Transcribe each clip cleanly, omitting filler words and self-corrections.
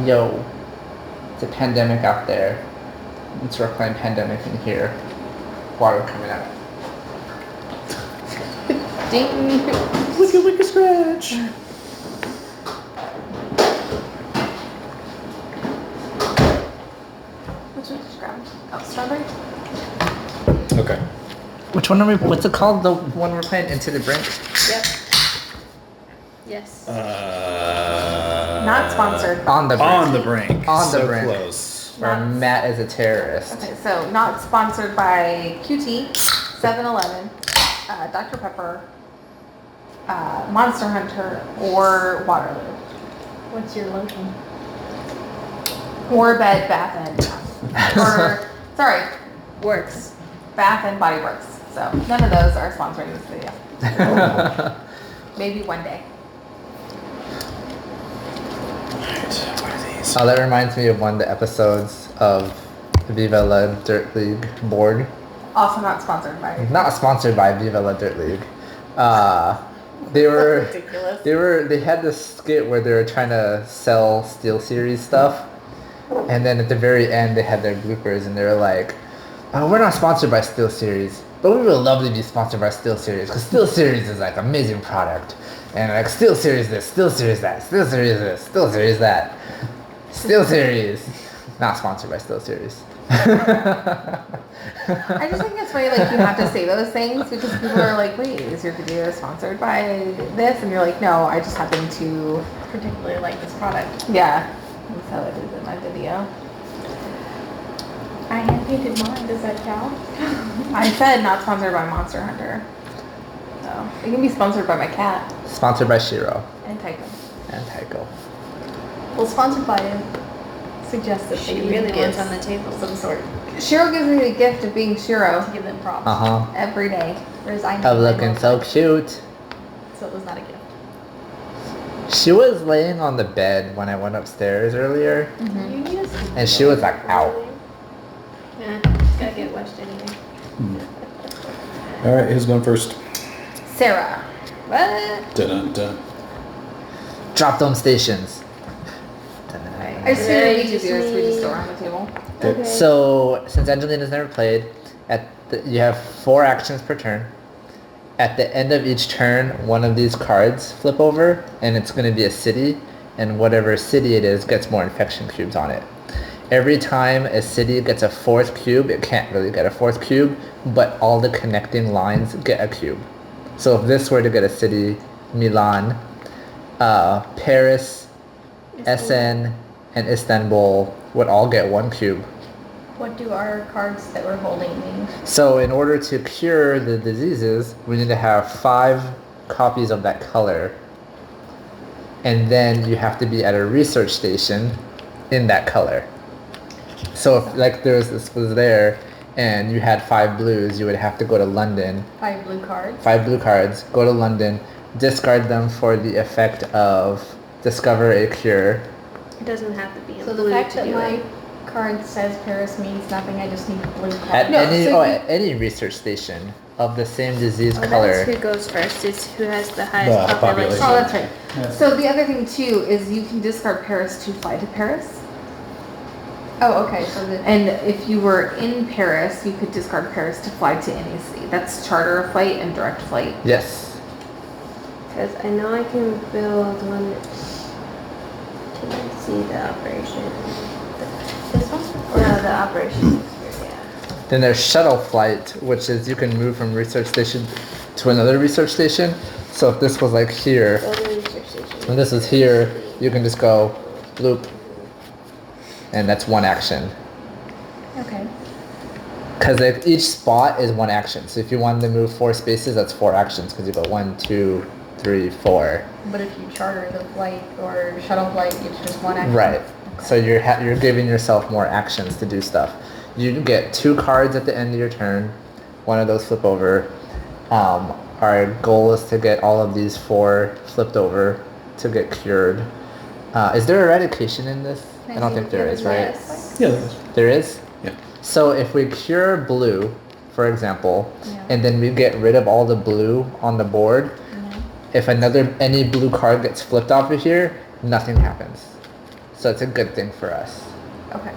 Yo, it's a pandemic out there. Let's reclaim pandemic in here. Water coming out. Ding. Wicka scratch. Which one just grabbed? Oh, strawberry? Okay. Which one are we? What's it called? The one we're playing, Into the Brink. Yep. Yes. Not sponsored. On the brink. On the brink. On the So brink. close. Where Not- Matt is a terrorist. Okay, so not sponsored by QT, 7-Eleven, Dr. Pepper, Monster Hunter, or Waterloo. What's your lotion? Or Bed Bath and or sorry, Works. Bath and Body Works. So none of those are sponsoring this video. Maybe one day. Alright, what are these? Oh, that reminds me of one of the episodes of Viva La Dirt League board. Also not sponsored by. Not sponsored by Viva La Dirt League. They were Ridiculous. they had this skit where they were trying to sell SteelSeries stuff, and then at the very end they had their bloopers and they were like, "Oh, we're not sponsored by SteelSeries, but we would love to be sponsored by SteelSeries because SteelSeries is like amazing product, and like SteelSeries this, SteelSeries that, SteelSeries this, SteelSeries that, SteelSeries, not sponsored by SteelSeries." I just think it's funny, like, you have to say those things because people are like, wait, is your video sponsored by this? And you're like, no, I just happen to, Particularly like this product. yeah. That's how it is in my video. I hand painted mine. Does that count? I said not sponsored by Monster Hunter. So, it can be sponsored by my cat Sponsored by Shiro and Tycho. and Tycho. Well, sponsored by suggests that She they really need wants gifts on the table. of some sort Shiro gives me the gift of being Shiro to give them props. every day. Whereas I Of looking so cute. so it was not a gift. She was laying on the bed when I went upstairs earlier, You need a and she was like, "Ow." Yeah, it's gotta get washed anyway. Alright, who's going first? Sarah. What? Dun-dun-dun. Drop them stations. I just figured Right, it'd be just easier if we just me. go around the table. Okay. So, since Angelina's never played, you have 4 actions per turn. At the end of each turn, one of these cards flip over, and it's going to be a city, and whatever city it is gets more infection cubes on it. Every time a city gets a 4th cube, it can't really get a 4th cube, but all the connecting lines get a cube. So if this were to get a city, Milan, Paris, Essen, and Istanbul would all get 1 cube. What do our cards that we're holding mean? So in order to cure the diseases, we need to have 5 copies of that color. And then you have to be at a research station in that color. So if like this was there and you had 5 blues, you would have to go to London. 5 blue cards. 5 blue cards, go to London, discard them for the effect of discover a cure. It doesn't have to be in So the blue fact to that do my it. card says Paris means nothing. I just need a blue card. At No, any so at any research station of the same disease Oh, color. that's who goes first. It's who has the highest The population. population. Oh, that's right. Yeah. So the other thing too is you can discard Paris to fly to Paris. Oh, okay. So the And if you were in Paris, you could discard Paris to fly to any city. That's charter flight and direct flight. Yes. Because I know I can build one. Can I see the operation? this one. No, the operation is here, yeah. Then there's shuttle flight, which is you can move from research station to another research station. So if this was like here, Build a research station. and this is here, you can just go loop, and that's 1 action. Okay. Because like each spot is 1 action. So if you wanted to move 4 spaces, that's 4 actions. Because you go 1, 2, 3, 4. But if you charter the flight or shuttle flight, it's just one action. Right. So you're giving yourself more actions to do stuff. You get 2 cards at the end of your turn. 1 of those flip over. Our goal is to get all of these 4 flipped over to get cured. Is there eradication in this? I don't think there is, right? Yes. Yeah, there is. There is? Yeah. So if we cure blue, for example, Yeah. and then we get rid of all the blue on the board, if any blue card gets flipped off of here, nothing happens. So it's a good thing for us. Okay.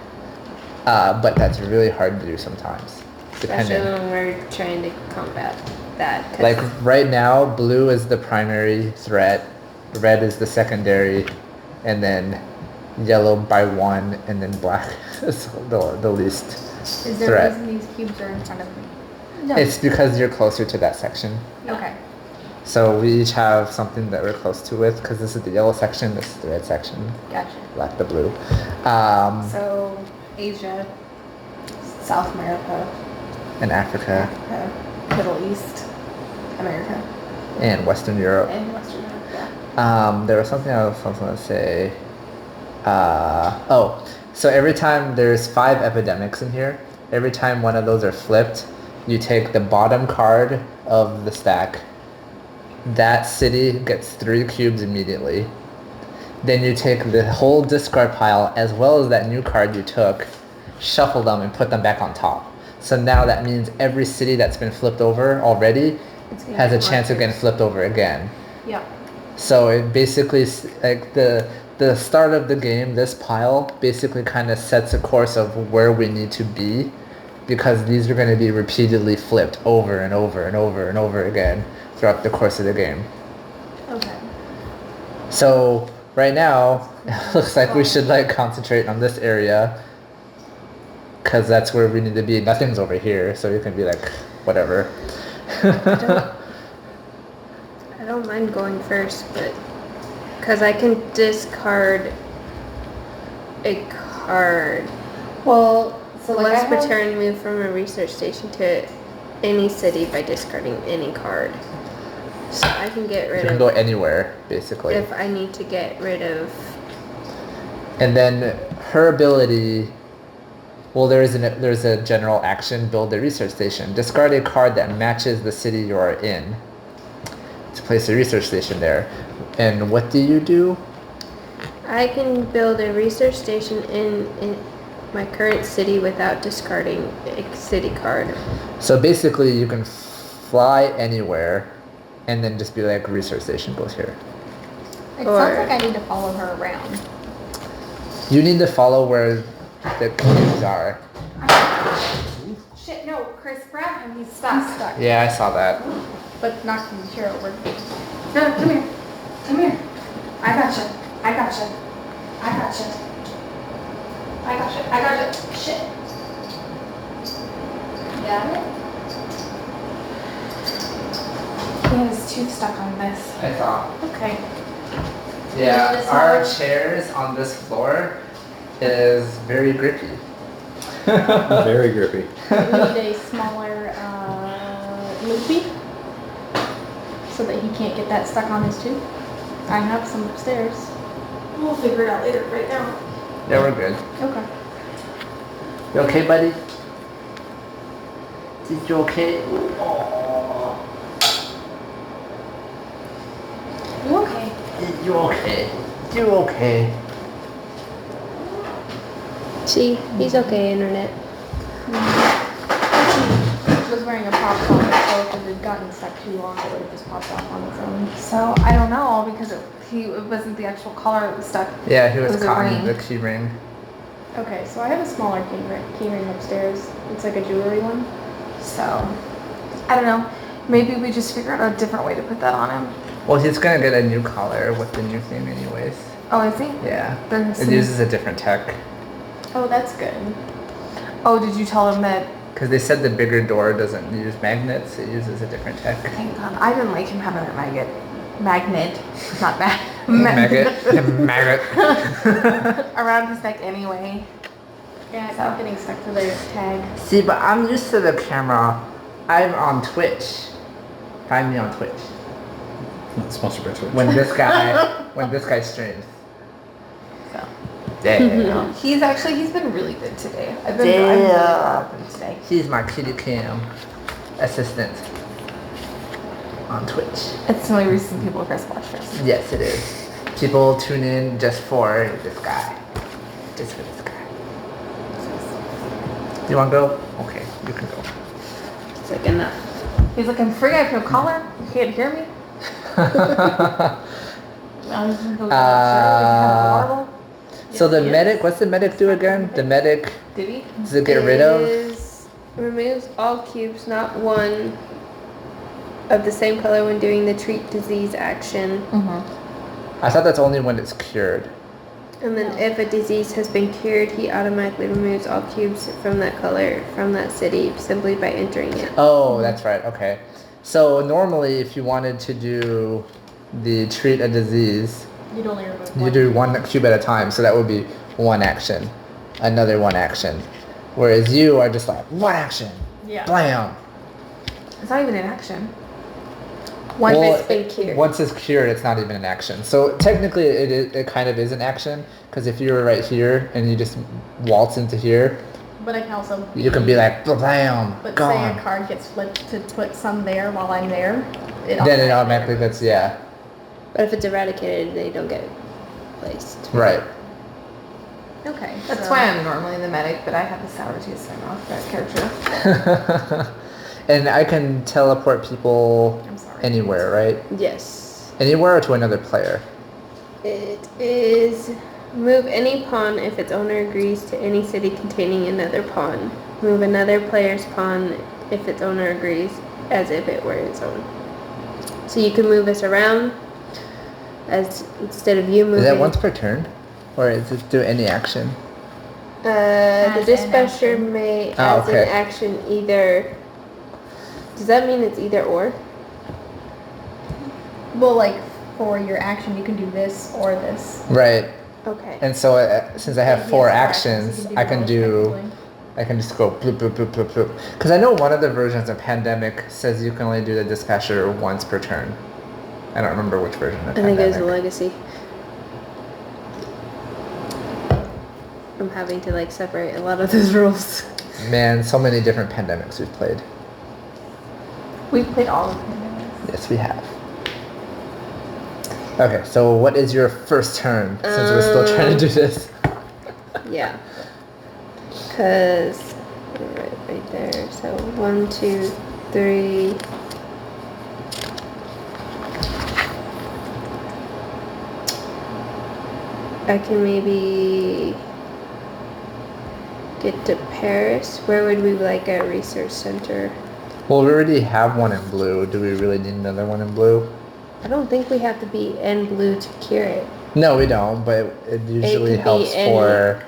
But that's really hard to do sometimes, Especially depending. when we're trying to combat that. 'cause Like right now, blue is the primary threat, red is the secondary, and then yellow by 1, and then black is the least Is there a threat. reason these cubes are in front of me? No. It's because you're closer to that section. Okay. So we each have something that we're close to with, because this is the yellow section, this is the red section, Gotcha. black the blue. So Asia, South America, And Africa Africa, Middle East, America, and Western Europe. and Western Europe. Yeah. There was something else I was going to say. So every time there's 5 epidemics in here, every time one of those are flipped, you take the bottom card of the stack. That city gets 3 cubes immediately. Then you take the whole discard pile as well as that new card you took, shuffle them and put them back on top. So now that means every city that's been flipped over already It's gonna has a get chance of markers. getting flipped over again. Yeah. So it basically, like the start of the game, this pile basically kind of sets a course of where we need to be, because these are going to be repeatedly flipped over and over and over and over again throughout the course of the game. Okay. So right now, it looks like we should like concentrate on this area, because that's where we need to be. Nothing's over here, so you can be like, whatever. I don't mind going first, but because I can discard a card. Well, so like Less I have- per turn, move from a research station to any city by discarding any card. So I can get You rid can of go anywhere, basically. if I need to get rid of. And then her ability, well, there's a general action, build a research station. Discard a card that matches the city you are in to place a research station there. And what do you do? I can build a research station in my current city without discarding a city card. So basically, you can fly anywhere, and then just be like, research station goes here. It Or- sounds like I need to follow her around. You need to follow where the cubes are. Shit, no, Chris, grab him. He's stuck. Stuck. Yeah, I saw that. But knock the chair over. No, come here. Come here. I gotcha. I gotcha. I gotcha. I gotcha. I gotcha. Shit. Got it? He had his tooth stuck on this. I saw. Okay. Yeah, This our one? chairs on this floor is very grippy. Very grippy. We need a smaller loopy so that he can't get that stuck on his tooth. I have some upstairs. We'll figure it out later. Right now. Yeah, we're good. Okay. You okay, buddy? Is you okay? Oh, You okay? is you okay? You okay? See, he's okay, internet. He was wearing a pop top, so if it had gotten stuck too long, it would have just popped off on its own. So I don't know because it wasn't the actual collar that was stuck. Yeah, he was It was a caught in ring. the key ring. Okay, so I have a smaller key ring upstairs. It's like a jewelry one. So I don't know. Maybe we just figure out a different way to put that on him. Well, he's gonna get a new collar with the new thing anyways. Oh, is he? Yeah. Then It some- uses a different tech. Oh, that's good. Oh, did you tell him that? Because they said the bigger door doesn't use magnets, it uses a different tech. Thank God. I didn't like him having a magnet, not that. Maggot. Maggot. Around his neck anyway. Yeah, it's not getting stuck to their tag. See, but I'm used to the camera. I'm on Twitch. Find me on Twitch. Not sponsored by Twitch. When this guy streams. So Damn. he's been really good today. I'm really proud of him today. He's my kitty cam assistant on Twitch. It's the only reason people press watch this. Yes, it is. People tune in just for this guy. Just for this guy. You want to go? Okay, you can go. It's like enough. He's like, I'm free. I have no collar. You can't hear me. I was gonna go get that shirt, we can have a marble. So So the medic, what's the medic do again? The medic, Did he? does it get rid of? Removes all cubes, not one, of the same color when doing the treat disease action. Mm-hmm. I thought that's only when it's cured. And then if a disease has been cured, he automatically removes all cubes from that color from that city simply by entering it. Oh, that's right. Okay. So normally, if you wanted to do the treat a disease, You'd only remove you one. do one cube at a time. So that would be one action, another one action. Whereas you are just like one action, Yeah. blam. It's not even an action. Once Well, it's been cured. Once it's cured, it's not even an action. So technically, it kind of is an action because if you were right here and you just waltz into here, But I can also you can be like blam, But say gone. a card gets flipped to put some there while I'm there. Then it automatically that's yeah, But if it's eradicated, they don't get placed. right. Okay. That's so- why I'm normally the medic, but I have the sour taste sign off that character. And I can teleport people I'm sorry. anywhere, right? Yes. Anywhere or to another player. It is move any pawn if its owner agrees to any city containing another pawn. Move another player's pawn if its owner agrees, as if it were its own. So you can move us around as instead of you moving. Is that once per turn? Or is it do any action? The As an dispatcher action. may, Oh, as okay. an action, either. Does that mean it's either or? Well, like for your action, you can do this or this. Right. Okay. And so since I have He has four you actions, I can both do. technically. I can just go bloop bloop bloop bloop bloop. Because I know one of the versions of Pandemic says you can only do the dispatcher once per turn. I don't remember which version of I think it was a Pandemic. legacy. I'm having to like separate a lot of those rules. Man, so many different Pandemics we've played. We've played all of them. Yes, we have. Okay, so what is your first turn since we're still trying to do this? Yeah. Cause right there. So 1, 2, 3. I can maybe get to Paris. Where would we like a research center? Well, we already have one in blue. Do we really need another one in blue? I don't think we have to be in blue to cure it. No, we don't, but it usually could be helps any- for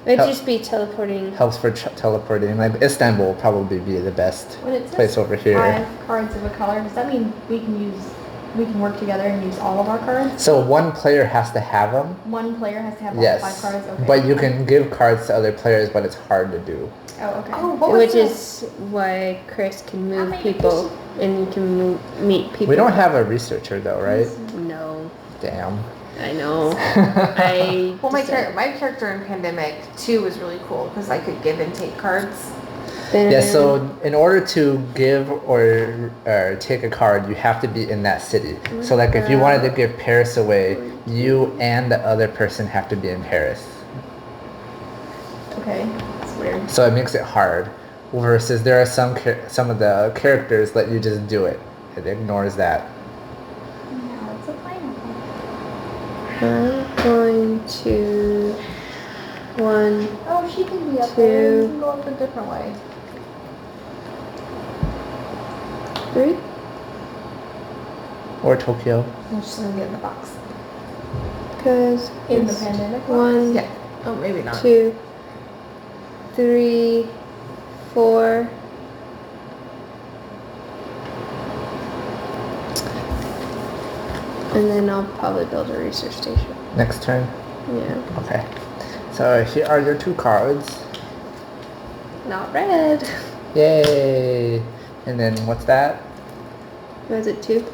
It'd Hel- just be teleporting. teleporting. Like Istanbul will probably be the best When it place says over here. 5 cards of a color, does that mean we can work together and use all of our cards? So one player has to have them. One player has to have all Yes, 5 cards. Okay. but you can give cards to other players, but it's hard to do. Oh, okay. Oh, what was Which this? is why Chris can move made people and you can meet people. We don't have a researcher though, right? No, Damn. I know. I Well, decided- my character in Pandemic 2 was really cool because I could give and take cards. Yeah, so in order to give or take a card, you have to be in that city. So like if you wanted to give Paris away, you and the other person have to be in Paris. Okay. That's weird. So it makes it hard. Versus there are some of the characters let you just do it. It ignores that. Now it's a pineapple. I'm going to 1, Oh, she can be up there. You 2, can go up a different way. 3. Or Tokyo. I'm just gonna get in the box. Because In the pandemic box? 1, Yeah. Oh, maybe not. 2, 3, 4. And then I'll probably build a research station. Next turn. Yeah. Okay. So here are your 2 cards. Not red. Yay! And then what's that? Was it 2?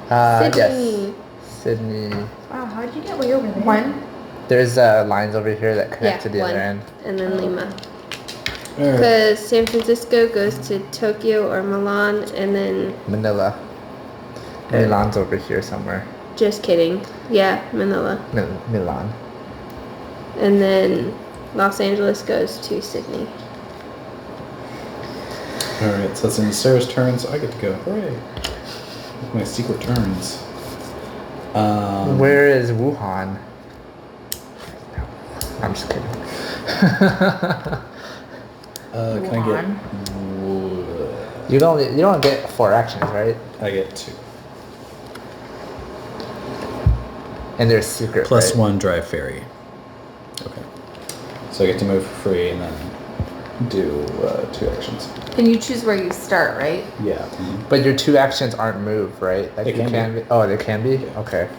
Yes. Sydney. Sydney. Wow, how'd you get way over there? One. There's lines over here that connect Yeah, to the 1. other end. And then Lima. Alright. Because San Francisco goes to Tokyo or Milan, and then Manila. Milan's over here somewhere. just kidding. Yeah, Manila. Milan. And then Los Angeles goes to Sydney. Alright, so it's in Sarah's turn, so I get to go. Hooray! My secret turns. Where is Wuhan? I'm just kidding. Can I get? You don't get 4 actions, right? I get 2. And there's secret. Plus right? 1 drive fairy. Okay. So I get to move for free and then do 2 actions. Can you choose where you start, right? Yeah. But your 2 actions aren't move, right? Like They you can be. Oh, they can be. Yeah. Okay.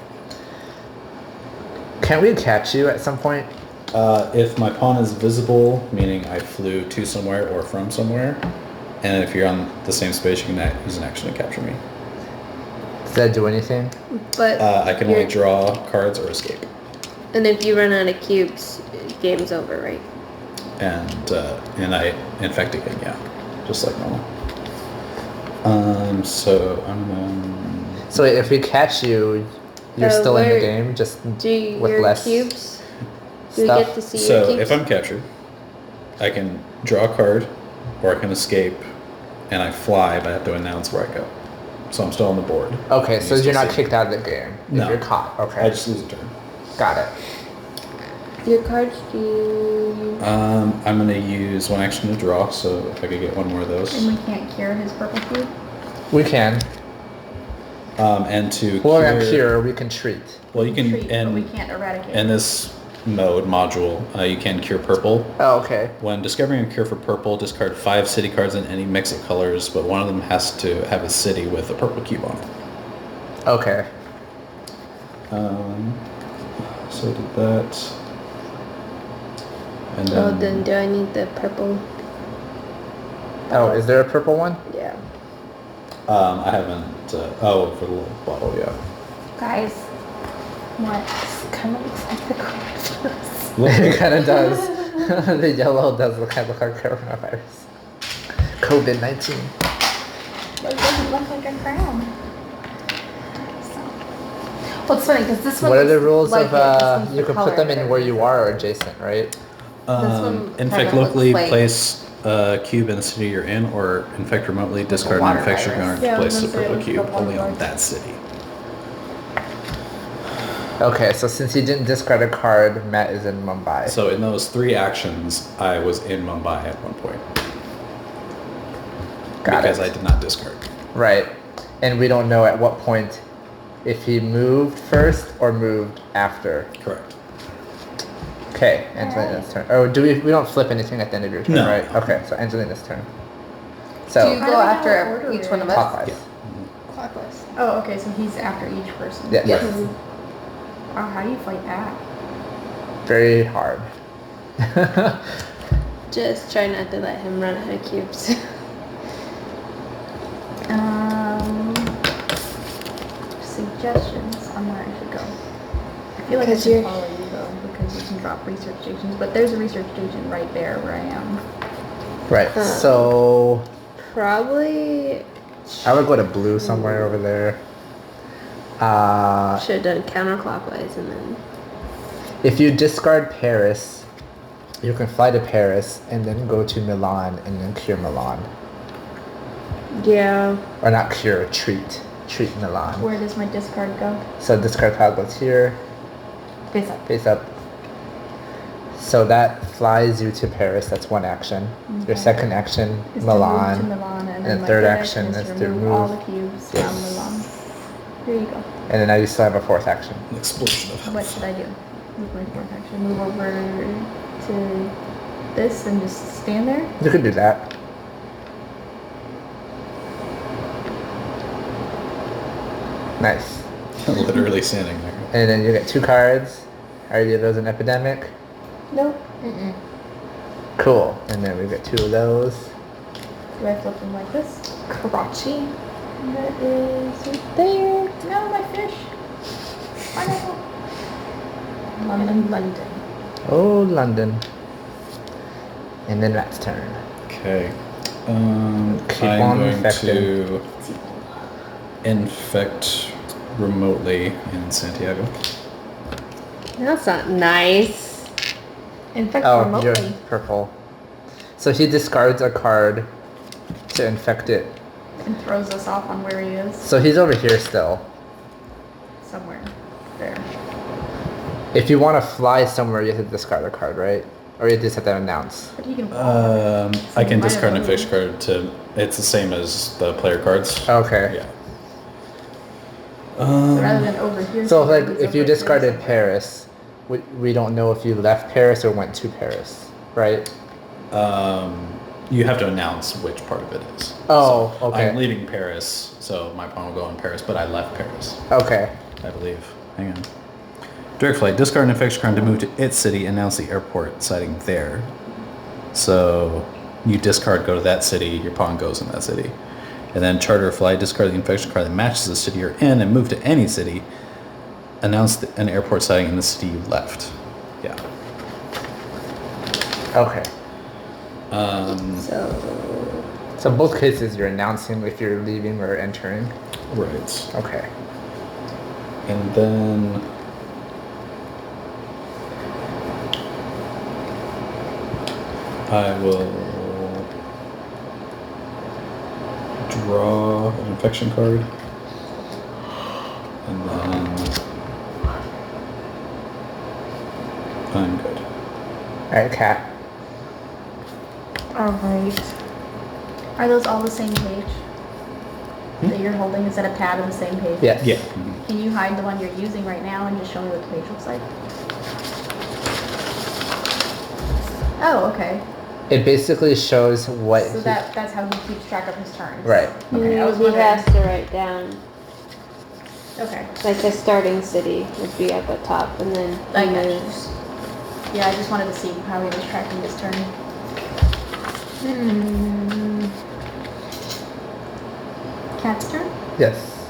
Can we catch you at some point? If my pawn is visible, meaning I flew to somewhere or from somewhere, and if you're on the same space, you can use an action to capture me. Does that do anything? But I can only you're- draw cards or escape. And if you run out of cubes, game's over, right? And I infect again, yeah. Just like normal. So I'm gonna... So if we catch you, you're still in the where- game, just Do with your less cubes? Do we stuff. get to see your So cubes? if I'm captured, I can draw a card, or I can escape, and I fly, but I have to announce where I go. So I'm still on the board. Okay, And so you you're still not see- kicked out of the game if No. you're caught. Okay, I just lose a turn. got it. Your cards do. I'm gonna use 1 action to draw, so if I could get 1 more of those. And we can't cure his purple cube. We can. And to Well, not cure, we can treat. Well, you can, Treat, but we and can't eradicate. in this mode module, you can cure purple. Oh, okay. When discovering a cure for purple, discard 5 city cards in any mix of colors, but one of them has to have a city with a purple cube on it. Okay. So I did that. And Oh, then do I need the purple? Oh, is there a purple one? Yeah. I haven't. Oh, for the little bottle, yeah. Guys, What? kind of looks like the coronavirus. It kind of does. The yellow does look kind of look like coronavirus. COVID-19. It doesn't look like a crown. Well, it's funny because this one. What are the looks rules like of, it, this one's you the can put color them in that where it you is. are or adjacent, right? one Infect kinda locally, looks like- place a cube in the city you're in, or infect remotely, discard an water infection virus. card, Yeah, place a those are purple the cube water only on virus. that city. Okay, so since he didn't discard a card, Matt is in Mumbai. So in those 3 actions, I was in Mumbai at one point. Got because it. I did not discard. Right. And we don't know at what point if he moved first or moved after. Correct. Okay, Angelina's turn. Oh, we don't flip anything at the end of your turn, No. right? Okay, so Angelina's turn. Do So, you How go do we know after what order each we're one of in? us? clockwise. Clockwise. Oh, okay, so he's after each person. Yeah. Yes. Wow, how do you fight that? Very hard. Just try not to let him run out of cubes. Suggestions on where I should go. I feel like I Because should you're- follow you though, because you can drop research stations, but there's a research station right there where I am. Right, so Probably I would go to blue somewhere over there. should have done counterclockwise and then. If you discard Paris, you can fly to Paris and then go to Milan and then cure Milan. Yeah. Or not cure, treat. Treat Milan. Where does my discard go? So discard pile goes here, Face up. face up. So that flies you to Paris, that's 1 action. Your Okay. second action, Is Milan. to move to Milan, and and then my third third action is to remove all move- the cubes Yes. from Milan. Here you go. And then now you still have a 4th action. An explosion of What health. should I do with my fourth action? Move over to this and just stand there? You could do that. Nice. Literally standing there. And then you get 2 cards. Are either of those an epidemic? Nope. Mm-mm. Cool. And then we get 2 of those. Do I flip them like this? Karachi. That is right there. No, my fish. Pineapple. London. Oh, London. And then Matt's turn. Okay. Keep I'm on going infecting. to infect remotely in Santiago. That's not nice. Infect Oh, remotely. you're purple. So he discards a card to infect it. And throws us off on where he is. So he's over here still. Somewhere. There. If you want to fly somewhere, you have to discard a card, right? Or you just have to announce. But you can. I can might as discard an well. fixed card to. It's the same as the player cards. Okay. Yeah. So rather than over here. So somewhere, like, he's if over you here discarded somewhere. Paris, we don't know if you left Paris or went to Paris, right? You have to announce which part of it is. Oh, So okay. I'm leaving Paris, so my pawn will go in Paris, but I left Paris, Okay. I believe. Hang on. Direct flight. Discard an fixed card to move to its city. Announce the airport sighting there. So you discard, go to that city. Your pawn goes in that city. And then charter flight. Discard the infection card that matches the city you're in and move to any city. Announce an airport sighting in the city you left. Yeah. Okay. So So both cases, you're announcing if you're leaving or entering. Right. Okay. And then I will draw an infection card. And then I'm good. All right, Kat. Alright. Are those all the same page? That you're holding? Is that a pad of the same page? Yes. Yeah. Can you hide the one you're using right now and just show me what the page looks like? Oh, okay. It basically shows what. So that's how he keeps track of his turns. Right. Okay, I was he wondering. has to write down, Okay. like the starting city would be at the top, and then I he got you. moves. Yeah, I just wanted to see how he was tracking his turn. Cat's turn? Yes.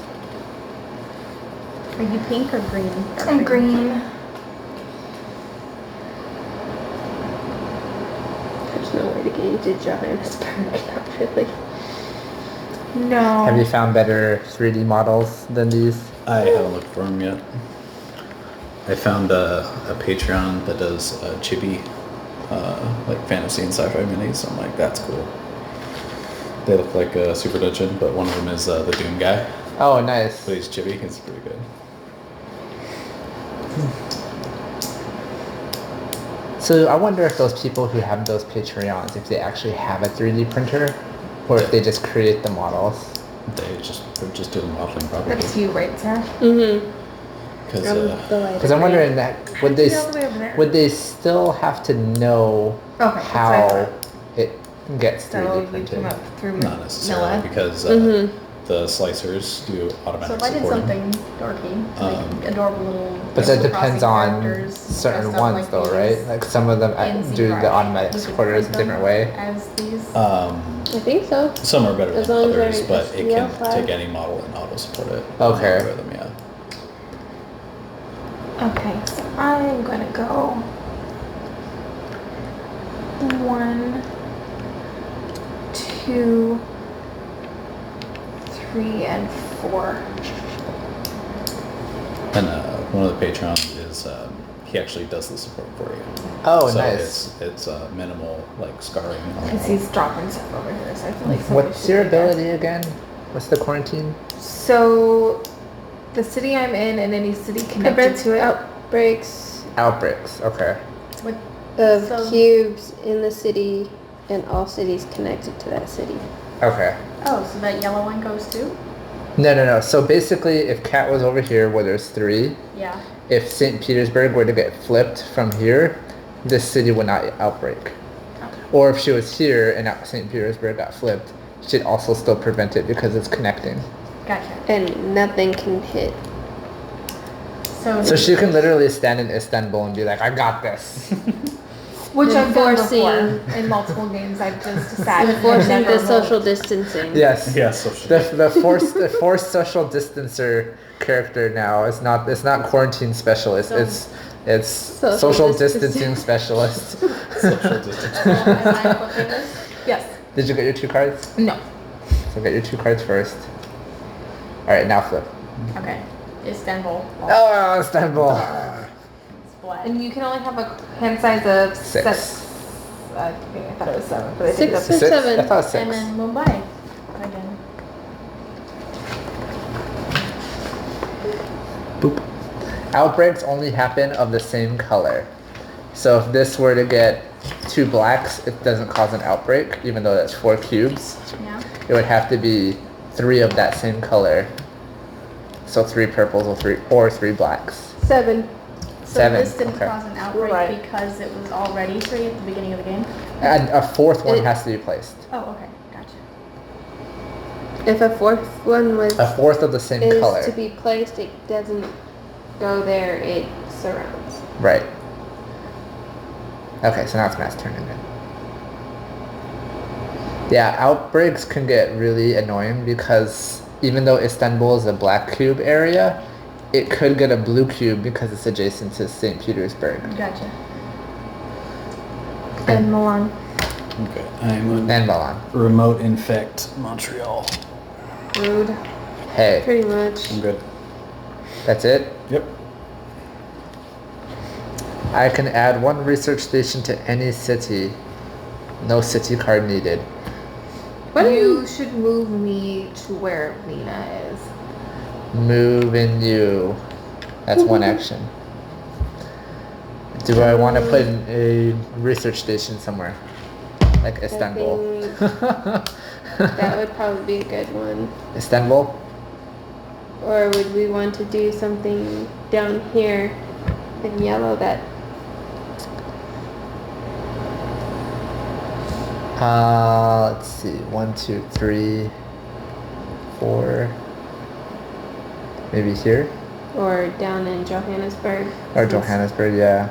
Are you pink or green? Dark I'm green. There's no way to get you to Johannesburg, not really. No. Have you found better 3D models than these? I haven't looked for them yet. I found a Patreon that does chibi, like fantasy and sci-fi minis. I'm like, that's cool. They look like a Super Dungeon, but one of them is the Doom guy. Oh, nice. But he's chibi. It's pretty good. So I wonder if those people who have those Patreons, if they actually have a 3D printer, or if they just create the models. They're just doing modeling probably. That's you, right, Sarah? Mm-hmm. Because Because I'm wondering that would they All the way over there. would they still have to know Okay. that's what I how thought. it gets So 3D you printed? came up through not necessarily Milla. because the slicers do So automatic if I did supporting. something dorky, to make adorable little But that Animal depends Crossing on characters certain dressed up ones, like though, these right? Like some of them in do the ZBrush, automatic you could supporters a print them different way. As these. I think so. Some are better As than long as they're others, but it can STL5. take any model and auto support it. Okay. Algorithm, yeah. Okay, so I'm gonna go 1, 2, 3, and 4. And one of the Patreons is he actually does the support for you. Oh, so nice. It's minimal like scarring. Because he's dropping stuff over here, so I feel like somebody What's should your do that. ability again? What's the quarantine? So, the city I'm in and any city connected to it. Outbreaks Outbreaks. Okay. With, of So- cubes in the city and all cities connected to that city. Okay. Oh, so that yellow one goes too? No. So basically, if Cat was over here where there's 3, Yeah. if St. Petersburg were to get flipped from here, this city would not outbreak. Okay. Or if she was here and St. Petersburg got flipped, she'd also still prevent it because it's connecting. Gotcha. And nothing can hit. So she can literally stand in Istanbul and be like, I got this. which I've done Enforcing- before in multiple games. I've just sat and Enforcing never the social moved. distancing. Yes. Yeah, so The forced social distancer character now is not quarantine specialist. So- It's Social social distancing. distancing specialist. social distance. Am I flipping this? Yes. Did you get your 2 cards? No. So get your 2 cards first. All right, now flip. Okay. Istanbul. Oh, Istanbul. Splat. And you can only have a hand size of 6. I thought it was 7, but I think Six. that's 6? 7. I thought it was 6. And then Mumbai. Again. Boop. Outbreaks only happen of the same color. So if this were to get 2 blacks, it doesn't cause an outbreak, even though that's 4 cubes. Yeah. It would have to be 3 of that same color. So 3 purples or 3 blacks. 7. So 7, this didn't okay. cause an outbreak Right. because it was already 3 at the beginning of the game? And a 4th one It- has to be placed. Oh, okay. Gotcha. If a 4th one was A 4th of the same is color. to be placed, it doesn't go there, it surrounds. Right. Okay, so now it's mass turn again. Yeah, outbreaks can get really annoying because even though Istanbul is a black cube area, it could get a blue cube because it's adjacent to St. Petersburg Gotcha. And Milan. Okay. I'm and Milan. remote infect Montreal. Rude. Hey, Pretty much. I'm good. that's it? Yep. I can add 1 research station to any city. No city card needed. You should move me to where Lena is. Move in you. That's 1 action. Do I want to put in a research station somewhere? Like Istanbul. That would probably be a good one. Istanbul? Or would we want to do something down here in yellow that Let's see. 1, 2, 3, 4. Maybe here? or down in Johannesburg? Or Johannesburg, yeah.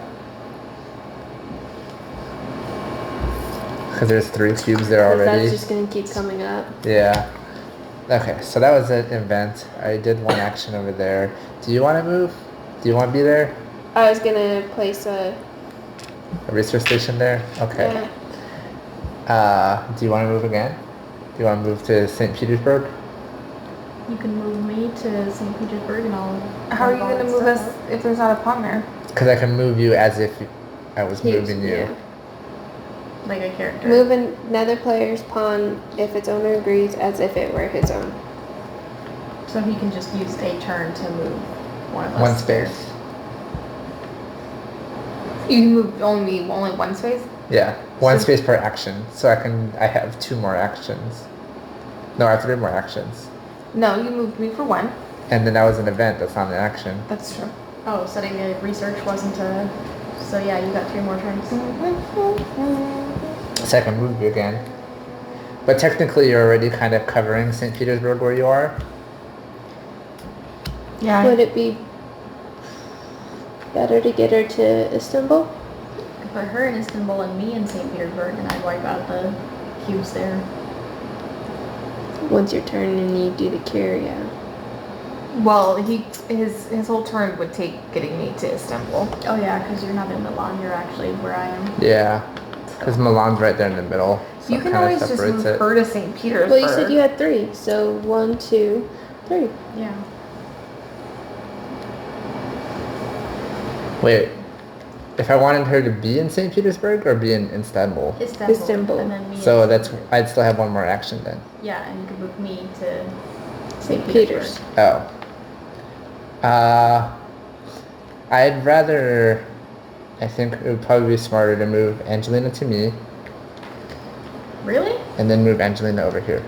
Because there's 3 cubes there 'Cause already. that's just gonna keep coming up. Yeah. Okay, so that was an event. I did 1 action over there. Do you want to move? Do you want to be there? I was gonna place a A research station there? Okay. yeah, Do you want to move again? Do you want to move to St. Petersburg? You can move me to St. Petersburg and I'll... How are you all gonna that move stuff us up. if there's not a pawn there? Because I can move you as if I was huge, moving you. yeah. Like a character? Move another player's pawn if its owner agrees, as if it were his own. So he can just use a turn to move one of us. 1 space. You can move only 1 space? Yeah, 1 So- space per action. So I have 2 more actions. No, I have 3 more actions. No, you moved me for 1. And then that was an event. That's not an action. That's true. Oh, setting a research wasn't a... So yeah, you got 3 more turns. So I can move you again. But technically, you're already kind of covering St. Petersburg where you are. Yeah. Would it be better to get her to Istanbul? Put her in Istanbul and me in St. Petersburg and I'd wipe out the cubes there. Once your turn and you do the cure, yeah. Well, his whole turn would take getting me to Istanbul. Oh yeah, because you're not in Milan, you're actually where I am. Yeah, because Milan's right there in the middle. So You it can kinda always just separates move it. her to St. Petersburg. Well, you said you had 3, so 1, 2, 3. Yeah. Wait, if I wanted her to be in St. Petersburg or be in Istanbul? Istanbul. And then me So in that's St. I'd still have 1 more action then. Yeah, and you could move me to St. Peter's. Oh. I'd rather. I think it would probably be smarter to move Angelina to me Really? and then move Angelina over here.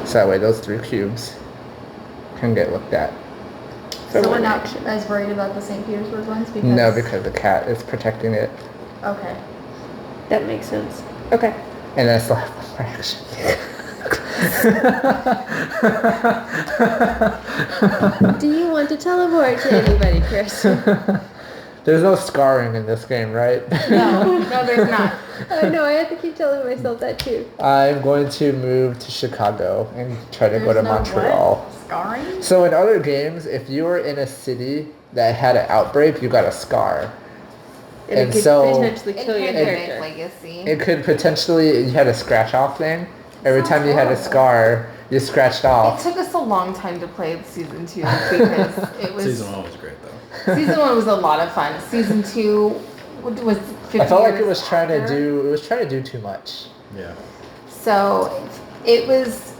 So that way those 3 cubes can get looked at. For So we're 1 not action. as worried about the St. Petersburg ones because... No, because the cat is protecting it. Okay. That makes sense. Okay. And I still have 1 more action. Do you want to teleport to anybody, Chris? There's no scarring in this game, right? No, there's not. I know, I have to keep telling myself that too. I'm going to move to Chicago and try to go to There's no Montreal. what? Scarring? So in other games, if you were in a city that had an outbreak, you got a scar. And, And it could so- potentially In kill your Pandemic character. Legacy. It could potentially, you had a scratch off thing. Every Sounds time you had a horrible. scar, you scratched It off. took us a long time to play season 2 because it was Season 1 was great though. season 1 was a lot of fun. Season 2 was 50 I felt like it years was trying to after. do too much. Yeah. So it was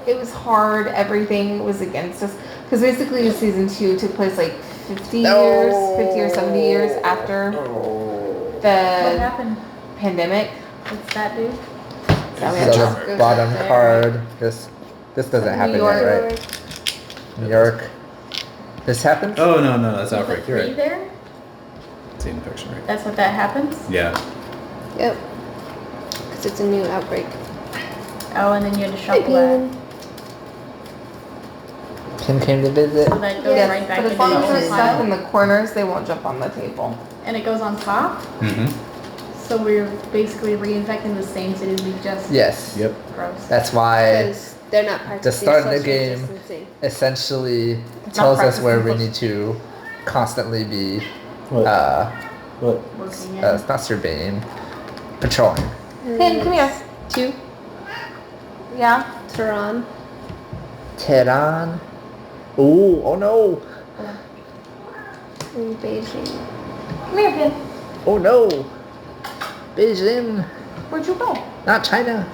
it was hard. Everything was against us because basically season 2 took place like 50 years, 50 or 70 years after What the happened? pandemic. What's that do? So we So have to the go bottom there. card. This doesn't happen York. yet, right? New York. This happens? Oh no, that's You outbreak. put You're 3 right. there? It's the infection rate. That's what that happens? Yeah. Yep. Because it's a new outbreak. Oh, and then you had to Hi, shuffle that. Penguin. Kim came to visit. So that goes Yes, right back but as into long the as old there's stuff in pile. the corners, they won't jump on the table. And it goes on top? Mm-hmm. So we're basically reinfecting the same cities we just... Yes. Yep. Gross. That's why Because they're not practicing the start of the social game distancing. essentially It's tells not us where we practicing need to constantly be What? What? Working in. it's not surveying, patrolling. Pin, come here. 2. Yeah. Tehran. Tehran. Ooh, oh no. In Beijing. Come here, Pin. Oh no. Beijing. Where'd you go? Not China.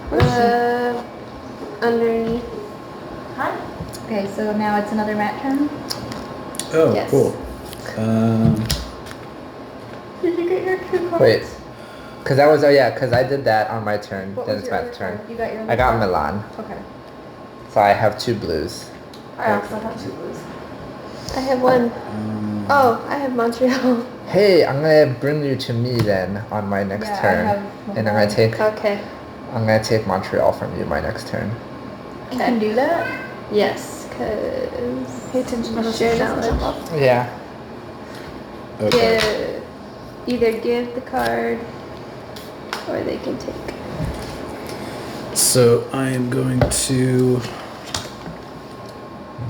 Underneath. Hi. Okay, so now it's another mat turn. Oh, Yes. cool. Did you get your 2 cards? Wait. Cause that was cause I did that on my turn. What then was it's your my other turn. card? You got your I got other card? Milan. Okay. So I have 2 blues. I also have 2 blues. I have 1. Oh, I have Montreal. Hey, I'm gonna bring you to me then on my next Yeah, I turn. have And I'm Milan. Okay. gonna take Montreal from you my next turn. You can do that? Yes, because Pay attention to the Share doesn't jump knowledge. up. Yeah. Okay. either give the card or they can take. So I am going to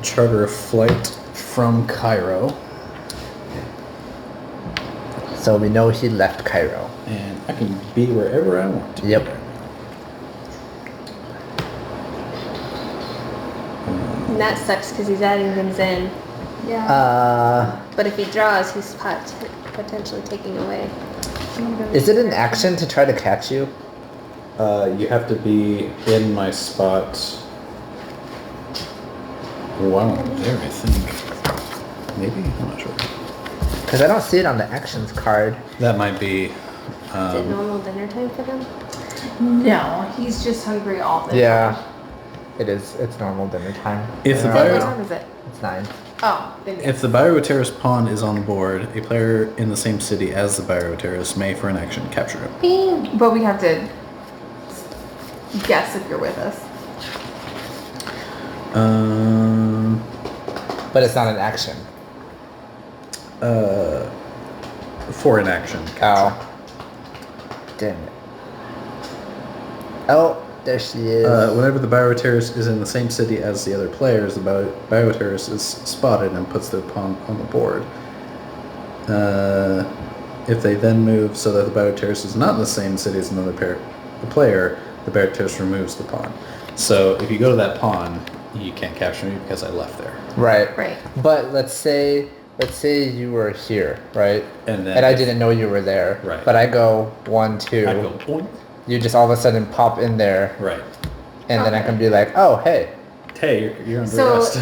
charter a flight from Cairo, So we know he left Cairo. and I can be wherever I want to. Yep. And that sucks because he's adding things in. Yeah. But if he draws, he's potentially taking away. Is it an action to try to catch you? You have to be in my spot. Wow, there I think. Maybe? I'm not sure. Because I don't see it on the actions card. That might be. Is it normal dinner time for them? No, he's just hungry all the time. Yeah. It is. It's normal dinner time. If the Uh, What bio- time is it? It's 9. Oh, then yes. If the Bioterrorist pawn is on board, a player in the same city as the Bioterrorist may, for an action, capture it. But we have to guess if you're with us. But it's not an action. For an action. Oh. Damn it. Oh, there she is. Whenever the Bioterrorist is in the same city as the other players, the Bioterrorist is spotted and puts their pawn on the board. If they then move so that the Bioterrorist is not in the same city as another player, the Bioterrorist removes the pawn. So if you go to that pawn, you can't capture me because I left there. Right. Right. But let's say you were here, right? And then I didn't know you were there. Right. But I go 1, 2. I go point. You just all of a sudden pop in there, Right. and then I Okay. can be like, oh, hey. Hey, you're under So, arrest.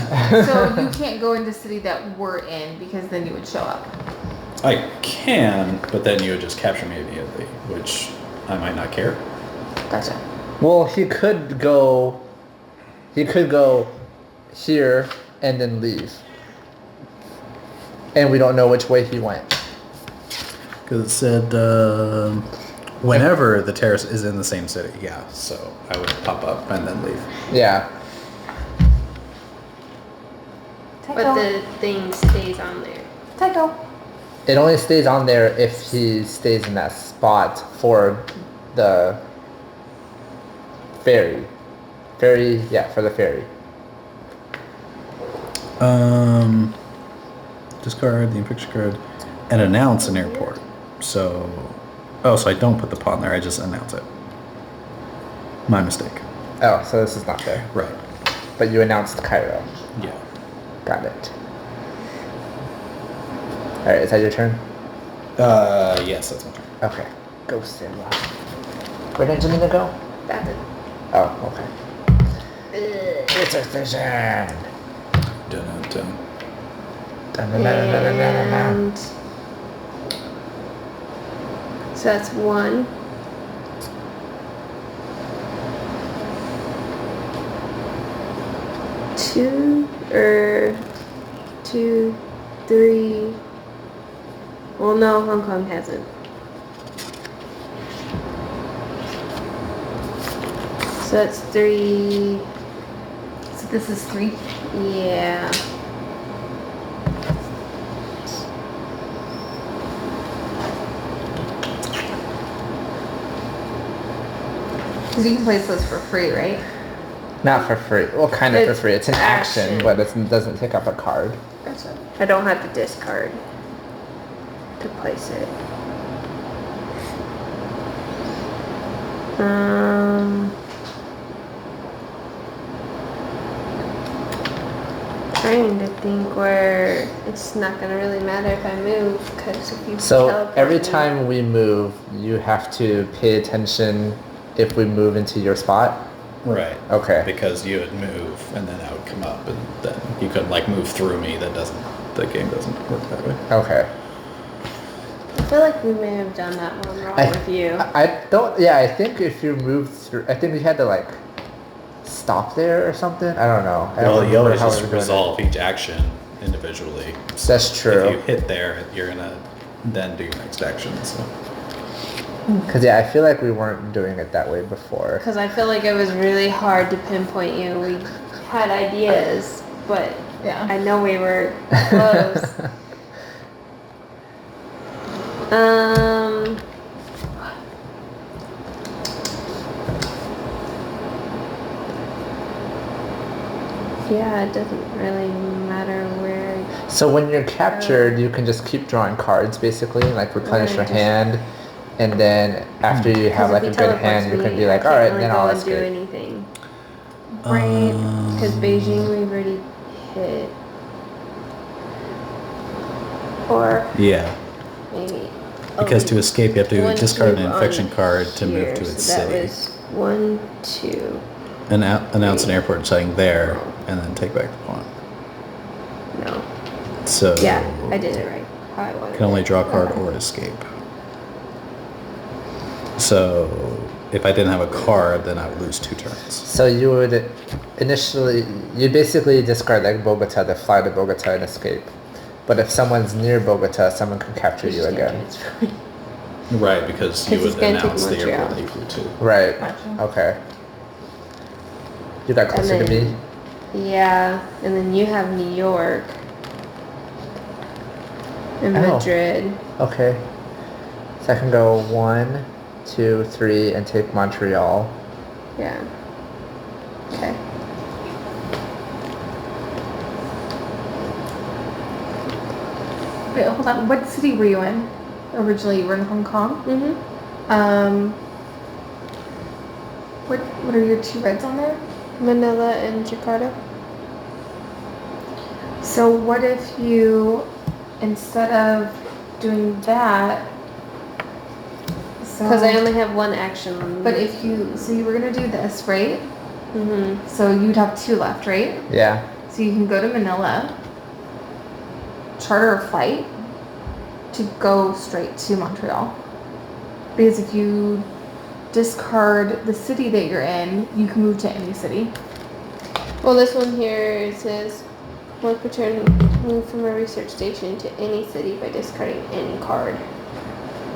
so you can't go into city that we're in because then you would show up. I can, but then you would just capture me immediately, which I might not care. Gotcha. Well, he could go here and then leave. And we don't know which way he went. Because it said whenever the terrorist is in the same city, yeah. So I would pop up and then leave. Yeah. But the thing stays on there. Tycho. It only stays on there if he stays in that spot for the ferry. For the ferry. Discard the infection card and announce an airport. So, so I don't put the pawn there. I just announce it. My mistake. Oh, so this is not there. Right. But you announced Cairo. Yeah. Got it. Alright, is that your turn? Yes, that's my turn. Okay. Go, Sarah. Where did Angelina go? Bathroom. Oh, okay. It's a station. Dun-dun-dun. Dun-dun-dun-dun-dun-dun-dun. And so that's 1. Two, 3. Well, no, Hong Kong hasn't. So that's 3. So this is 3. Yeah. Because you can place those for free, right? Not for free. Well, kind of for It's free. It's an action, action. but it doesn't take up a card. Gotcha. I don't have to discard to place it. Trying to think where it's not gonna really matter if I move, because if you So teleport every me- time we move, you have to pay attention if we move into your spot. Right. Okay. Because you would move and then I would come up and then you could like move through me. The game doesn't work that way. Okay. I feel like we may have done that one wrong with you. I don't. Yeah, I think if you move through, I think we had to like stop there or something. I don't know. I don't Well, you remember always how just we were doing it. resolve each action individually. That's true. If you hit there, you're gonna then do your next action. So Cause yeah, I feel like we weren't doing it that way before. Because I feel like it was really hard to pinpoint you. We had ideas, but Yeah. I know we were close. um. Yeah, it doesn't really matter where. So when you're captured, you can just keep drawing cards, basically, like replenish your Right. hand, and then after you have 'Cause like if a he good teleports hand, you me, can be I like, can't all right, really then go I'll and do escape. anything. Right. Because Beijing we've already hit. Or yeah, maybe. because to escape, you have to One, discard two an on infection card to move here, to its so that city. was 1, 2. Announce an airport sighting there, and then take back the pawn. No. So Yeah, I did it right. How I wanted can only it. draw a card or escape. So if I didn't have a card, then I would lose 2 turns. So you would initially, you basically discard like Bogota to fly to Bogota and escape. But if someone's near Bogota, someone can capture you Just can't again. transfer me. Right, because you 'Cause he's would gonna take announce the Montreal. airport that you flew to. Right. Gotcha. Okay. You got closer to then- me. Yeah, and then you have New York. And Oh. Madrid. Okay. So I can go 1, 2, 3, and take Montreal. Yeah. Okay. Wait, hold on. What city were you in? Originally, you were in Hong Kong. Mm-hmm. What are your 2 reds on there? Manila and Jakarta. So what if you, instead of doing that, so Because I only have 1 action. But if you, so you were gonna do this, right? Mm-hmm. So you'd have 2 left, right? Yeah. So you can go to Manila, charter a flight to go straight to Montreal. Because if you discard the city that you're in, you can move to any city. Well, this one here says, one per turn, move from a research station to any city by discarding any card.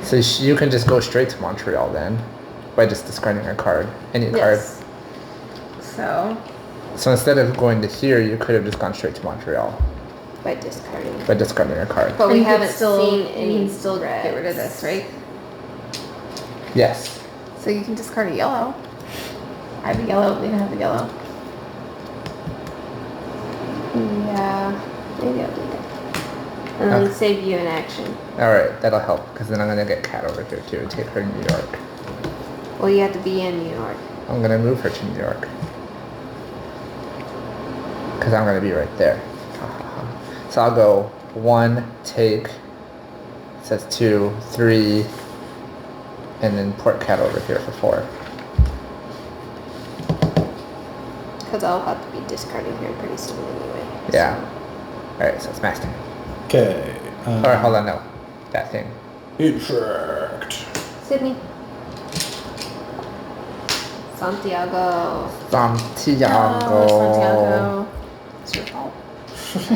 So you can just go straight to Montreal then, by just discarding a card, any card. Yes. So, So instead of going to here, you could have just gone straight to Montreal By discarding. by discarding a card. But and we you could haven't still, seen you any can still get rid of this, right? Yes. So you can discard a yellow. I have a yellow, they don't have a yellow. Yeah, maybe I'll do that. And then Okay. save you an action. All right, that'll help because then I'm gonna get Kat over here too and take her to New York. Well, you have to be in New York. I'm gonna move her to New York because I'm gonna be right there. So I'll go 1, take. It says 2, 3, and then port Kat over here for 4. Because I'll have to be discarding her pretty soon anyway. Yeah. Alright, so it's Max turn. Okay. Or hold on, no. That thing. Interact. Sydney. Santiago. Santiago. Santiago. It's your fault.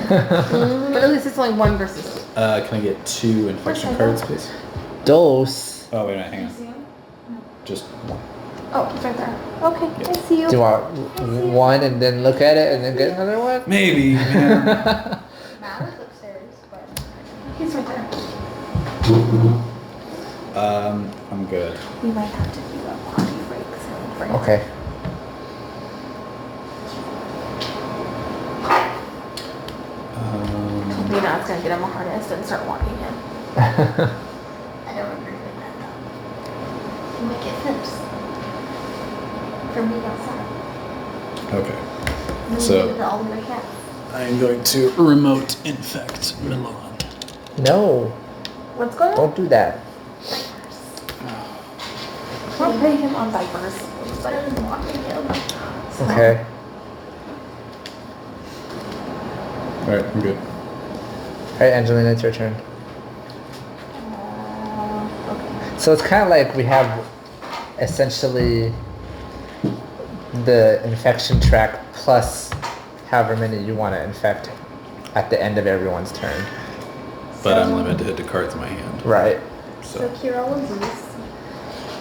But at least it's only 1 versus 2. Can I get 2 inflection cards, please? Dos. Oh, wait a minute, hang on. Just 1. Oh, it's right there. Okay, I see you. Do you want one and then look at it and then get another one? Maybe, man. Matt is upstairs, but He's right there. I'm good. We might have to do a potty break soon. for him. Okay. You know, it's gonna get him a harness and start walking in. I don't agree with that though. You might get flips from being outside. Okay. And then So- you get all the other cats. I'm going to remote infect Milan. No, What's going on? don't do that. We're putting him on diapers. It's better than walking him. Okay. Alright, I'm good. Alright, Angelina, it's your turn. Okay. So it's kind of like we have essentially the infection track plus however many you want to infect at the end of everyone's turn. But I'm limited to cards in my hand. Right. So So, Kira will lose.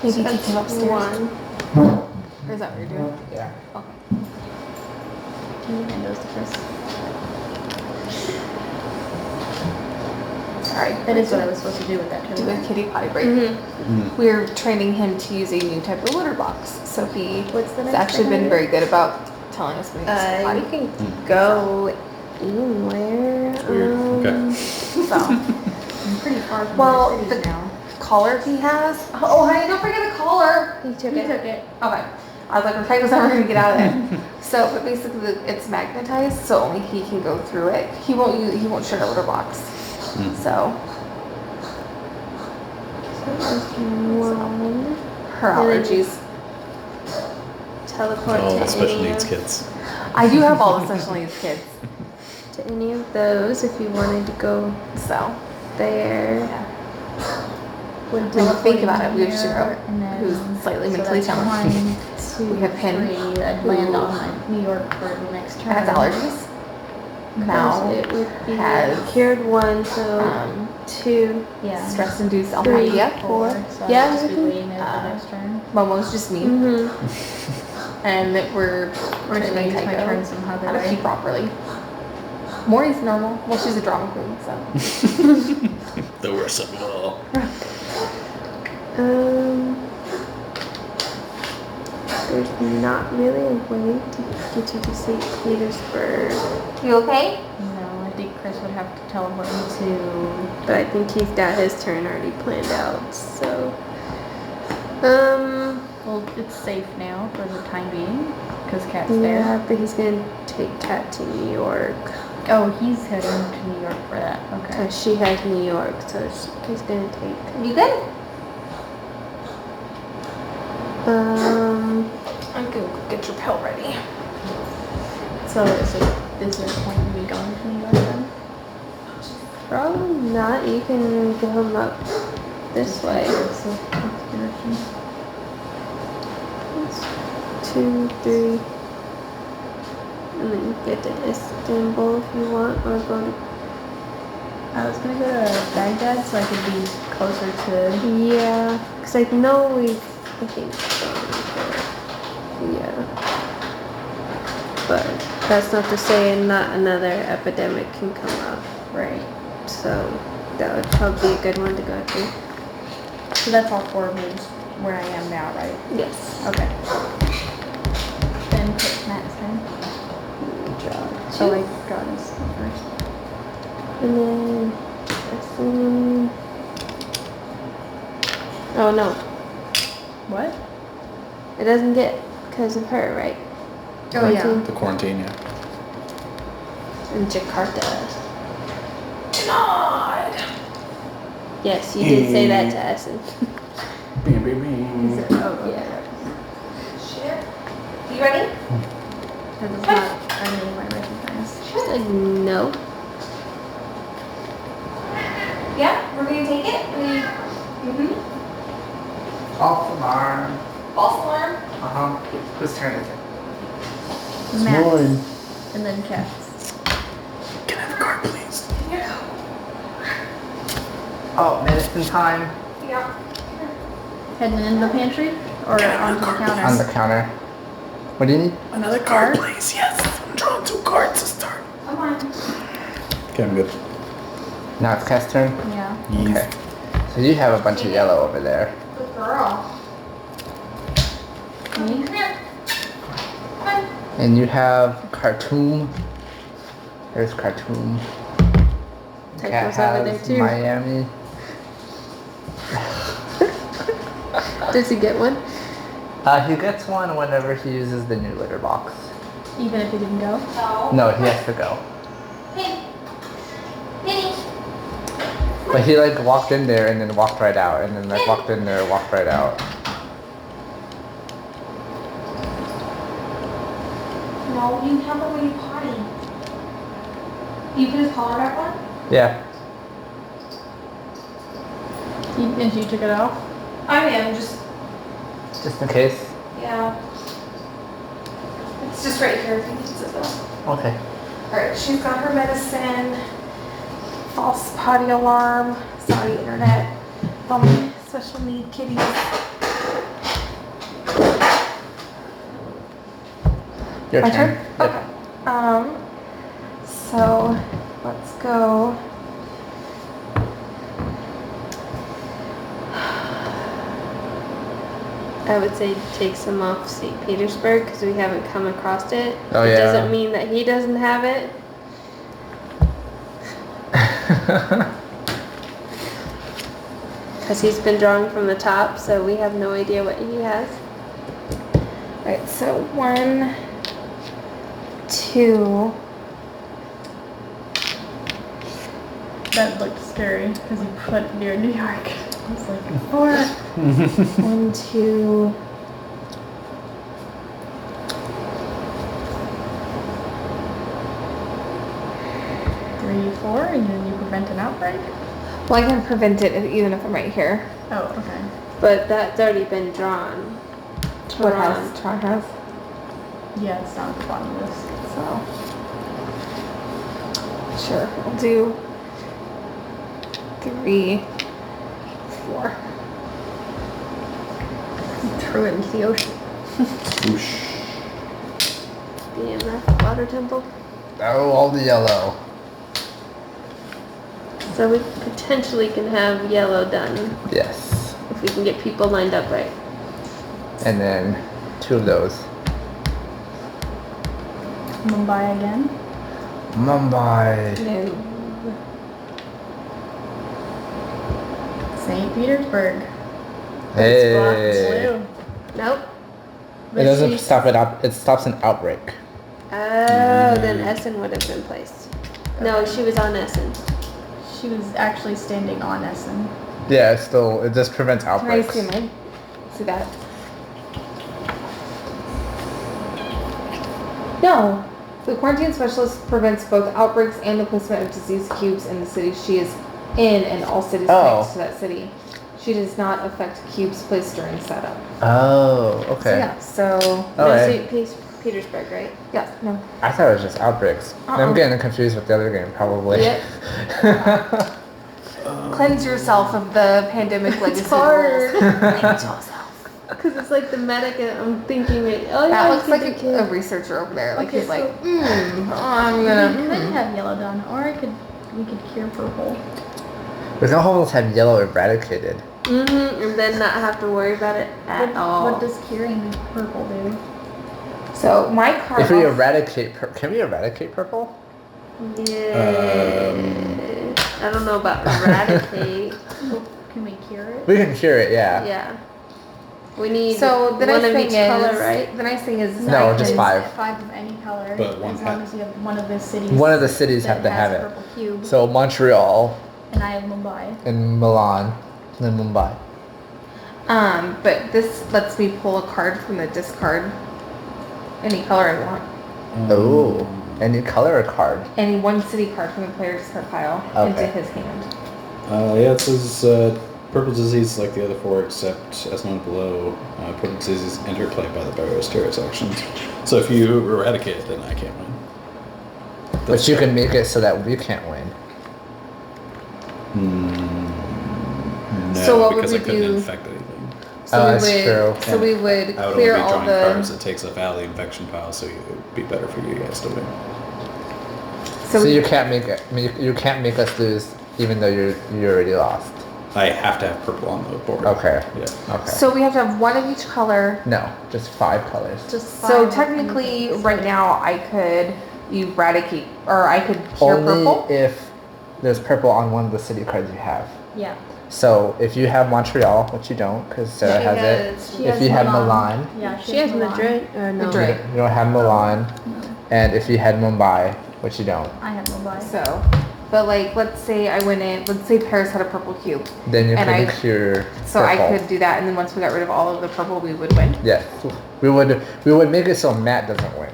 Maybe That's take him upstairs. 1. Or is that what you're doing? Yeah. Okay. Can you hand those to Chris? Sorry. That is what I was supposed to do with that Do a turn. kitty potty break. Mm-hmm. We're training him to use a new type of litter box. So he What's the has next actually thing been on very good about telling us when he needs to You potty. can go anywhere. It's weird. Okay. So, I'm pretty far from Well, the cities the- now. collar he has. Oh, honey, don't forget the collar. He took He it. took it. Okay. I was like, Rebecca's was never gonna get out of there. So, but basically, it's magnetized, so only he can go through it. He won't share a litter box. So, One. her And then- allergies. Teleport all to the special any needs of, kids. I do have all the special needs kids. to any of those if you wanted to go So, there. yeah. Would When you think about it, we have here, Shiro, and then- who's slightly so mentally that's challenged. 1, 2, We have Penn, 3. I'd land on my New York for the next turn. Has allergies. Now it would be has, cured 1, so 2. Yeah. stress-induced Three. alpaca. 4. So Yeah, I'll just we be can- waiting there for uh, the next turn. Momo's just me, Mm-hmm. and we're Or should I training use my Tycho turn some other how to way? pee properly. Maury's normal. Well, she's a drama queen, so. The worst of it all. There's not really a way to get you to St. Petersburg, You okay? No, I think Chris would have to teleport me to. but I think he's got his turn already planned out, so. Well, it's safe now for the time being because Cat's Yeah, there. but he's gonna take Kat to New York, Oh, he's heading to New York for that. Okay. cause she has New York, so he's gonna take. You good? I'm gonna go get your pill ready. So is there a point in me going to New York then? Probably not. You can go him up this way. So which direction? 2, 3. And then you get to Istanbul if you want, or go to. I was gonna go to Baghdad so I could be closer to. Yeah, because I know we've, I think, gone before. Yeah. But that's not to say not another epidemic can come up. Right. So that would probably be a good one to go to. So that's all 4 moves where I am now, right? Yes. Okay. Then pick Matt's turn. Draw So 2. I draw this first. And then this one. Oh no, What? it doesn't get because of her, right? Oh, yeah. Quarantine. The quarantine, yeah. In Jakarta. God. Yes, you did say that to Essen. Is it? Oh, Yeah. Shit. You ready? Because it's not a name I recognize. She said no. Yeah, we're gonna take it. Mm-hmm. False alarm. False alarm. Uh-huh. Whose turn is it? Max. And then cats. Can I have a card, please? Oh, medicine time. Yeah. Heading into the pantry or onto the counter? On the counter. What do you need? Another card. Please, yes. I'm drawing 2 cards to start. Come on. Okay, I'm good. Now it's Cat's turn? Yeah. Okay. So you have a bunch of yellow over there. Good girl. Come here. Come on. And you have Khartoum. There's Khartoum. Cat Tycho's over there has too. Miami. Does he get one? He gets one whenever he uses the new litter box. Even if he didn't go? No. No, he has to go. Hey. Minnie. But he like walked in there and then walked right out, and then like walked in there, walked right out. No, you have a way potty. You put his collar back on? Yeah. And you took it off? I am just, Just in case. yeah. It's just right here if you need it though. Okay. Alright, she's got her medicine, false potty alarm, sorry internet, special need kitties. Your My turn. turn? Okay. So let's go. I would say take some off St. Petersburg because we haven't come across it. Oh, It yeah. doesn't mean that he doesn't have it. Because he's been drawing from the top, so we have no idea what he has. Alright, so 1, 2, That looked scary because you put near New York. I was like, 4, 1, 2, 3, 4, and then you prevent an outbreak? well I can prevent it even if I'm right here. Oh, okay. But that's already been drawn. What Drawn. has Tron has? Yeah, it's not at the bottom of this. So sure, I'll do 3, 4. Threw it into the ocean. Whoosh. BMF water temple. Oh, all the yellow. So we potentially can have yellow done Yes. if we can get people lined up right. And then 2 of those. Mumbai again. Mumbai. No. St. Petersburg. Hey. Blue. Nope. It doesn't stop it up. It stops an outbreak. Oh, then Essen would have been placed. No, she was on Essen. She was actually standing on Essen. Yeah, it's still. It just prevents Can I outbreaks. zoom in? See that? No. The quarantine specialist prevents both outbreaks and the placement of disease cubes in the city she is in and all cities Oh. next to that city. She does not affect cubes placed during setup. Oh, So okay. yeah, so No, Alright. St. Petersburg, right? yeah, no. I thought it was just outbreaks. I'm getting confused with the other game, probably. Yep. Cleanse yourself of the pandemic legacy hard. rules. Cleanse yourself. Because it's like the medic, and I'm thinking, like, oh yeah, That I looks could like do a kid. researcher over there. Like Okay, he's like, so- I'm We gonna. could have yellow done, or we could cure purple. We can almost have yellow eradicated. And then not have to worry about it at all. What does curing purple do? So my card. If we also- eradicate, can we eradicate purple? Yeah. I don't know about eradicate. Can we cure it? We can cure it, yeah. Yeah. We need So the one nice of thing each is, color, right? the nice thing is, No, I just can- 5. 5 of any color. But one as long pet. as you have one of the cities. One of the cities that have to have has it. Purple cube, So Montreal and I have Mumbai. and Milan, and then Mumbai. But this lets me pull a card from the discard, any color I want. Oh, any color or card? Any one city card from the player's discard pile into Okay. his hand. Yeah, it says purple disease like the other four, except as noted below. Purple diseases enter play by the Barrows Terrace actions. So if you eradicate it, then I can't win. But you can make it so that we can't win. No, So what would because we I couldn't do? infect anything. So Oh, we that's would, true. So we would I would clear only be all drawing cards the. that takes up out of the infection pile, so it would be better for you guys to win. So we, you can't make it. You can't make us lose, even though you already lost. I have to have purple on the board. Okay. Yeah. Okay. So we have to have one of each color. No, just 5 colors. Just So five technically, anything. right now, I could eradicate, or I could cure Only purple. if there's purple on one of the city cards you have. Yeah. So if you have Montreal, which you don't, because Sarah She has it. has- She If has you have Milan. Milan, Yeah, She has Milan. Madrid or no? Madrid. you don't have Milan, and if you had Mumbai, which you don't, I have Mumbai. So, but like, let's say I went in. Let's say Paris had a purple cube, then you And can I- cure so purple. I could do that, and then once we got rid of all of the purple, we would win. Yes, we would make it so Matt doesn't win.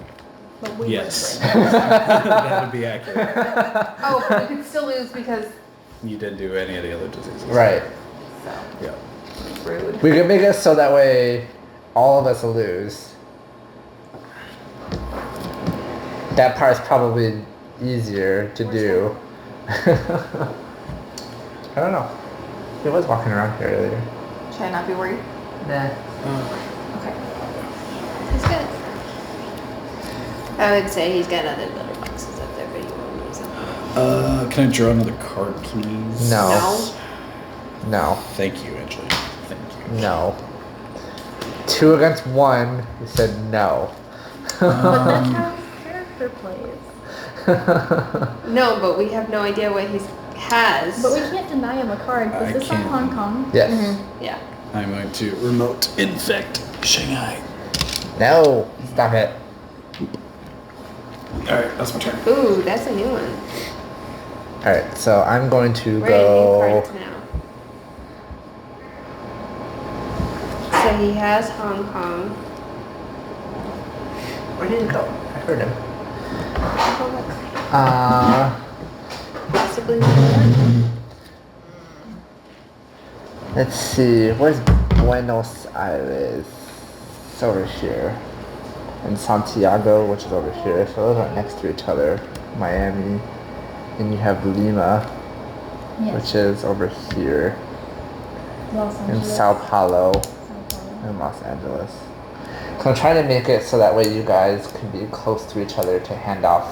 But we Yes. would win. That would be accurate. Oh, but we could still lose because You didn't do any of the other diseases. Right. so Yeah. rude. We could make it so that way all of us lose. That part's probably easier to do. I don't know. He was walking around here earlier. Should I not be worried? Nah. Okay. He's got. I would say he's got other little boxes up there, but he won't use them. Can I draw another card, please? No. No. Thank you, Angela. Thank you. No. 2 against 1. He said no. But that's how character plays. No, but we have no idea what he has. But we can't deny him a card I because this on can't. Hong Kong. Yes. Yeah. I'm going to remote infect Shanghai. No. Stop it. Alright, that's my turn. Ooh, that's a new one. Alright, so I'm going to We're in new go. cards now. So he has Hong Kong. Where did he go? I heard him. Possibly New York. Let's see. Where's Buenos Aires? It's over here. And Santiago, which is over here. So those are next to each other. Miami. And you have Lima, Yes. which is over here. Los And Angeles. Sao Paulo Sao Paulo. and Los Angeles. So I'm trying to make it so that way you guys can be close to each other to hand off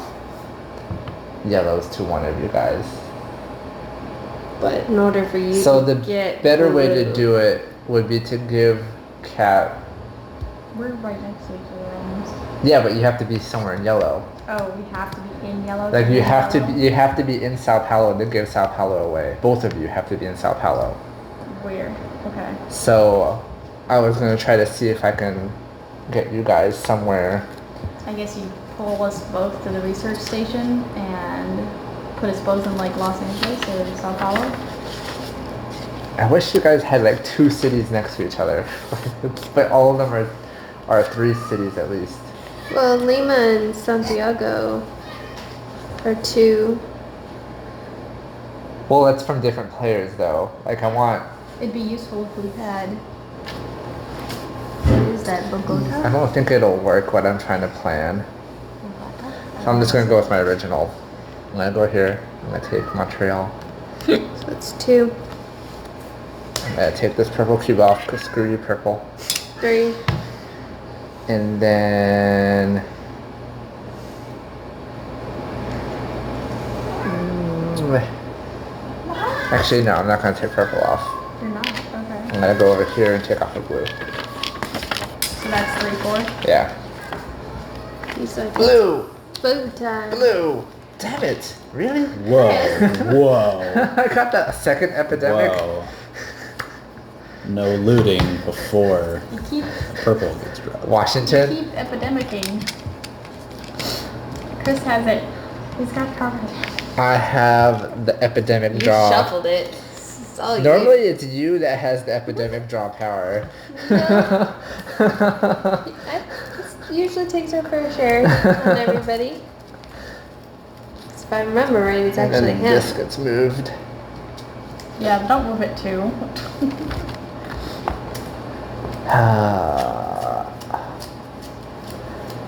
yellows to one of you guys. But in order for you So to the get better way to blue- do it would be to give Cat. We're right next to each other almost. Yeah, but you have to be somewhere in yellow. Oh, we have to be in yellow. Like to you be have to yellow? be, you have to be in Sao Paulo to give Sao Paulo away. Both of you have to be in Sao Paulo. Weird. Okay. So I was gonna try to see if I can get you guys somewhere. I guess you pull us both to the research station and put us both in like Los Angeles or Sao Paulo. I wish you guys had like 2 cities next to each other, but all of them are 3 cities at least. Well, Lima and Santiago are two. Well, that's from different players though. Like I want. It'd be useful if we had. What is that, I Bogota? don't think it'll work what I'm trying to plan. So I'm just gonna go with my original. I'm gonna go here. I'm gonna take Montreal. So it's two, I'm gonna take this purple cube off because screw you, purple. three. And then. Actually, no, I'm not gonna take purple off. You're not. Okay. I'm gonna go over here and take off the blue. So that's 3, 4. Yeah. He's like Blue! blue time. Blue! Damn it! Really? Whoa, whoa, I got that second epidemic. whoa. No looting before You keep purple gets dropped. Washington. keep epidemicing. Chris has it. He's got covered. I have the epidemic You draw. shuffled it. It's all you. Normally it's you that has the epidemic draw power. usually takes her fair share on everybody. If I remember right, it's And actually then him. this gets moved. Yeah, don't move it too.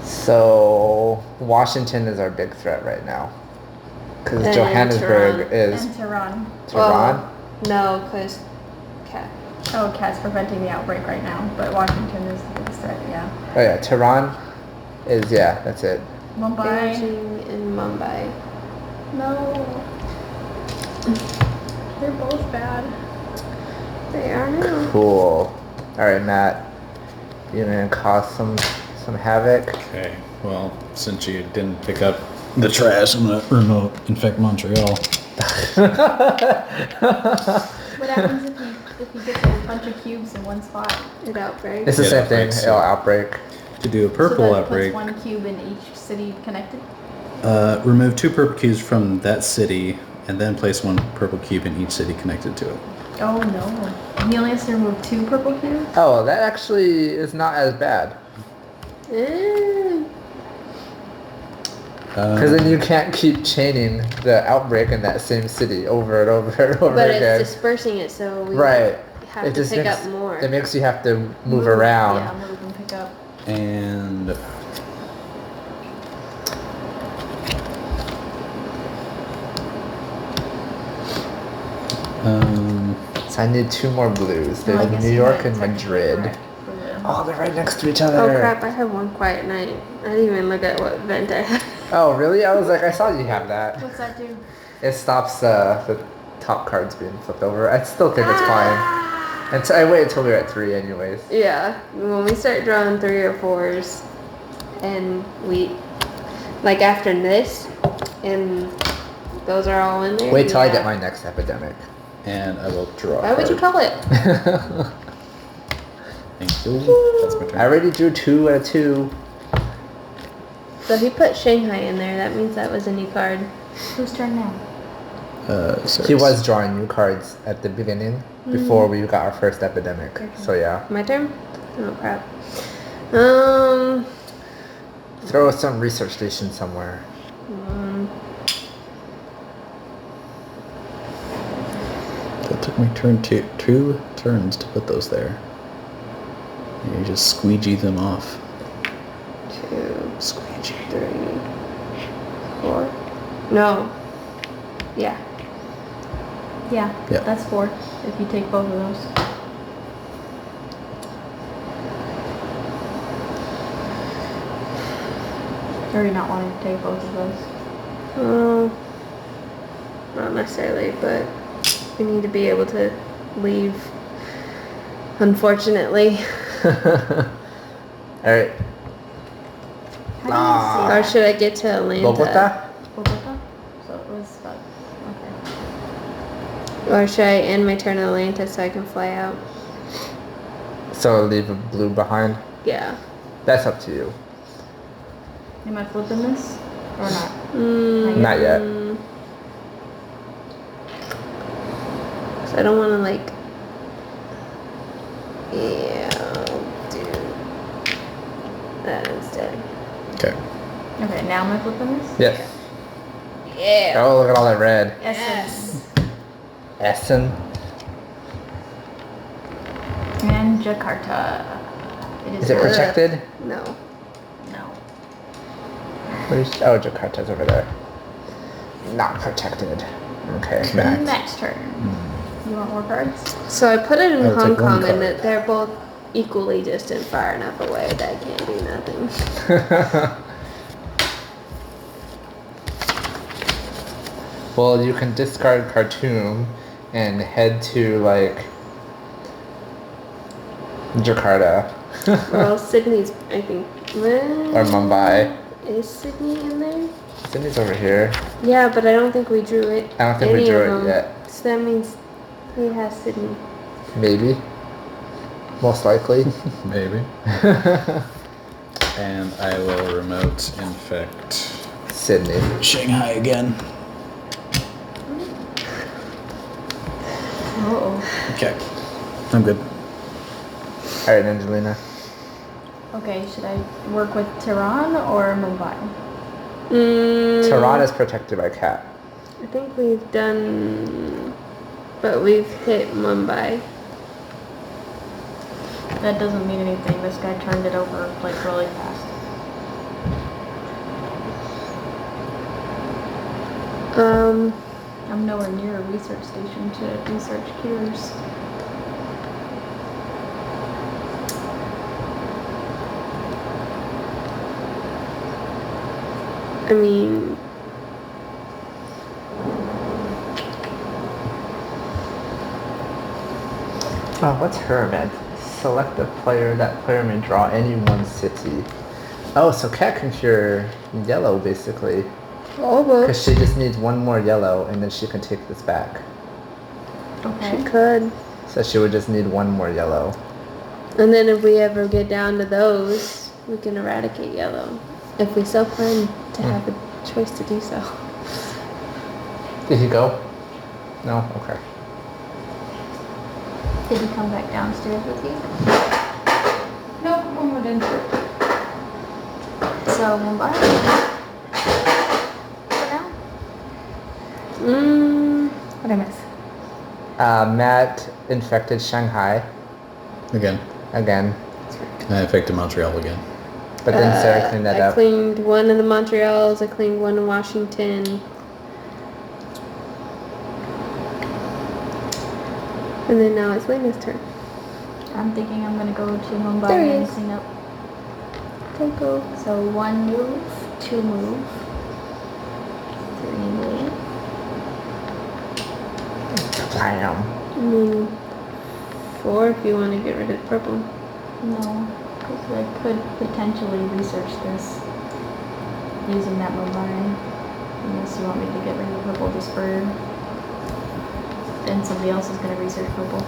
So Washington is our big threat right now. Because And Johannesburg Tehran. is And Tehran. Tehran. No, because cat. Oh, Cat's preventing the outbreak right now, but Washington is the biggest threat, yeah. Oh yeah, Tehran is, yeah, that's it. Mumbai. Beijing and Mumbai. No. They're both bad. They are now. Cool. Alright, Matt. You're gonna cause some havoc. Okay. Well, since you didn't pick up the trash, I'm gonna remote infect Montreal. What happens if you get a bunch of cubes in one spot? It outbreaks. It's the Yeah, same thing, outbreaks, it'll yeah. outbreak. To do a purple so that outbreak, puts one cube in each city connected? remove 2 purple cubes from that city, and then place 1 purple cube in each city connected to it. Oh no. He only has to remove 2 purple cubes? Oh, that actually is not as bad. Mm. Because then you can't keep chaining the outbreak in that same city over and over and over But again. it's dispersing it, so we Right. have It to just pick makes, up more. It makes you have to move around. Yeah, move and pick up. And So I need 2 more blues. Well, I There's guess New you York might and technically Madrid. correct for the- Oh, they're right next to each Oh other. crap, I have one quiet night. I didn't even look at what event I had. Oh, really? I was like, I saw you have that. What's that do? It stops the top cards being flipped over. I still think it's fine. And so I wait until we're at 3 anyways. Yeah, when we start drawing 3 or 4s, and we, like after this, and those are all in there. Wait till I yeah. get my next epidemic. I will draw. Why would you call it? Thank you. That's my turn. I already drew 2 out of 2. So if you put Shanghai in there, that means that was a new card. Whose turn now? So He it's- was drawing new cards at the beginning before we got our first epidemic. So yeah. My turn? Oh crap. Throw some research station somewhere. That took me two turns to put those there. And you just squeegee them off. 2, Squeegee. 3, 4. No. Yeah. Yeah, Yeah. that's 4. If you take both of those. Or you're not wanting to take both of those. Not necessarily, but we need to be able to leave. Unfortunately. Alright. How do Or you should I get to Atlanta? Bogota? see Bogota? So it was about, okay. Or should I end my turn in Atlanta so I can fly out? So leave a blue behind? Yeah. That's up to you. Am I flipping this? Or not? Not yet. So I don't want to like. Yeah, I'll do that instead. Okay. Okay, now am I flipping this? Yes. Yeah. Oh, look at all that red. Yes. Essen. And Jakarta. Is it protected? No. No. Where's, oh, Jakarta's over there. Not protected. Okay, Matt. Next turn. You want more cards? So I put it in I'll Hong take one Kong, and card. they're both equally distant, far enough away that I can't do nothing. Well, you can discard Khartoum and head to, like, Jakarta. Well, Sydney's, I think. Or Mumbai. Is Sydney in there? Sydney's over here. Yeah, but I don't think we drew it. I don't think we Any drew of it them. yet. So that means he has Sydney. Maybe. Most likely. Maybe. And I will remote infect Sydney. Shanghai again. Oh. Okay. I'm good. Alright, Angelina. Okay, should I work with Tehran or Mumbai? Tehran is protected by Cat. I think we've done, but we've hit Mumbai. That doesn't mean anything. This guy turned it over like really fast. I'm nowhere near a research station to research cures. I mean, Oh, what's her event? Select a player. That player may draw any one city. Oh, so Cat can cure yellow basically. almost. Because she just needs one more yellow and then she can take this back. She Okay. could. So she would just need one more yellow. And then if we ever get down to those, we can eradicate yellow. If we so plan to have a choice to do so. Did he go? No? Okay. Did he come back downstairs with you? Nope, one more didn't. So Mumbai? For now? What'd I miss? Matt infected Shanghai Again. again. And I affected Montreal again. But then Sarah cleaned that I up. cleaned one in the Montreals, I cleaned one in Washington. And then now it's Lena's turn. I'm thinking I'm gonna go to Mumbai There he and is. clean up. Typo. So 1 move, 2 move, 3 move. Bam. I mean, 4 if you want to get rid of purple. No, because I could potentially research this using that Mumbai. Unless you want me to get rid of purple just for. Then somebody else is gonna research purple.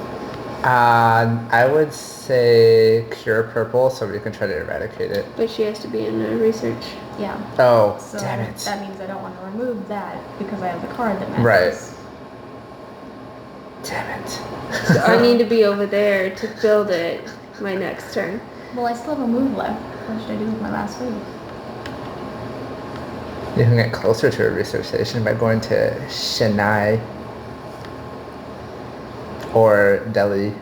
I would say cure purple so we can try to eradicate it. But she has to be in a research. Yeah. Oh, So damn it. that means I don't want to remove that because I have the card that matches. Right. Damn it. So I need to be over there to build it my next turn. Well, I still have a move left. What should I do with my last move? You can get closer to a research station by going to Chennai or Delhi.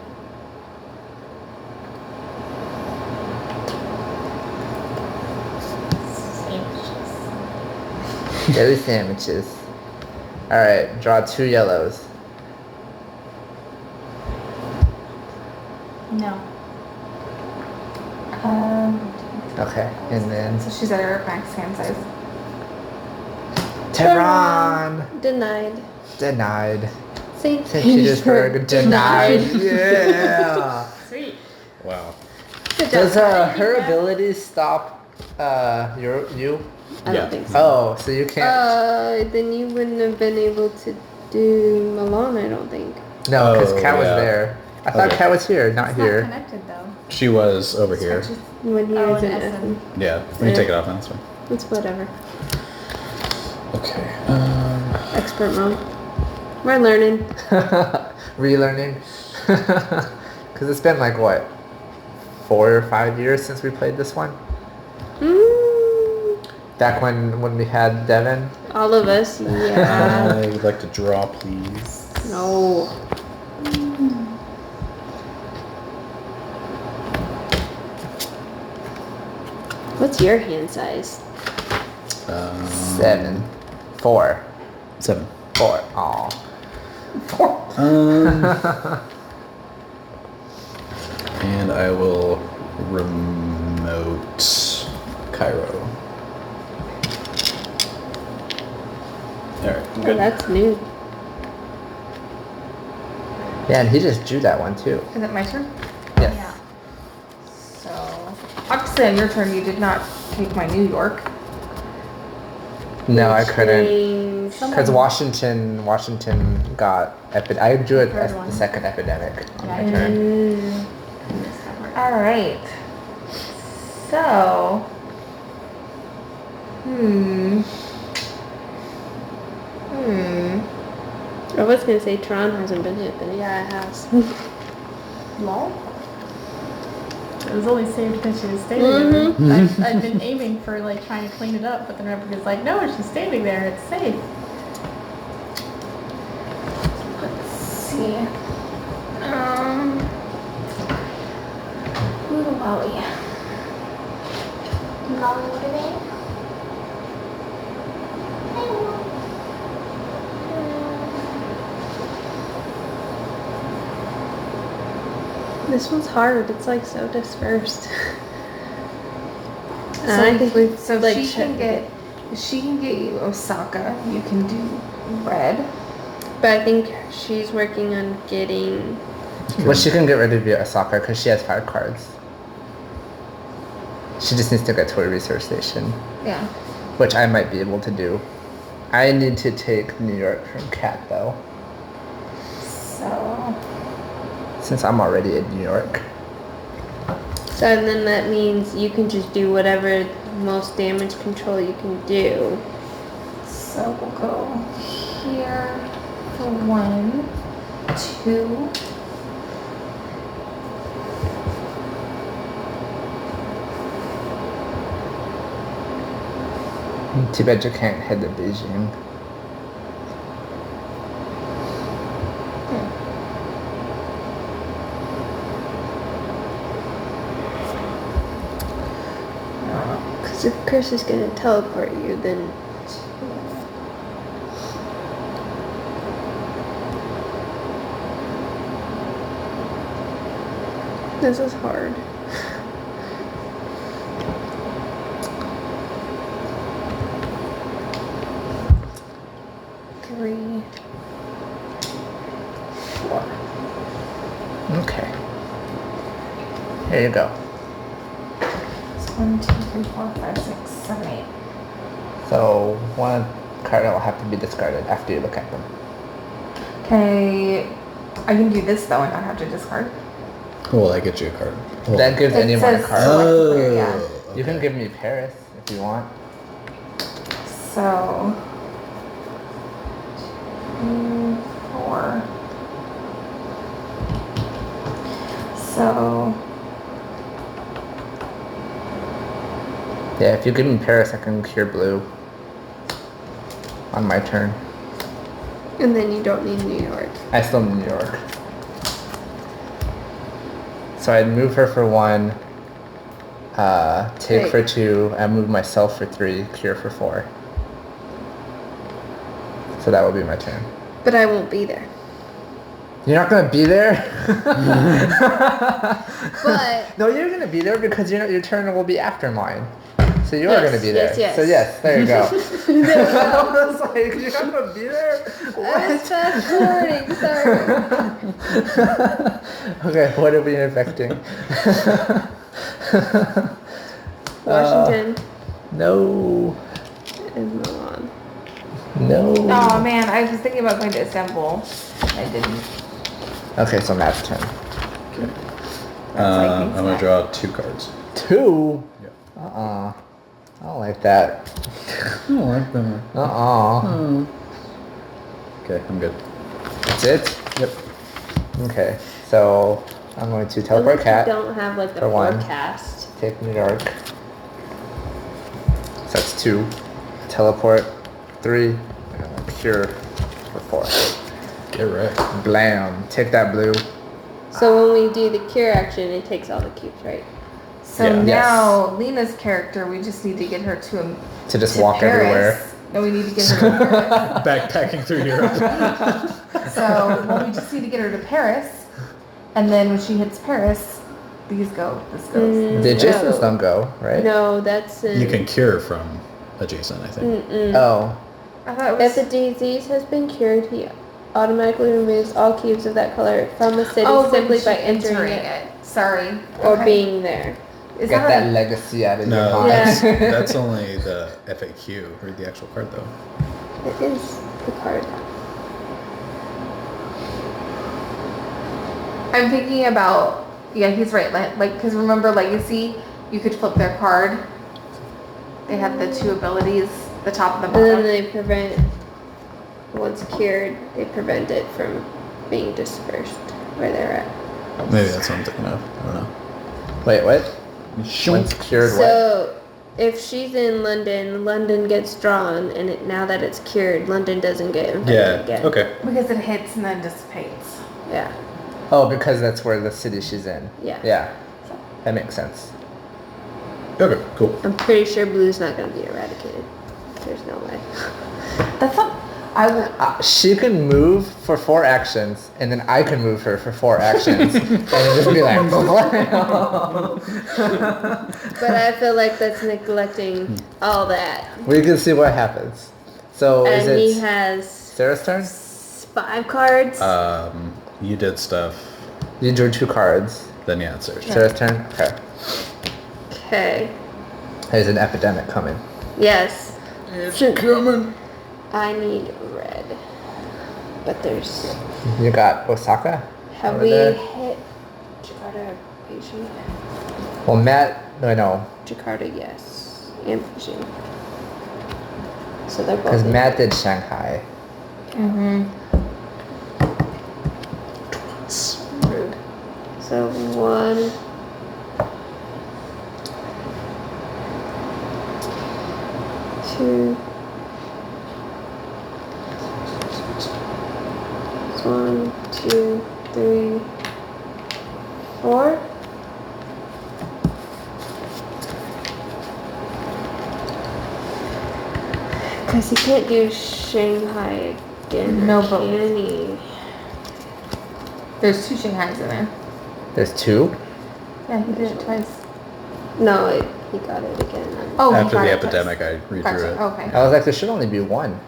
Delhi sandwiches. Alright, draw 2 yellows. No. Okay, and then So she's at her max hand size. Tehran Denied. denied. St. St. Petersburg denied. Yeah. Sweet. Wow. Does her abilities stop you? I Yeah. don't think so. Oh, so you can't. Then you wouldn't have been able to do Milan, I don't think. No, because Oh, Cat was yeah. there. I thought Okay. Cat was here, not It's here. not connected though. She was over here. When he Oh, was in in Essen. Essen. Yeah. We can take it off now. That's fine. It's whatever. Okay. Expert mode. We're learning. Relearning. Because it's been like what, 4 or 5 years since we played this one. Back when we had Devin. All of us, yeah. I'd like to draw, please. No. What's your hand size? 7. 4. 7. 4. Aw. And I will remote Cairo. Alright, I'm Oh, good. that's new. Yeah, and he just drew that one too. Is it my turn? Yes. Yeah. So obviously on your turn you did not take my New York. No, I couldn't. Change. Because Washington got I drew it Third as one. the second epidemic on my Yeah, turn. All right. So. I was gonna say Tron hasn't been hit, but yeah, it has. Lol. It was only saved because she was standing there. I've been aiming for like trying to clean it up, but then Rebecca's like, no, she's standing there. It's safe. Let's see. Ooh, Molly. Molly, what are they? This one's hard. It's like so dispersed. So like she can get you Osaka. You can do red. But I think she's working on getting. Well, she can get rid of your Osaka because she has 5 cards. She just needs to get to a research station, Yeah. which I might be able to do. I need to take New York from Cat though, So since I'm already in New York. So then that means you can just do whatever most damage control you can do. we'll go here for 1, 2. Too bad you can't head to Beijing. Because if Chris is gonna teleport you, then this is hard. Okay. Here you go. It's 1, 2, 3, 4, 5, 6, 7, 8. So one card will have to be discarded after you look at them. Okay, I can do this though and not have to discard. Well, that gets you a card. Well, That gives It anyone a says card. select oh, player, yeah. You can okay. give me Paris if you want. So 2, 4. So Yeah, if you give me Paris, I can cure blue on my turn. And then you don't need New York. I still need New York. So I'd move her for 1, take Wait. for 2, and move myself for 3, cure for 4. So that will be my turn. But I won't be there. You're not gonna be there? But No, you're gonna be there because your turn will be after mine. So you are Yes, gonna be there. yes, yes. So yes, there you go. there we go. I was like, you're not gonna be there? I was fast forwarding, sorry. Okay, what are we infecting? Washington No. and Milan. No. oh man, I was thinking about going to Istanbul. I didn't. Okay, so Matt's turn. I'm gonna draw 2 cards. 2? Yeah. I don't like that. I don't like that. Okay, I'm good. That's it? Yep. Okay, so I'm going to teleport Unless Cat, you don't have like the for 1. forecast. take New York. So that's 2. Teleport 3, and cure for 4. Get wrecked. Blam. Take that blue. So when we do the cure action, it takes all the cubes, right? So Yeah. now Lena's character, we just need to get her to To just to walk Paris. everywhere. No, we need to get her to Paris. Backpacking through Europe. So well, we just need to get her to Paris, and then when she hits Paris, these go. This goes. The No. adjacents don't go, right? No, that's in, You can cure from adjacent, I think. Mm-mm. Oh. I thought it If was. the disease has been cured, he automatically removes all cubes of that color from a city Oh, simply when by she entering it Sorry. or Okay. being there. Is Get that that a- legacy out of your No, mind. that's only the FAQ. Read the actual card though. It is the card. I'm thinking about. Yeah, he's right. Like, because remember Legacy, you could flip their card. They have the 2 abilities, the top and the And then bottom. they prevent, once cured, they prevent it from being dispersed where they're at. Maybe that's what I'm thinking of. I don't know. Wait, what? Shunk. Once cured what? So if she's in London, London gets drawn, and now that it's cured, London doesn't get infected Yeah. again. Okay. Because it hits and then dissipates. Yeah. Oh, because that's where the city she's in. Yeah. Yeah. That makes sense. Okay. Cool. I'm pretty sure blue's not gonna be eradicated. There's no way. That's not. I will. She can move for 4 actions, and then I can move her for 4 actions, and just be like, But I feel like that's neglecting all that. we can see what happens. So And is he it has Sarah's turn? 5 cards. You did stuff. You drew 2 cards. Then yeah, it's yours. Sarah's turn? Okay. Okay. There's an epidemic coming. Yes. It's coming. I need red. But there's. You got Osaka? Have over we there? hit Jakarta, Beijing? Well, Matt, no, Jakarta, yes. And Beijing. So they're both. because in. Matt did Shanghai. Mm-hmm. Rude. So 1. 2. 1, 2, 3, 4. Because he can't do Shanghai again. No, or but- can he? There's 2 Shanghais in there. There's 2? Yeah, he did it twice. No, he got it again. Oh, he After got the it twice. epidemic, I redrew Gotcha. it. Okay. I was like, there should only be 1.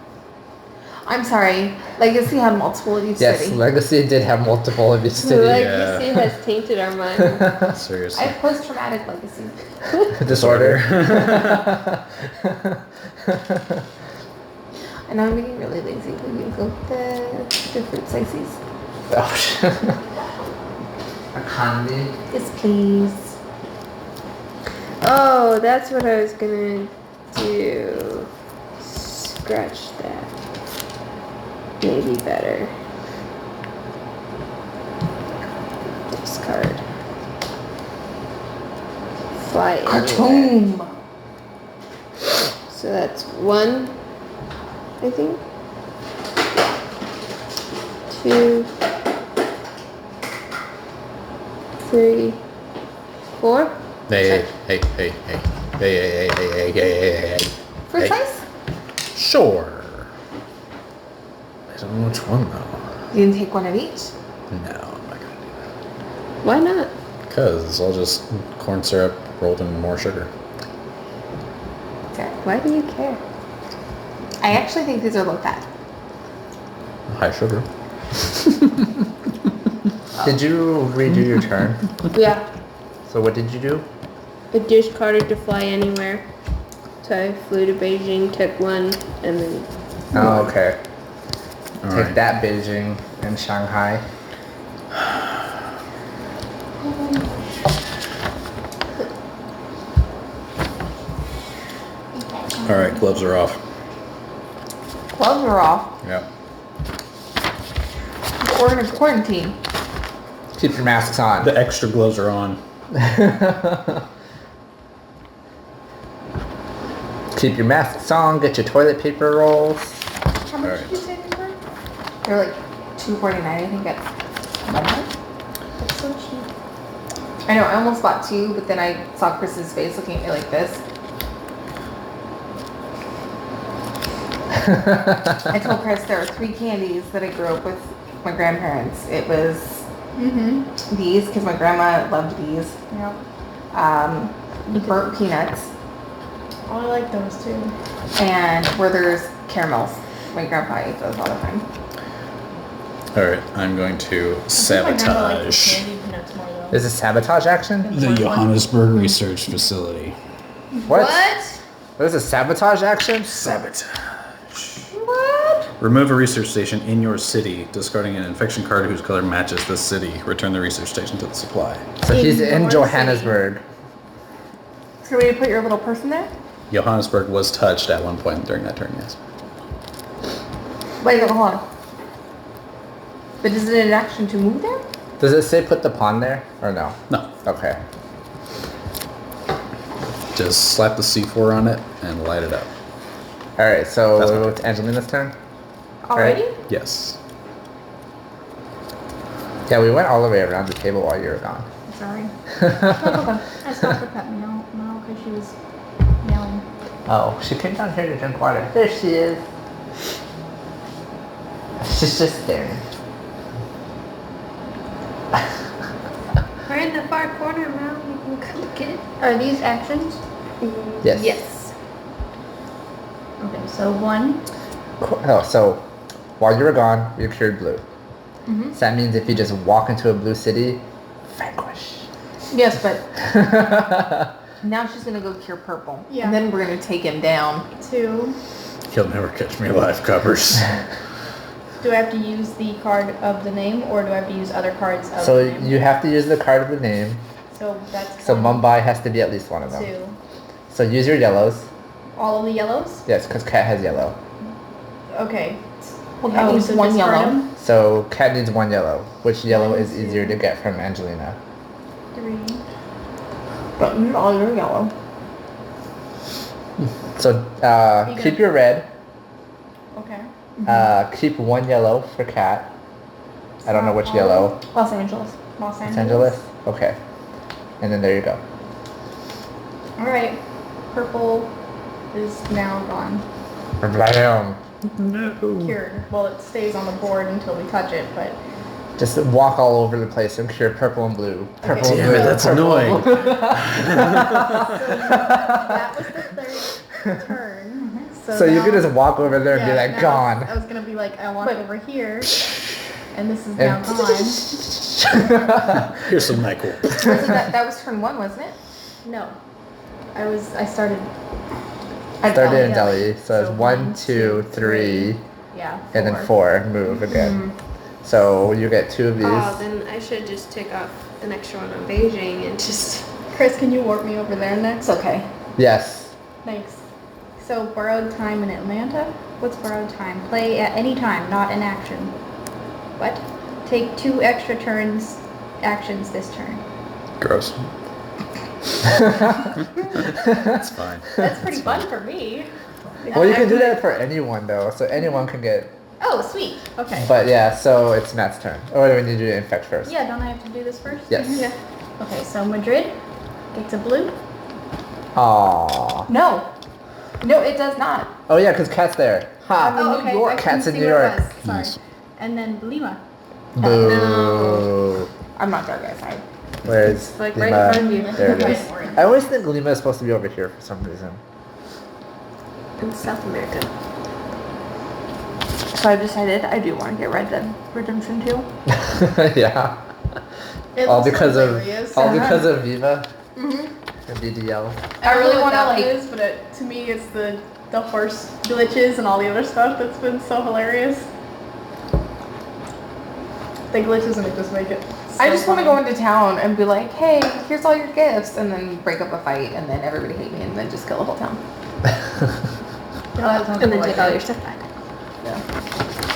I'm sorry. Legacy had multiple of each Yes, city. Legacy did have multiple of each The city. legacy has tainted our mind. I Seriously. have post-traumatic legacy. Disorder. And I'm being really lazy. Will you go with the fruit slices? A candy. Yes, please. Oh, that's what I was gonna do. Scratch that. Maybe better. Discard. Fly anywhere. Cartoon. So that's 1, I think. 2, 3, 4. Hey. Fruit Hey. slice? Sure. I don't know which one though. You didn't take one of each? No, I'm not gonna do that. Why not? Cause it's all just corn syrup rolled in more sugar. Sarah. Why do you care? I actually think these are low fat. High sugar. Did you redo your turn? Yeah. So what did you do? I discarded to fly anywhere. So I flew to Beijing, took 1, and then Oh, okay. All Take right. that, Beijing and Shanghai. All right, gloves are off. Gloves are off. Yep. We're in a quarantine. Keep your masks on. The extra gloves are on. Keep your masks on. Get your toilet paper rolls. How much Alright. did you say they were? They're like $2.49, I think at Walmart. That's so cheap. I know, I almost bought 2, but then I saw Chris's face looking at me like this. I told Chris there were 3 candies that I grew up with my grandparents. It was these, because my grandma loved these. Burnt peanuts, Oh, I like those too. and Werther's caramels. My grandpa ate those all the time. All right, I'm going to sabotage Is this sabotage action? the Johannesburg Research Facility. What? What is a sabotage action? Sabotage. What? Remove a research station in your city, discarding an infection card whose color matches the city. Return the research station to the supply. So he's In in your Johannesburg. So we put your little person there? Johannesburg was touched at one point during that turn, yes. Wait, hold on. But is it an action to move there? Does it say put the pawn there or no? No. Okay. Just slap the C4 on it and light it up. All right, so That's fine. it's Angelina's turn. Already? Yes. Yeah, we went all the way around the table while you were gone. Sorry. I stopped to pet Mel because she was yelling. Oh, she came down here to drink water. There she is. She's just staring. We're in the far corner, Mel. You can come get it. Are these actions? Yes. Yes. Okay, so 1. Oh, so while you were gone, we cured blue. Mm-hmm. So that means if you just walk into a blue city, vanquish. Yes, but now she's gonna go cure purple. Yeah. And then we're gonna take him down. 2. You'll never catch me alive, Coppers. Do I have to use the card of the name or do I have to use other cards of So the name? you have to use the card of the name. So that's So 1, Mumbai has to be at least one of them. 2. So use your yellows. All of the yellows? Yes, because Cat has yellow. Okay. Well, that needs one discard yellow. them. So Cat needs one yellow. Which yellow One, is easier to get from Angelina? 3. But use all your yellow. So You keep gonna- your red. Okay. Keep one yellow for Cat. I don't know which All yellow. Los Angeles. Los Los Angeles. Angeles? Okay. And then there you go. Alright. Purple is now gone. Blam. Cured. Well, it stays on the board until we touch it, but Just walk all over the place and cure purple and blue. Purple and Damn blue. it, that's purple and annoying. blue. that was the third turn. So you now- can just walk over there and be yeah, like, now gone. I was gonna be like, I walk But- over here, and this is now And gone. Here's some NyQuil. That was turn 1, wasn't it? No, I started. Started in yeah. Delhi. So it's So 1, 2, 3, Yeah. and then 4. Move again. So you get 2 of these. Oh, then I should just take off an extra one on Beijing and just. Chris, can you warp me over there next? It's okay. Yes. Thanks. So borrowed time in Atlanta. What's borrowed time? Play at any time, not an action. What? Take 2 extra actions this turn. Gross. That's fine. That's pretty fun for me. Well, you can do that for anyone though, so anyone can get. Oh, sweet. Okay. But yeah, so it's Matt's turn. Or do we need to do infect first? Yeah, don't I have to do this first? Yes. Yeah. Okay, so Madrid gets a blue. Aww. No. No, it does not. Oh yeah, because Cat's there. Ha. Oh, okay. York. I couldn't Cat's in see New where it York. was. Sorry. Nice. And then Lima. Boo. I'm not there, guys. Sorry. Where's Like right Lima? in front of you. There it Okay, is. don't worry. I always think Lima is supposed to be over here for some reason. In South America. So I've decided I do want to get Red Dead Redemption 2. Yeah. It All looks because hilarious. of Viva Mm-hmm. and DDL. I really know want what to that like. is, but to me, it's the horse glitches and all the other stuff that's been so hilarious. The glitches and it just make it. I just want to go into town and be like, hey, here's all your gifts, and then break up a fight, and then everybody hate me, and then just kill the whole town. And then take all your stuff back.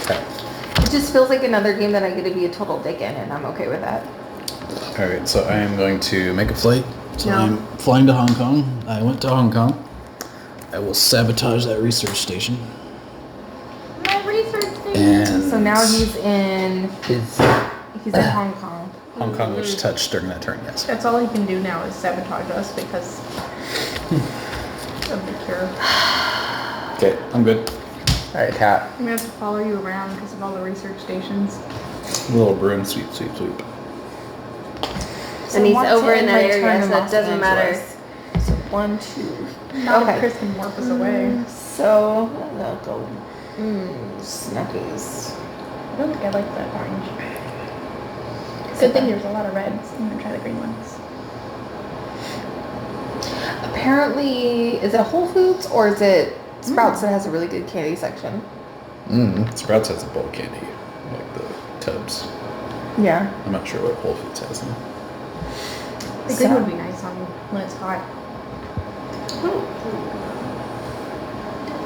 Okay. It just feels like another game that I get to be a total dick in, and I'm okay with that. Alright, so I am going to make a flight. So No. I'm flying to Hong Kong. I went to Hong Kong. I will sabotage that research station. My research thing. And So now he's in He's Hong Kong. Hong Kong, which touched during that turn, yes. That's all he can do now is sabotage us because of the cure. Okay, I'm good. alright, Cat. I'm gonna have to follow you around because of all the research stations. Little broom, sweep, sweep, sweep. And he's want to over in end that my area, turn in so it Los doesn't matter. Angeles. So 1, 2. Not Okay. if Chris can warp us away. So I'll go. Snuggies. I don't think I like that orange. Good thing there's a lot of reds. I'm gonna try the green ones. Apparently, is it Whole Foods or is it Sprouts that has a really good candy section? Sprouts has a bowl candy, like the tubs. Yeah. I'm not sure what Whole Foods has though. The green would be nice on when it's hot.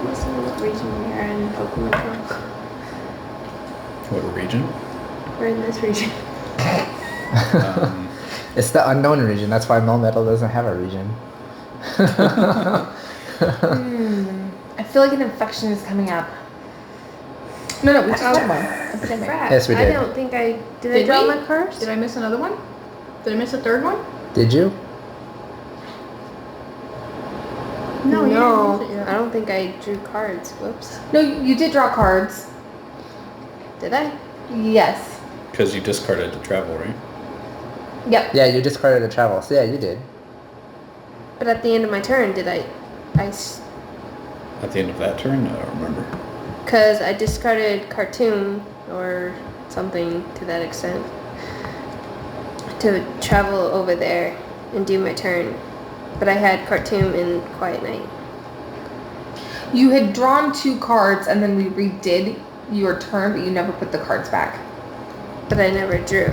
Listen to what region we are in Pokemon Go. What region? We're in this region. Um, It's the unknown region. That's why Melmetal doesn't have a region. I feel like an infection is coming up. No, we just had one. Epidemic. Crap. Yes, we I did. don't think I did. I Did draw we? my cards? Did I miss another one? Did I miss a third one? Did you? No, you didn't miss it yet. I don't think I drew cards. Whoops. No, you did draw cards. Did I? Yes. Because you discarded the travel, right? Yep. Yeah, you discarded a travel. So yeah, you did. But at the end of my turn, did I? At the end of that turn? I don't remember. Because I discarded cartoon or something to that extent to travel over there and do my turn. But I had cartoon and quiet night. You had drawn 2 cards and then we redid your turn, but you never put the cards back. But I never drew.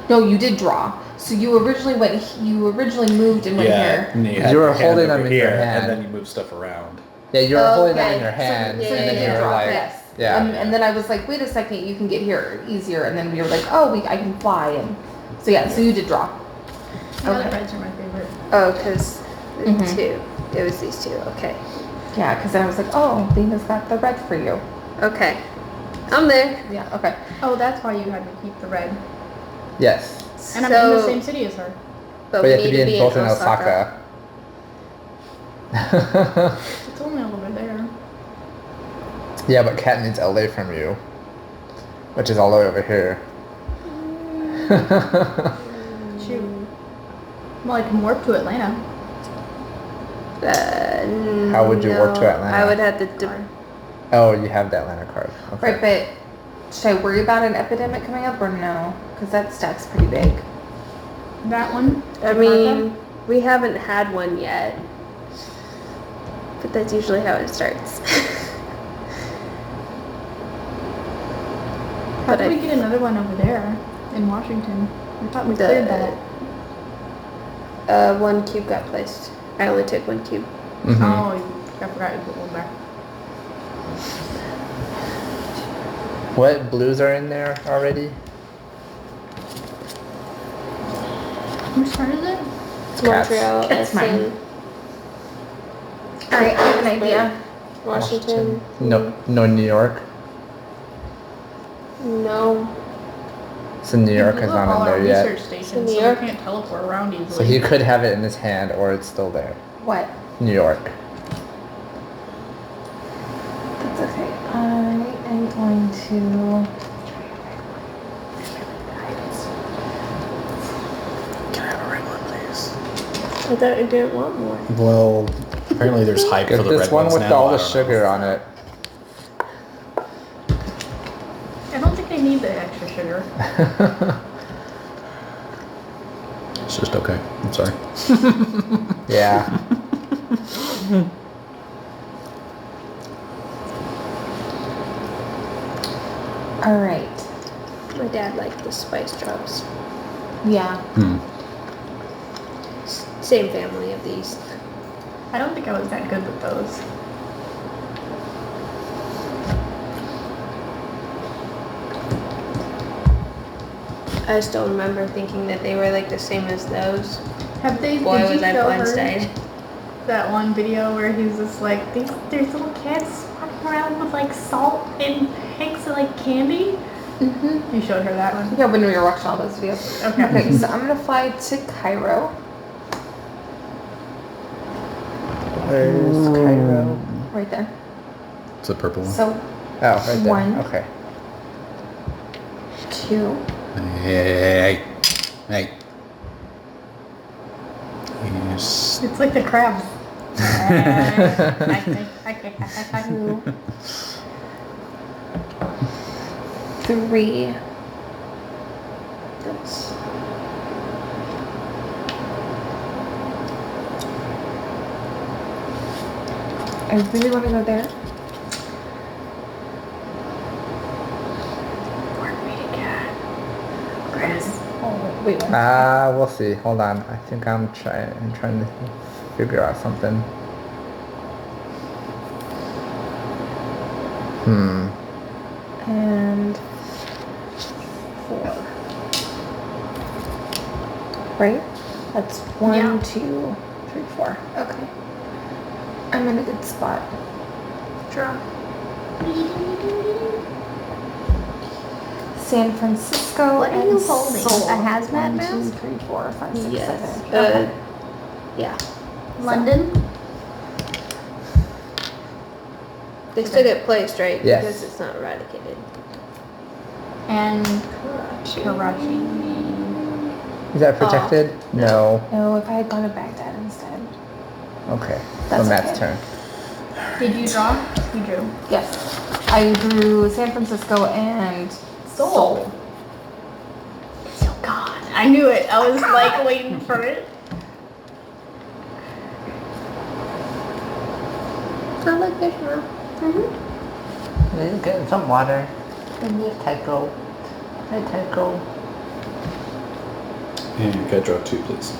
No, you did draw. So you originally moved and went here. and You had were your hand holding over them in your here, hand. and then you move stuff around. Yeah, you were holding them in Okay, your hand, so and then you you did were draw, like, yes. yeah. And then I was like, wait a second, you can get here easier. And then we were like, oh, I can fly. And so yeah, so you did draw. Yeah, Okay. the reds are my favorite. Oh, because the Mhm. 2. It was these 2. Okay. Yeah, because then I was like, oh, Lena's got the red for you. Okay. I'm there. Yeah, okay. Oh, that's why you had me keep the red. Yes. And I'm in the So- same city as her. But But you we have need to be in both in Osaka. Osaka. It's only a little bit there. Yeah, but Kat needs LA from you, which is all the way over here. Shoot. Well, I can warp to Atlanta. How would you work to no, Atlanta? I would have to. Oh, you have the Atlanta card. Okay. Right, but should I worry about an epidemic coming up or no? Because that stack's pretty big. That one. I mean, we haven't had one yet. But that's usually how it starts. How but did I- we get another one over there in Washington? I thought we cleared that. One cube got placed. I only took 1 cube. Mhm. Oh, I forgot you put one back. What blues are in there already? Whose turn is it? It's Kat's. Montreal, It's mine. Essen, All right, I have an idea. Washington. No, New York. No. So New York is Those are not all in our there yet. research stations, New so York. we can't teleport around easily. So he could have it in his hand, or it's still there. What? New York. That's okay. I am going to. Can I have a red one, please? I thought you didn't want more. Well, apparently there's hype Get for the this red one ones with now. all I the don't know. sugar on it. I don't think they need the extra sugar. It's just okay. I'm sorry. Yeah. All right. My dad liked the spice drops. Yeah. Same family of these. I don't think I was that good with those. I still remember thinking that they were like the same as those. Have they? Boy, did you was I show her blindsided. that one video where he's just like, there's little kids walking around with like salt and eggs and like candy? Mm-hmm. You showed her that one. Yeah, when we were watching all those videos. Okay. Okay, so I'm gonna fly to Cairo. Where's Cairo? Right there. It's the purple one. So Oh, right there. One. Okay. 2. Hey. Yes. It's like the crabs. 2. 3. That's I really want to go there. Oh, wait, what? We'll see. Hold on. I think I'm trying to figure out something. And 4. Right? That's 1, Yeah. 2, 3, 4. Okay. I'm in a good spot. Draw. San Francisco What are and you holding? Seoul. A hazmat 1, mask? 2, 3, 4, 5, 6, Yes. 7. Okay. Yeah. London? They still get placed, right? Yes. Because it's not eradicated. And Karachi. Is that protected? No. No, if I had gone to Baghdad instead. Okay. That's So Matt's okay. turn. Did you draw? You drew. Yes. I drew San Francisco and Seoul. Oh God, I knew it. I was like waiting for it. I like this one. Let's get some water. And this Tycho. Hi Tycho. And you gotta draw 2, please.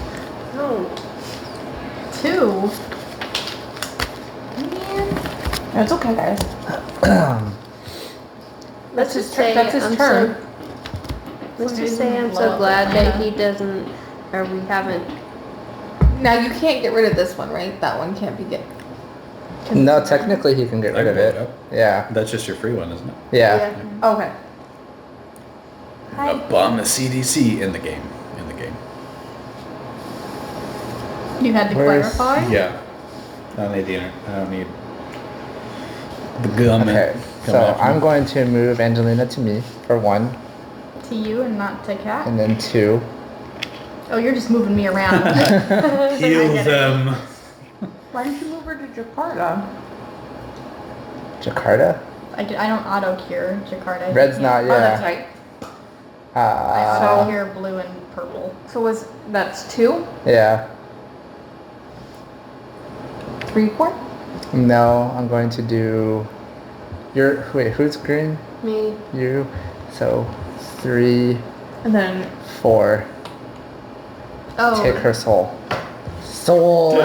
No. 2. No, it's okay, guys. Let's his just turn. say That's his I'm turn. so. Let's So just he's say gonna I'm blow so up glad that Atlanta. he doesn't, or we haven't. Now you can't get rid of this one, right? That one can't be get. No, technically he can get rid of blow it it. up. Yeah. That's just your free one, isn't it? Yeah. Okay. Hi. Bomb the CDC in the game. In the game. You had to Where's- clarify. Yeah. I don't need the I don't need the government. Okay. So coming after I'm me. going to move Angelina to me for 1, To you and not to Cat. and then 2. Oh, you're just moving me around. Heal them. Why didn't you move her to Jakarta? Jakarta? I don't auto cure Jakarta. Red's not, Oh, that's yeah. right. I auto Uh, cure blue and purple. So that's 2, yeah. 3, 4. No, I'm going to do. Wait, who's green? Me. You. So 3, And then 4. Oh. Take her soul. Soul.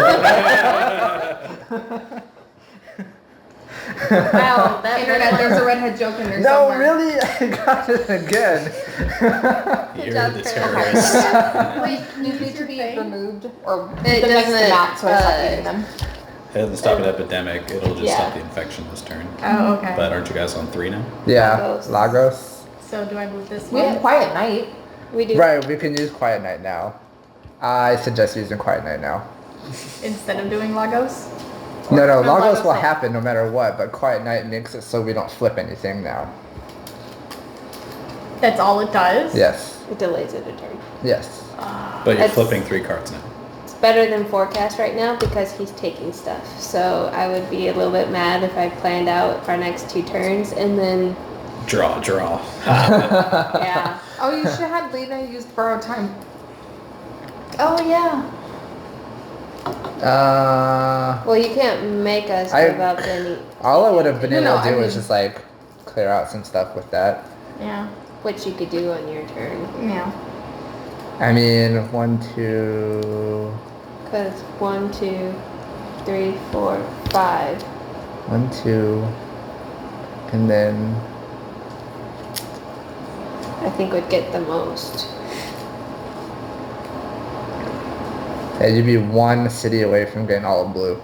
Wow, that internet, there's a redhead joke in there No, somewhere. really? I got it again. You're job, the Chris. terrorist. Wait, these need to be removed or It the next to doesn't, not, so I stopped eating them. It doesn't stop an epidemic. It'll just Yeah. stop the infection this turn. Oh, okay. But aren't you guys on 3 now? Yeah, Lagos. Lagos. So do I move this We have one? Quiet Night. We do. Right, we can use Quiet Night now. I suggest using Quiet Night now. Instead of doing Lagos? No, No, Lagos Lagos will will. happen no matter what, but Quiet Night makes it so we don't flip anything now. That's all it does? Yes. It delays it a turn. Yes. But you're That's- flipping 3 cards now. It's better than forecast right now because he's taking stuff. So I would be a little bit mad if I planned out our next 2 turns and then Draw. yeah. Oh, you should have Lena used borrowed time. Oh, yeah. Well, you can't make us I- give up any, All I would have been No, able no, to do I was mean- just like clear out some stuff with that. Yeah. which you could do on your turn. Yeah. I mean, 1, 2, Because 1, 2, 3, 4, 5. 1, 2, and then I think would get the most. yeah, you'd be 1 city away from getting all blue.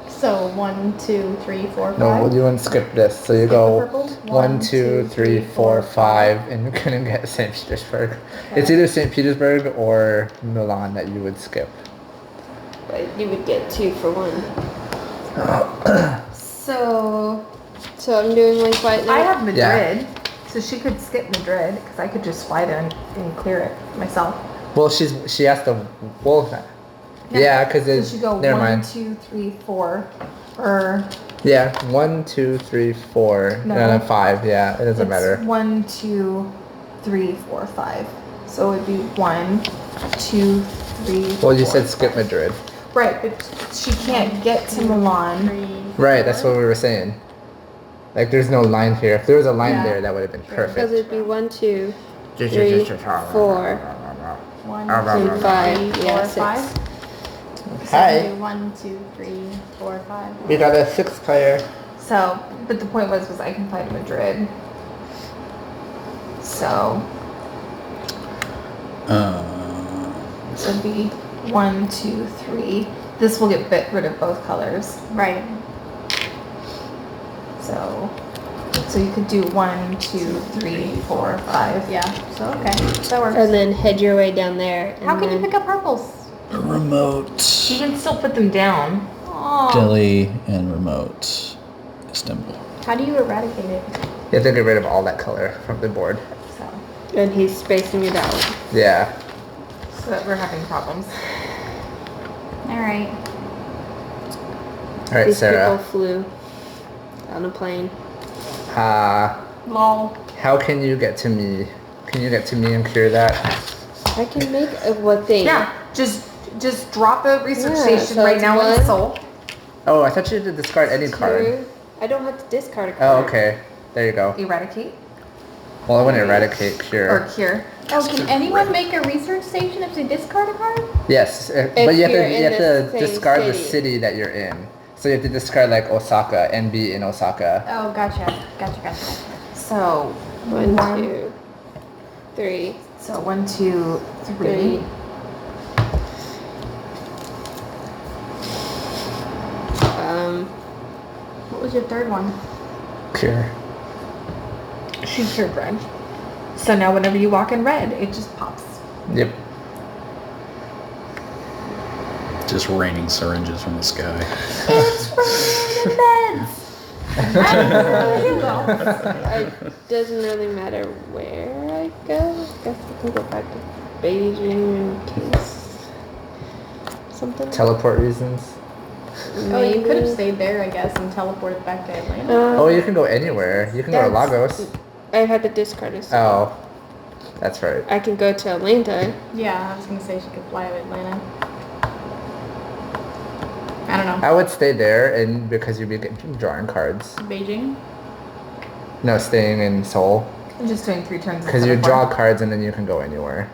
So 1, 2, 3, 4, 5. No, you wouldn't skip this. So you Skip go the purple? 1, 2, 3, 4, 5, and you're gonna get St. Petersburg. It's either St. Petersburg or Milan that you would skip. But you would get 2 for 1. So So I'm doing one quiet I night. have Madrid, so she could skip Madrid because I could just fly there and clear it myself. Well, she has to. Well, yeah, because So it's she go never 1, mind. 2, 3, 4, or Yeah, 1, 2, 3, 4, No. and then 5. Yeah, it doesn't it's matter. 1, 2, 3, 4, 5. So it'd be 1, 2, 3. Well, you 4, said skip 5. Madrid. Right, but she can't get to Milan. 3, Right, that's what we were saying. Like, there's no line here. If there was a line Yeah. there, that would have been Because perfect. it'd be 1, 2, 3, 4, 1, Blah, 2, 5. 3, 4, Yeah, 5. 6. So Hi. do 1, 2, 3, 4, 5. We got a 6 player. So, but the point was I can fly to Madrid. So Uh, it'd be 1, 2, 3. This will get rid of both colors. Right. So you could do 1, 2, 3, 4, 5. Yeah. So okay, that works. And then head your way down there. And How can you then- pick up purples? Remote. You can still put them down. Oh. Delhi and remote. Istanbul. How do you eradicate it? You have to get rid of all that color from the board. So, And he's spacing it out. Yeah. so that we're having problems. All right. All right, These Sarah. people flew on a plane. Lol. How can you get to me? Can you get to me and cure that? I can make a what thing? Yeah, just drop a research Yeah, station so right it's now in one. Seoul. Oh, I thought you had to discard any card. Two. I don't have to discard a Oh, card. okay. There you go. Eradicate Well, I want to eradicate or cure. cure. Oh, can anyone make a research station if they discard a card? Yes, but you have you're to in the same discard the city. city that you're in. So you have to discard like Osaka and be in Osaka. Oh, gotcha. So 1, 2, 3. So 1, 2, 3. What was your third one? Cure. She cured red. So now whenever you walk in red, it just pops. Yep. Just raining syringes from the sky. It's raining meds. It doesn't really matter where I go. I guess I can go back to Beijing in case something. Teleport reasons. Oh, you could have Maybe. stayed there, I guess, and teleported back to Atlanta. Oh, you can go anywhere. You can go to That's- Lagos. I had to discard a city. Oh, that's right. I can go to Atlanta. Yeah, I was gonna say she could fly to Atlanta. I don't know. I would stay there, and because you'd be drawing cards. Beijing. No, staying in Seoul. I'm just doing 3 turns. Because instead you of draw 1. cards and then you can go anywhere.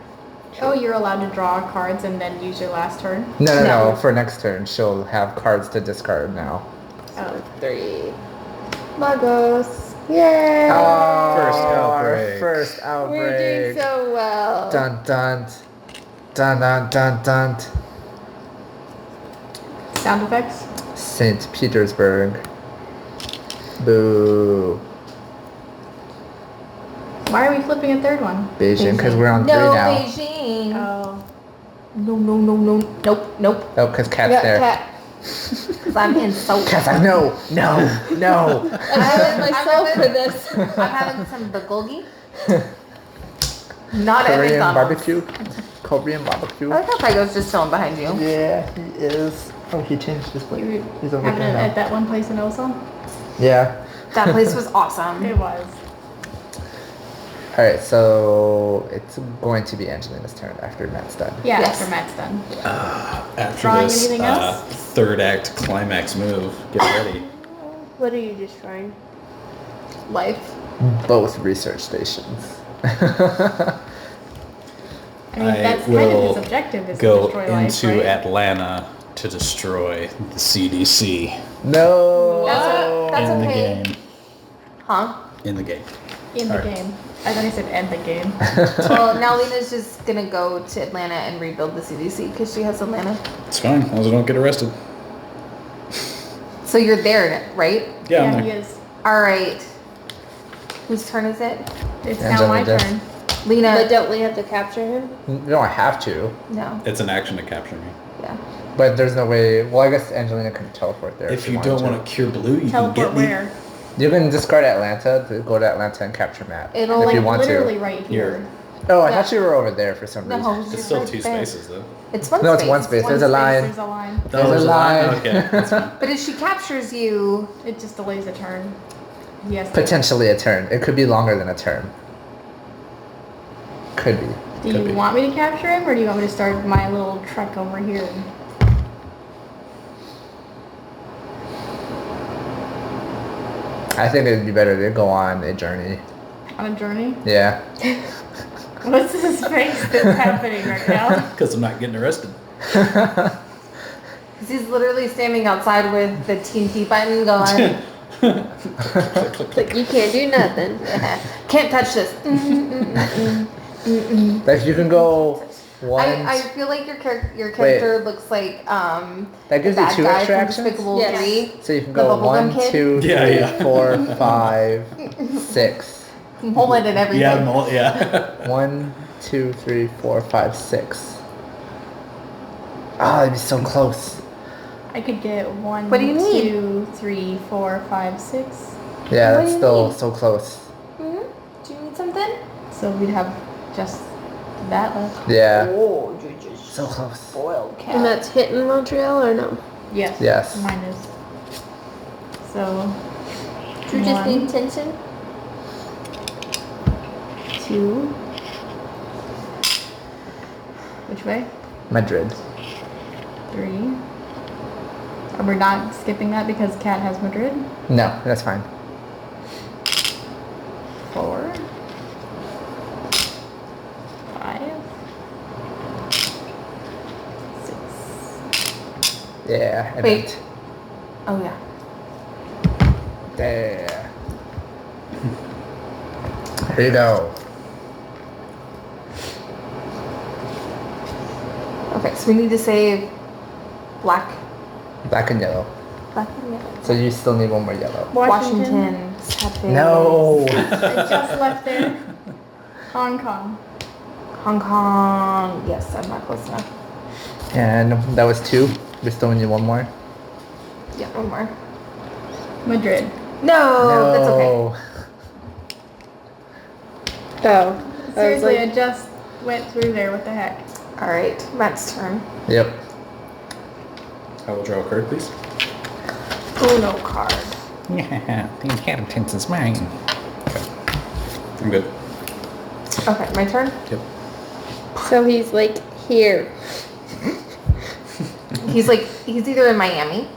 Oh, you're allowed to draw cards and then use your last turn. No. No. For next turn, she'll have cards to discard now. Oh. 3. Lagos. Yay! First our outbreak. First We're doing outbreak. so well. Dun dun. Dun dun dun dun. Sound effects. St. Petersburg. Boo. Why are we flipping a third one? Beijing, because we're on 3 No, now. Beijing. Oh. No. Nope. Oh, because Cat's Yeah, there. cat. Because I'm in Seoul. Cat's like, no. I went myself for this. I'm having some bulgogi. Not at Korean McDonald's. barbecue. Korean barbecue. I like how Tygo's just chilling behind you. Yeah, he is. Oh, he changed his plate. You He's over having there it at now. that one place in Osa? Yeah. That place was awesome. It was. Alright, so it's going to be Angelina's turn after Matt's done. Yeah, Yes. after Matt's done. After Drawing this anything else? third act climax move, get ready. What are you just trying? Life. Both research stations. I mean, I that's kind of will his objective is to Go destroy life, into right? Atlanta to destroy the CDC No. That's in okay. the game. Huh? In the game. In the Alright. game. I thought he said end the game. Well, now Lena's just gonna go to Atlanta and rebuild the CDC because she has Atlanta. It's fine, as long as I don't get arrested. So you're there, right? Yeah, I'm he there. is. All right. Whose turn is it? It's Angela now my does. turn. Lena. But don't we have to capture him? No, I have to. No. It's an action to capture me. Yeah. But there's no way. Well, I guess Angelina can teleport there. If she you wanted don't want to cure blue, you Teleport can get me. where? You can discard Atlanta to go to Atlanta and capture Matt. It'll if like you want Literally to. right here. Oh, I Yeah. thought you were over there for some reason. No. It's still Right 2 there. spaces though. It's one No, space. it's one space. One There's a space, line. There's a line. There's Oh, a line. Okay, that's fine. But if she captures you, It just delays a turn. Yes. Potentially a turn. It could be longer than a turn. Could be. Do Could you be. want me to capture him, or do you want me to start my little trek over here? I think it'd be better to go on a journey. On a journey? Yeah. What's this face that's happening right now? Because I'm not getting arrested. because he's literally standing outside with the TNT button going, Like you can't do nothing. can't touch this. Like you can go One. I feel like your character looks like That gives you bad 2 guy extra from actions. Despicable Yes. 3. So you can The go bubblegum 1, kid? 2, 3, Yeah, yeah. 4, 5, 6. Mullet and everything. Yeah. 1, 2, 3, 4, 5, 6. Oh, that'd be so close. I could get 1, What do you need? 2, 3, 4, 5, 6. Yeah, What that's do you still need? so close. Hmm? Do you need something? So we'd have just that left. Yeah, Oh, you just so close. spoiled cat. And that's hitting Montreal or no? Yes. Yes. Mine is. So. Do you just 1, need tension? 2. Which way? Madrid. 3. Are we not skipping that because Cat has Madrid? No, that's fine. 4. 5. 6. Yeah. and Wait. it- Oh yeah. There. Here you go. Okay, so we need to save black. Black and yellow. Black and yellow. So you still need 1 more yellow. Washington. Taipei, No. I just left there. Hong Kong. Hong Kong. Yes, I'm not close enough. And that was 2. We still need 1 more. Yeah, one more. Madrid. No, that's okay. Oh. Seriously, I just went through there. What the heck? All right, Matt's turn. Yep. I will draw a card, please. Uno card. Yeah, the inheritance is mine. Okay. I'm good. Okay, my turn. Yep. So he's like here. He's either in Miami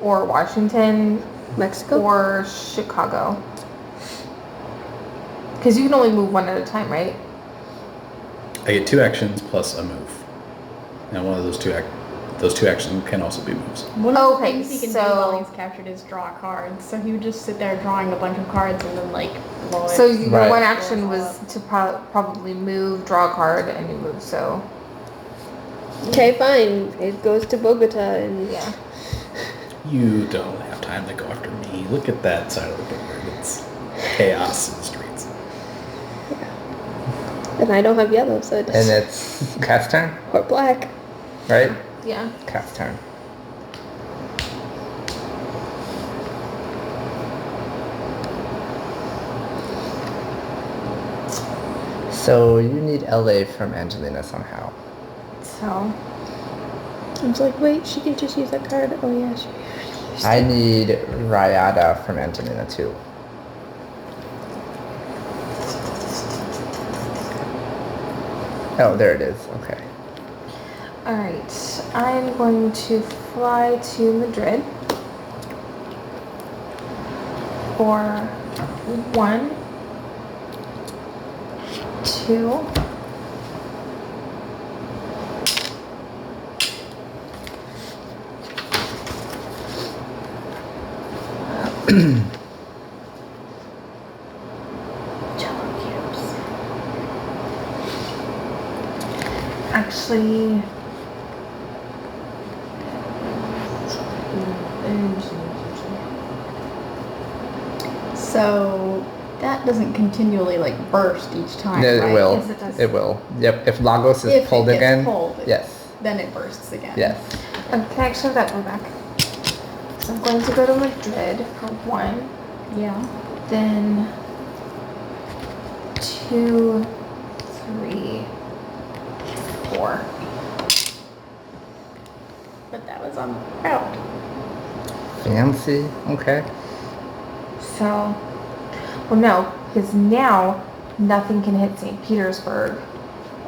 or Washington Mexico? or Chicago. Because you can only move one at a time, right? I get 2 actions plus a move. And one of those two actions can also be moves. One of the Okay, things he can do so- while he's captured is draw cards. So he would just sit there drawing a bunch of cards and then like blow it. So your Right. one action was to probably move, draw a card, and you move. So Okay, fine. It goes to Bogota and yeah. You don't have time to go after me. Look at that side of the board. It's chaos in the streets. and I don't have yellow, so it's And it's Cat's turn, or black. right? Yeah. Cat's turn. So you need LA from Angelina somehow. So I was like, wait, she can just use that card. Oh yeah, she. I need Rayada from Angelina too. Oh, there it is. Okay. all right, I'm going to fly to Madrid for 1, 2. Jello cubes. Actually, So that doesn't continually like burst each time, Yeah, right? it will. Yes, it does. It will. Yep. If Lagos is If it pulled gets again. pulled, Yes. then it bursts again. Yes. can I actually have that one back? So I'm going to go to Madrid for 1, Yeah. then 2, 3, 4. But that was on route. Fancy. Okay. So, well, no, because now nothing can hit St. Petersburg,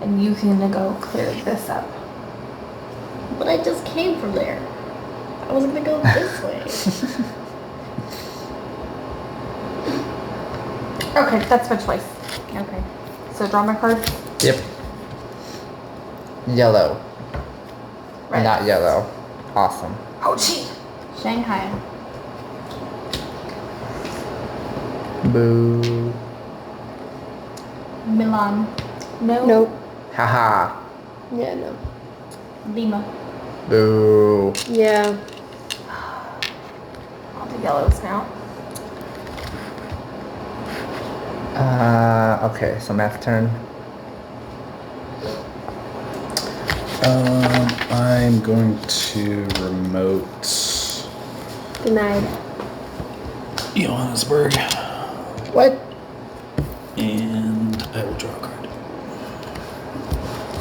and you can go clear this up. But I just came from there. I wasn't gonna go this way. Okay, that's my choice. Okay. So draw my card. Yep. Yellow. Red. Not yellow. Awesome. Oh, gee. Shanghai. Boo. Milan. No. Nope. Haha. Yeah, no. Lima. Boo. Yeah. I'll do yellows now. Okay, so math turn. I'm going to remote Denied. Johannesburg. What? And I will draw a card.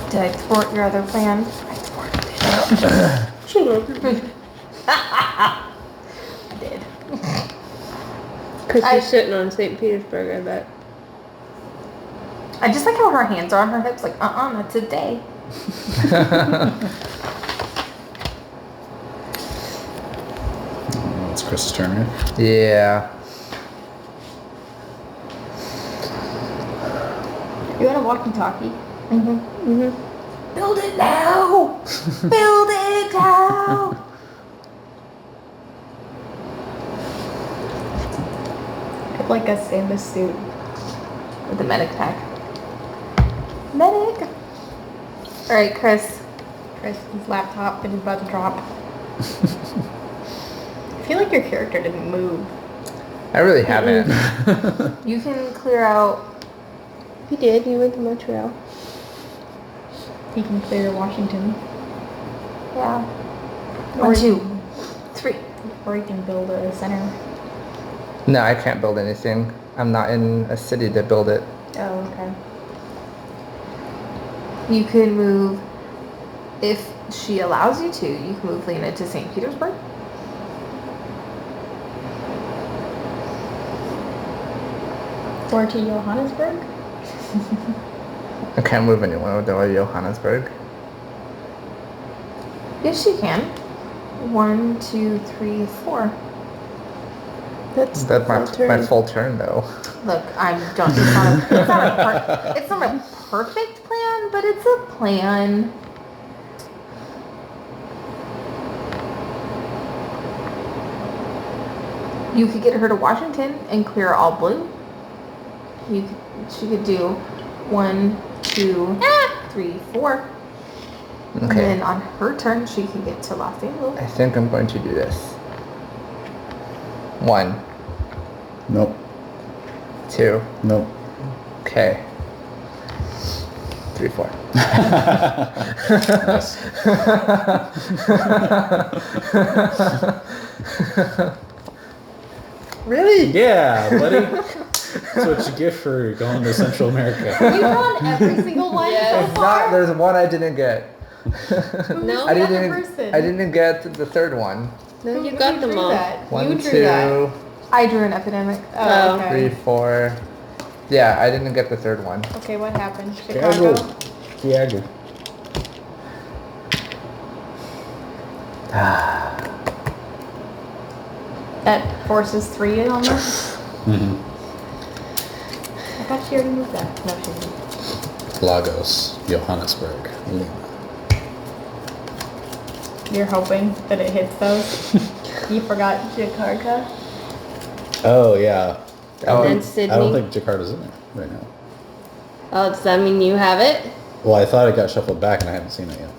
Did I thwart your other plan? I thwarted it. I did. Because I- she's sitting on St. Petersburg, I bet. I just like how her hands are on her hips, like, not today. It's Chris's turn, right? Yeah. You want a walkie-talkie? Build it now! Build it now! I'd like a Samus suit. With the medic pack. Medic! Alright, Chris. His laptop is about to drop. I feel like your character didn't move. I really haven't. You can clear out. He did. He went to Montreal. He can clear Washington. Yeah. Or 1, 2, 3. Or he can build a center. No, I can't build anything. I'm not in a city to build it. Oh, okay. You could move, if she allows you to, you can move Lena to St. Petersburg. Or to Johannesburg? I can't move anyone to Johannesburg. Yes, she can. 1, 2, 3, 4. That's That's my full turn. my full turn though. Look, it's not a perfect plan, but it's a plan. You could get her to Washington and clear all blue. She could do 1, 2, 3, 4. And Okay. then on her turn, she can get to Los Angeles. I think I'm going to do this. 1, Nope. 2. Nope. Okay. 3, 4. Nice. Really? Yeah, buddy. That's what you get for going to Central America. You've done every single one Yes. so Not, far? there's one I didn't get. No, I the other didn't. person? I didn't get the third one. No, you Who got them drew all. that? 1, You drew 2, that. I drew an epidemic. Oh, Oh. 3, okay. 4. Yeah, I didn't get the third one. Okay, what happened? Chicago. Chicago? Chicago. That forces 3 on there? Mm-hmm. I thought she already moved that. No, she didn't. Lagos, Johannesburg, Lima. You're hoping that it hits those? You forgot Jakarta? Oh yeah. Oh, And I Sydney. don't think Jakarta's in there right now. Oh, does that mean you have it? Well, I thought it got shuffled back and I haven't seen it yet.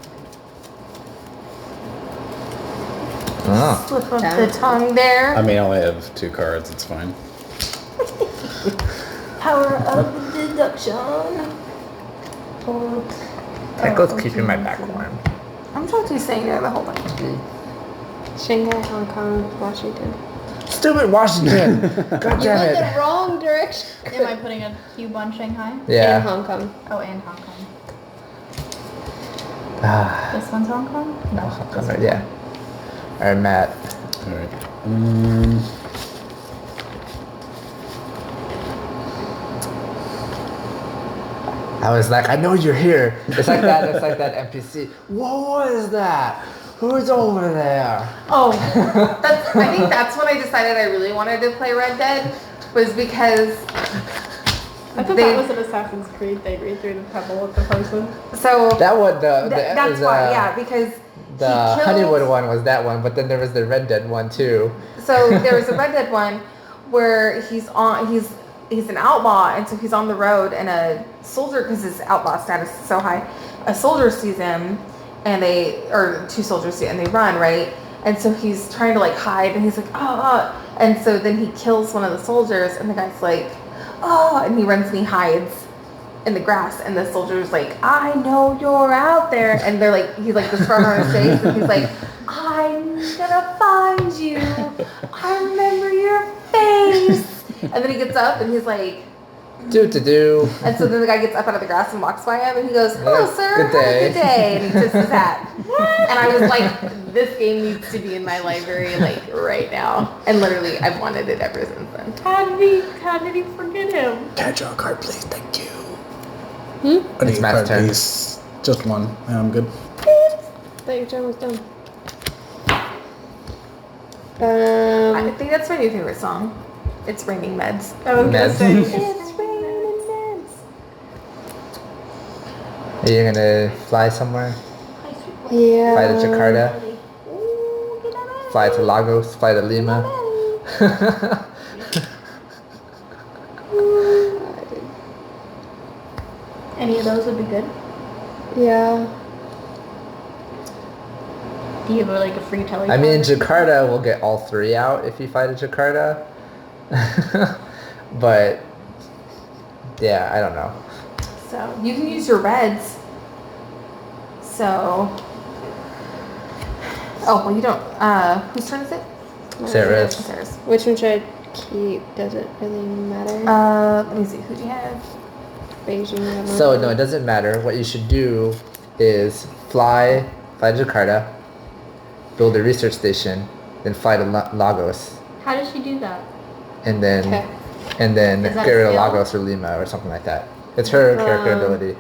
oh. Slip of Yeah. the tongue there. I mean, I only have 2 cards. It's fine. Power of the deduction. Echo's keeping my back warm. I'm totally saying that the whole time. Shanghai, Hong Kong, Washington. Stupid Washington! God You went damn the it! wrong direction. Am I putting a cube on Shanghai? And Yeah. Hong Kong. Oh, and Hong Kong. Ah, This one's Hong Kong? No. Hong Kong, right, yeah. Alright, Matt. All right. I was like, I know you're here. It's like that. It's like that NPC. What is that? Who's over there? Oh, I think that's when I decided I really wanted to play Red Dead, was because I thought They- that was an Assassin's Creed thing, where you threw the pebble at the person. so That one, that's why, yeah, because The he killed- Honeywood one was that one, but then there was the Red Dead one too. So there was a Red Dead one where he's he's an outlaw, and so he's on the road, and a soldier, because his outlaw status is so high, a soldier sees him, and two soldiers see it, and they run, right? And so he's trying to like hide, and he's like, oh, and so then he kills one of the soldiers, and the guy's like, oh, and he runs and he hides in the grass, and the soldier's like, I know you're out there, and they're like, he's like the scar on his face, and he's like, I'm gonna find you, I remember your face, and then he gets up, and he's like, Do. and so then the guy gets up out of the grass and walks by him, and he goes, hello, Yes, sir, good day. Good day, and he tips his hat. And I was like, this game needs to be in my library, like, right now. And literally, I've wanted it ever since then. How did he forget him? Can I draw a card, please? Thank you. I It's need a Matt's card, turn. please. Just one. And I'm good. I thought your turn was done. I think that's my new favorite song. It's Raining Meds. I was gonna Meds. say. It's raining meds. Are you gonna fly somewhere? Yeah. Fly to Jakarta? Ooh, get on it. Fly to Lagos? Fly to Lima? Any of those would be good. Yeah. Do you have like a free telly? I mean, Jakarta will get all three out if you fly to Jakarta. But, yeah, I don't know. So, you can use your reds. So, oh, well, you don't, whose turn is it? Sarah's. Sarah's. Which one should I keep? Does it really matter? Let me see, who do you have? Beijing. I don't So, know. no, it doesn't matter. What you should do is fly to Jakarta, build a research station, then fly to Lagos, How does she do that? and then Okay. and then Is that get rid of skill? Lagos or Lima or something like that. It's her character ability.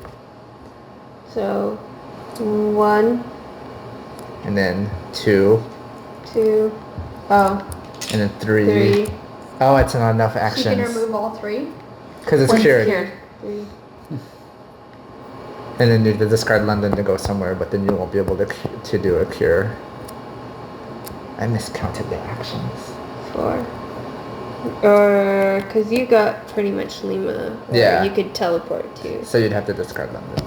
So, 1, And then 2, 2, oh, and then 3. 3, Oh, it's not enough She can actions. remove all three. Because it's When cured. 3. And then you discard London to go somewhere, but then you won't be able to do a cure. I miscounted the actions. 4. Or, because you got pretty much Lima. Or Yeah. you could teleport to. So you'd have to discard London.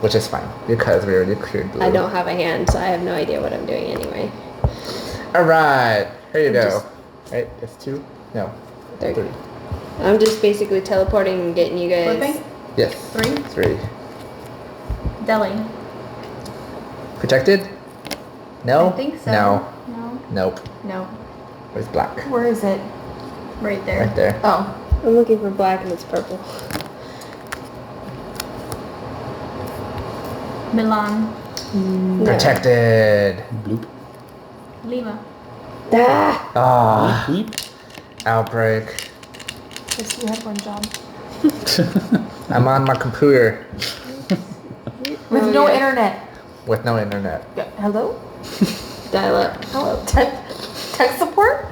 Which is fine, because we already cleared blue. I don't have a hand, so I have no idea what I'm doing anyway. Alright, here you go. Just- Right, it's 2? No. 3. 3. I'm just basically teleporting and getting you guys. Flipping. Yes. 3. 3. Delhi. Protected? No? I think so. No. No. Nope. No. Where's black? Where is it? Right there. Right there. Oh, I'm looking for black and it's purple. Milan. No. Protected. Bloop. Lima. Ah! Ah, Bleep. outbreak. yes, you have one job. I'm on my computer With Oh, no yeah. internet. with no internet. Yeah, hello? Dial up. Hello? Tech support?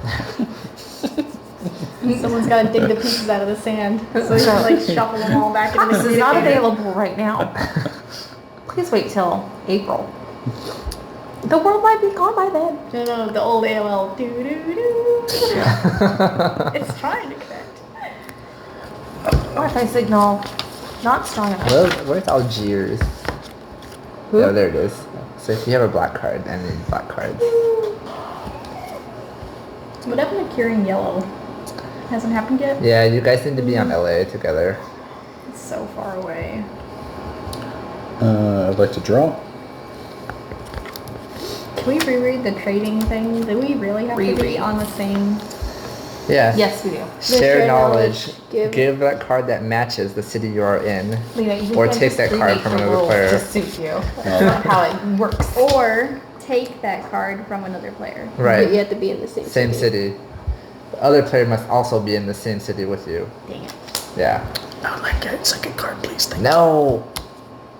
Someone's got to dig the pieces out of the sand, so you can like shuffle them all back into the This is not communicator. available right now. Please wait till April. The world might be gone by then. No, the old AOL. Do do do. It's trying to connect. Wi-Fi signal not strong enough. Where's Algiers? Oh, there it is. So if you have a black card, I need black cards. What happened to curing yellow? Hasn't happened yet? Yeah, you guys need to be on LA together. It's so far away. I'd like to draw. Can we reread the trading thing? Do we really have to be Reread. on the same? Yeah. Yes, we do. Share knowledge. Give- Give that card that matches the city you are in. Lena, you Or can't take just that card remake from the another rules player. to suit you. That's not how it works. Or take that card from another player. But you Right. have to be in the same Same city. The other player must also be in the same city with you. Dang it. Yeah. I would like a second card, please. Thank No!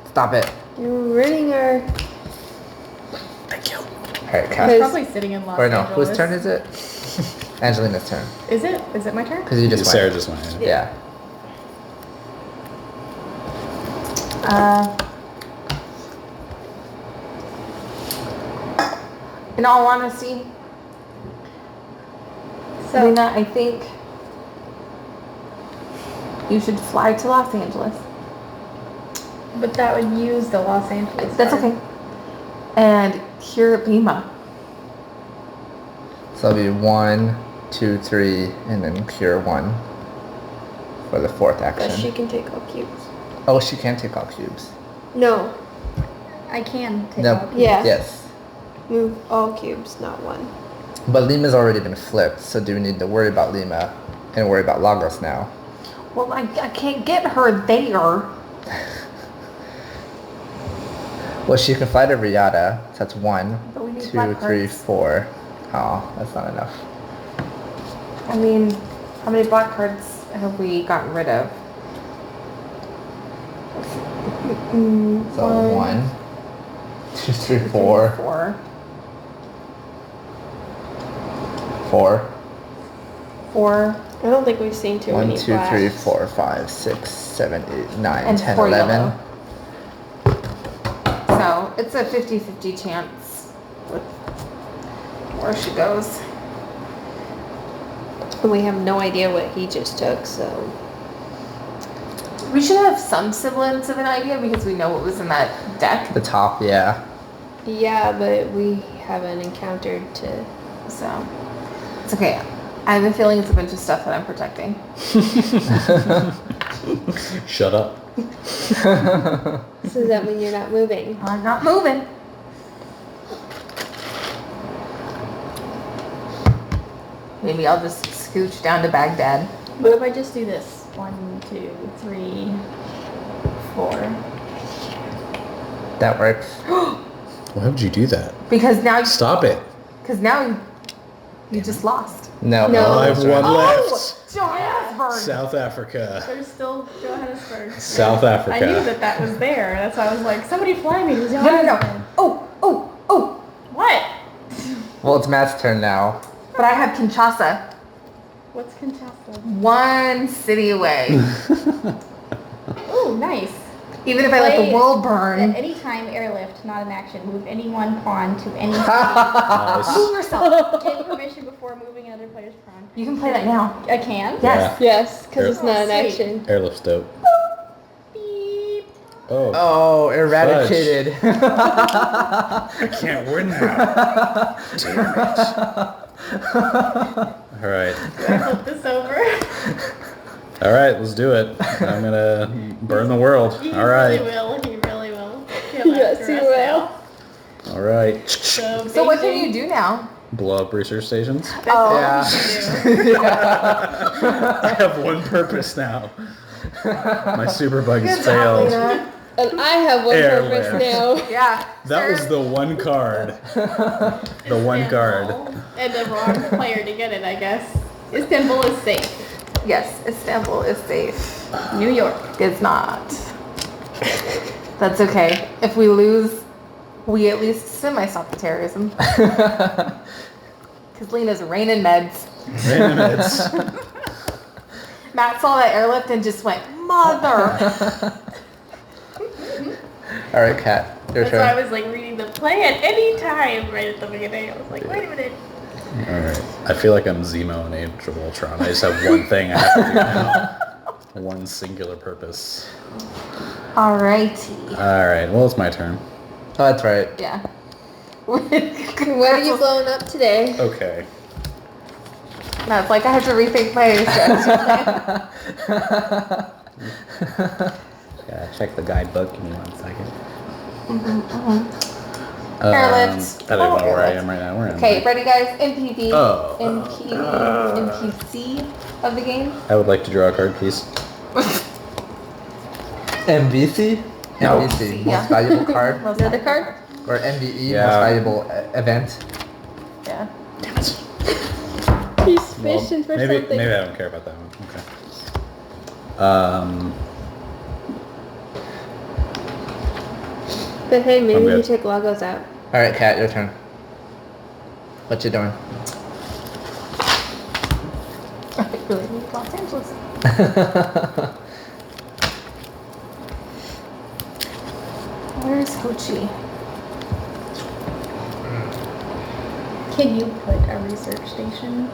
Stop it. You're ruining our. Thank you. Alright, It's Kat. probably sitting in Los Or no, Angeles. whose turn is it? Angelina's turn. Is it? Is it my turn? Because you just Sarah went. just went. Yeah. In all honesty, So Lena, I think you should fly to Los Angeles. But that would use the Los Angeles. That's card. okay. And cure Lima. So it'll be 1, 2, 3, and then cure 1 for the 4th But she action. can take all cubes. Oh, she can take all cubes. No. I can take No. all cubes. Yeah. Yes. Move all cubes, not one. But Lima's already been flipped, so do we need to worry about Lima and worry about Lagos now? Well, I can't get her there. Well, she can fly to Riyadh, so that's 1, But we need 2, black 3, cards. 4. Oh, that's not enough. I mean, how many black cards have we gotten rid of? So 1, 2, 3, 4, 4. 4. I don't think we've seen too 1, many 2, 3, blacks. 4, 5, 6, 7, 8, 9, And 10, 4 11. yellow. So it's a 50-50 chance with where she goes. And we have no idea what he just took, so. We should have some semblance of an idea because we know what was in that deck. The top, yeah. Yeah, but we haven't encountered to. So it's okay. I have a feeling it's a bunch of stuff that I'm protecting. Shut up. So does that mean you're not moving? I'm not moving. Maybe I'll just scooch down to Baghdad. What if I just do this? 1, 2, 3, 4. That works. Why would you do that? Because now, Stop it. you just lost. No. No. I have one Oh, left. Johannesburg. South Africa. There's still Johannesburg. South Africa. I knew that was there. That's why I was like, somebody fly me to No. Johannesburg. Oh. What? Well, it's Matt's turn now. But I have Kinshasa, What's Kinshasa? 1 city away. Oh, nice. Even if I let the Play world At burn, any time, airlift, not an action. Move any one pawn to any city. Nice. move yourself. Get permission before moving another player's pawn. You can play that now. I can? Yes. Yes, because it's Oh, not an sweet. action. Airlift's dope. Beep. Oh. Oh, eradicated. I can't win now. All right. Do I flip this over? All right, let's do it. I'm gonna burn the world. He All right. really will. He really will. Kill Yes, after he us will. now. All right. So what can you do now? Blow up research stations. That's all Yeah. we can do. I have one purpose now. My super bug has Good job, failed. Lena. And I have one Airlift. purpose now. Yeah. That was serve. the one card. The one card. And the wrong player to get it, I guess. Istanbul is safe. Yes, Istanbul is safe. New York. It's not. That's okay. If we lose, we at least semi-stop the terrorism. Because Lena's raining meds. Random hits. Matt saw that airlift and just went, mother. All right, Kat, your That's why I turn. was like reading the play at any time right at the beginning. I was like, wait a minute. All right. I feel like I'm Zemo in Age of Ultron. I just have one thing I have to do now. One singular purpose. Alrighty. All right. Well, it's my turn. Oh, that's right. Yeah. What are you blowing up today? Okay. Matt's like, I have to rethink my strategy. Yeah, check the guidebook. Give me 1 second. Airlift. I don't know where I Airlift. am right now. Where am Okay, I? ready guys? NPV. Oh. NPC of the game. I would like to draw a card, please. MVC? No. MVC, Yeah. most valuable card. Most Another valuable card? Or MVE, Yeah. most valuable event. Yeah. Damn it. He's Well, fishing for maybe something. maybe I don't care about that one. Okay. But hey, maybe good. you take Lagos out. All right, Kat, your turn. What you doing? I really need Los Angeles. Where's Hochi? Can you put a research station?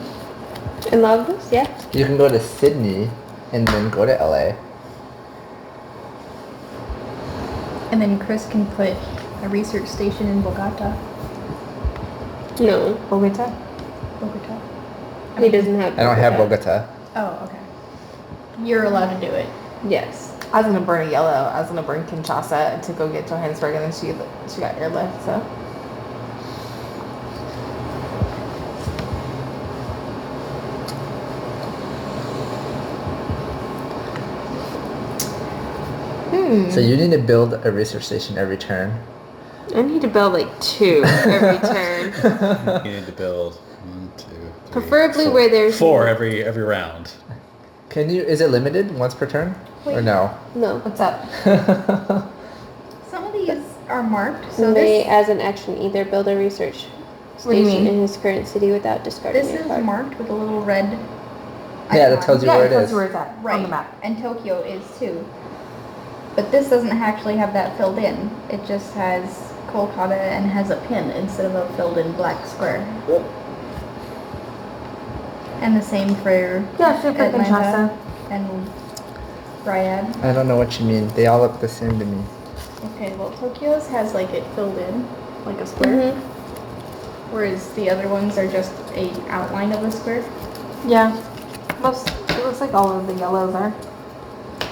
In Lagos? Yeah. You can go to Sydney and then go to LA. And then Chris can put a research station in Bogota. No, Bogota. Bogota. he doesn't have. I don't have Bogota. Oh, okay. You're allowed to do it. Yes. I was gonna burn a yellow. I was gonna burn Kinshasa to go get Johannesburg, and then she got airlift. So So you need to build a research station every turn. I need to build like 2 every turn. You need to build 1, 2, 3. Preferably 4. where there's 4 every round. Can you? Is it limited once per turn, or no? No. what's up? Some of these are marked, so May, this as an action, either build a research What do you station mean? in his current city without discarding this a is card. marked with a little red. Yeah, that icon. tells you Yeah, where it it tells is. you where it's at Right. on the map. And Tokyo is too. But this doesn't actually have that filled in. It just has Kolkata and has a pin instead of a filled in black square. And the same for Yeah, same for Atlanta Kinshasa. and Riyadh. I don't know what you mean. They all look the same to me. Okay, well Tokyo's has like it filled in, like a square. Mhm. Whereas the other ones are just a outline of a square. Yeah, it looks like all of the yellows are.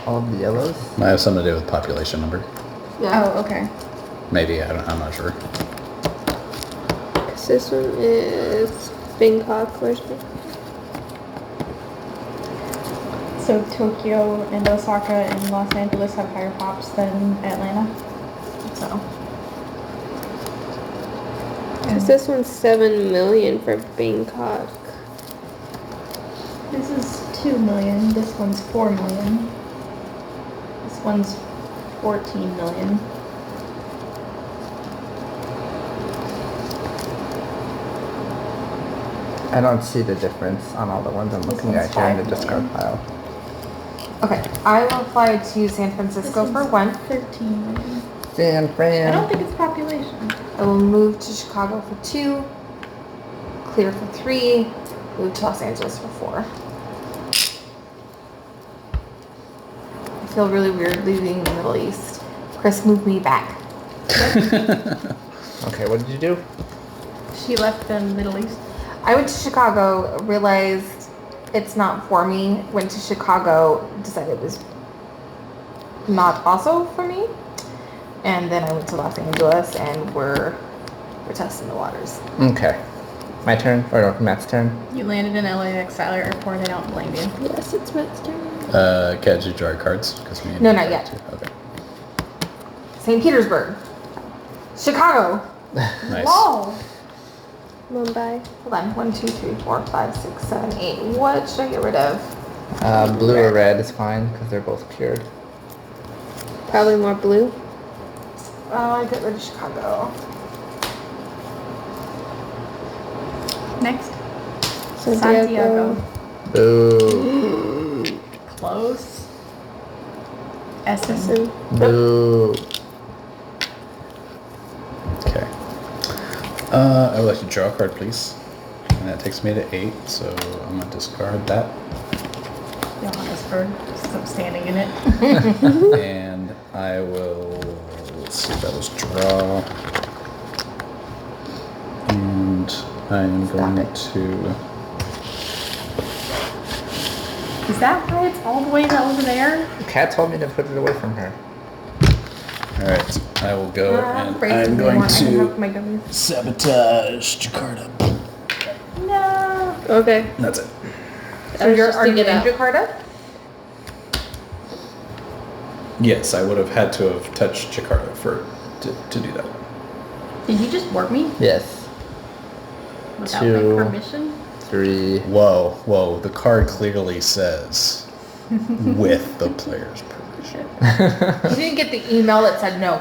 All of the yellows. Might have something to do with population number. Yeah. Oh, okay. Maybe, I'm not sure. 'Cause this one is Bangkok. Where's Bangkok? So Tokyo and Osaka and Los Angeles have higher pops than Atlanta. So. 'Cause this one's 7 million for Bangkok. This is 2 million. This one's 4 million. This one's 14 million. I don't see the difference on all the ones I'm looking at here in the 5 discard million. pile. Okay, I will fly to San Francisco This for one's 1. 13 million. San Fran. I don't think it's population. I will move to Chicago for 2. Clear for 3. Move to Los Angeles for 4. I feel really weird leaving the Middle East. Chris, move me back. Okay, what did you do? She left the Middle East. I went to Chicago, realized it's not for me. Went to Chicago, decided it was not also for me. And then I went to Los Angeles and we're testing the waters. Okay. My turn, or no, Matt's turn. You landed in LAX Tyler Airport. I don't blame you. Yes, it's Matt's turn. Catch you draw your cards? 'Cause me and No, you not draw yet. too. Okay. St. Petersburg. Chicago. Nice. Whoa. Mumbai. Hold on. 1, 2, 3, 4, 5, 6, 7, 8. What should I get rid of? Blue or red is fine because they're both cured. Probably more blue. I get rid of Chicago. Next. Santiago. Boo. Close. Essen. Essen. Boo. Okay. I would like to draw a card, please. And that takes me to 8, so I'm gonna discard that. Johannesburg. Stop standing in it. And I will, let's see, that was draw. And I am going to, Is that why it's all the way over there? Kat told me to put it away from her. alright, I will go and Phrases I'm they going want. I can to have my gummies. sabotage Jakarta. No. Okay. That's it. So you're just already to get in out. Jakarta? Yes, I would have had to have touched Jakarta to do that. Did you just warp me Yes. without 2. my permission? 3. Whoa, the card clearly says with the player's permission. You didn't get the email that said no.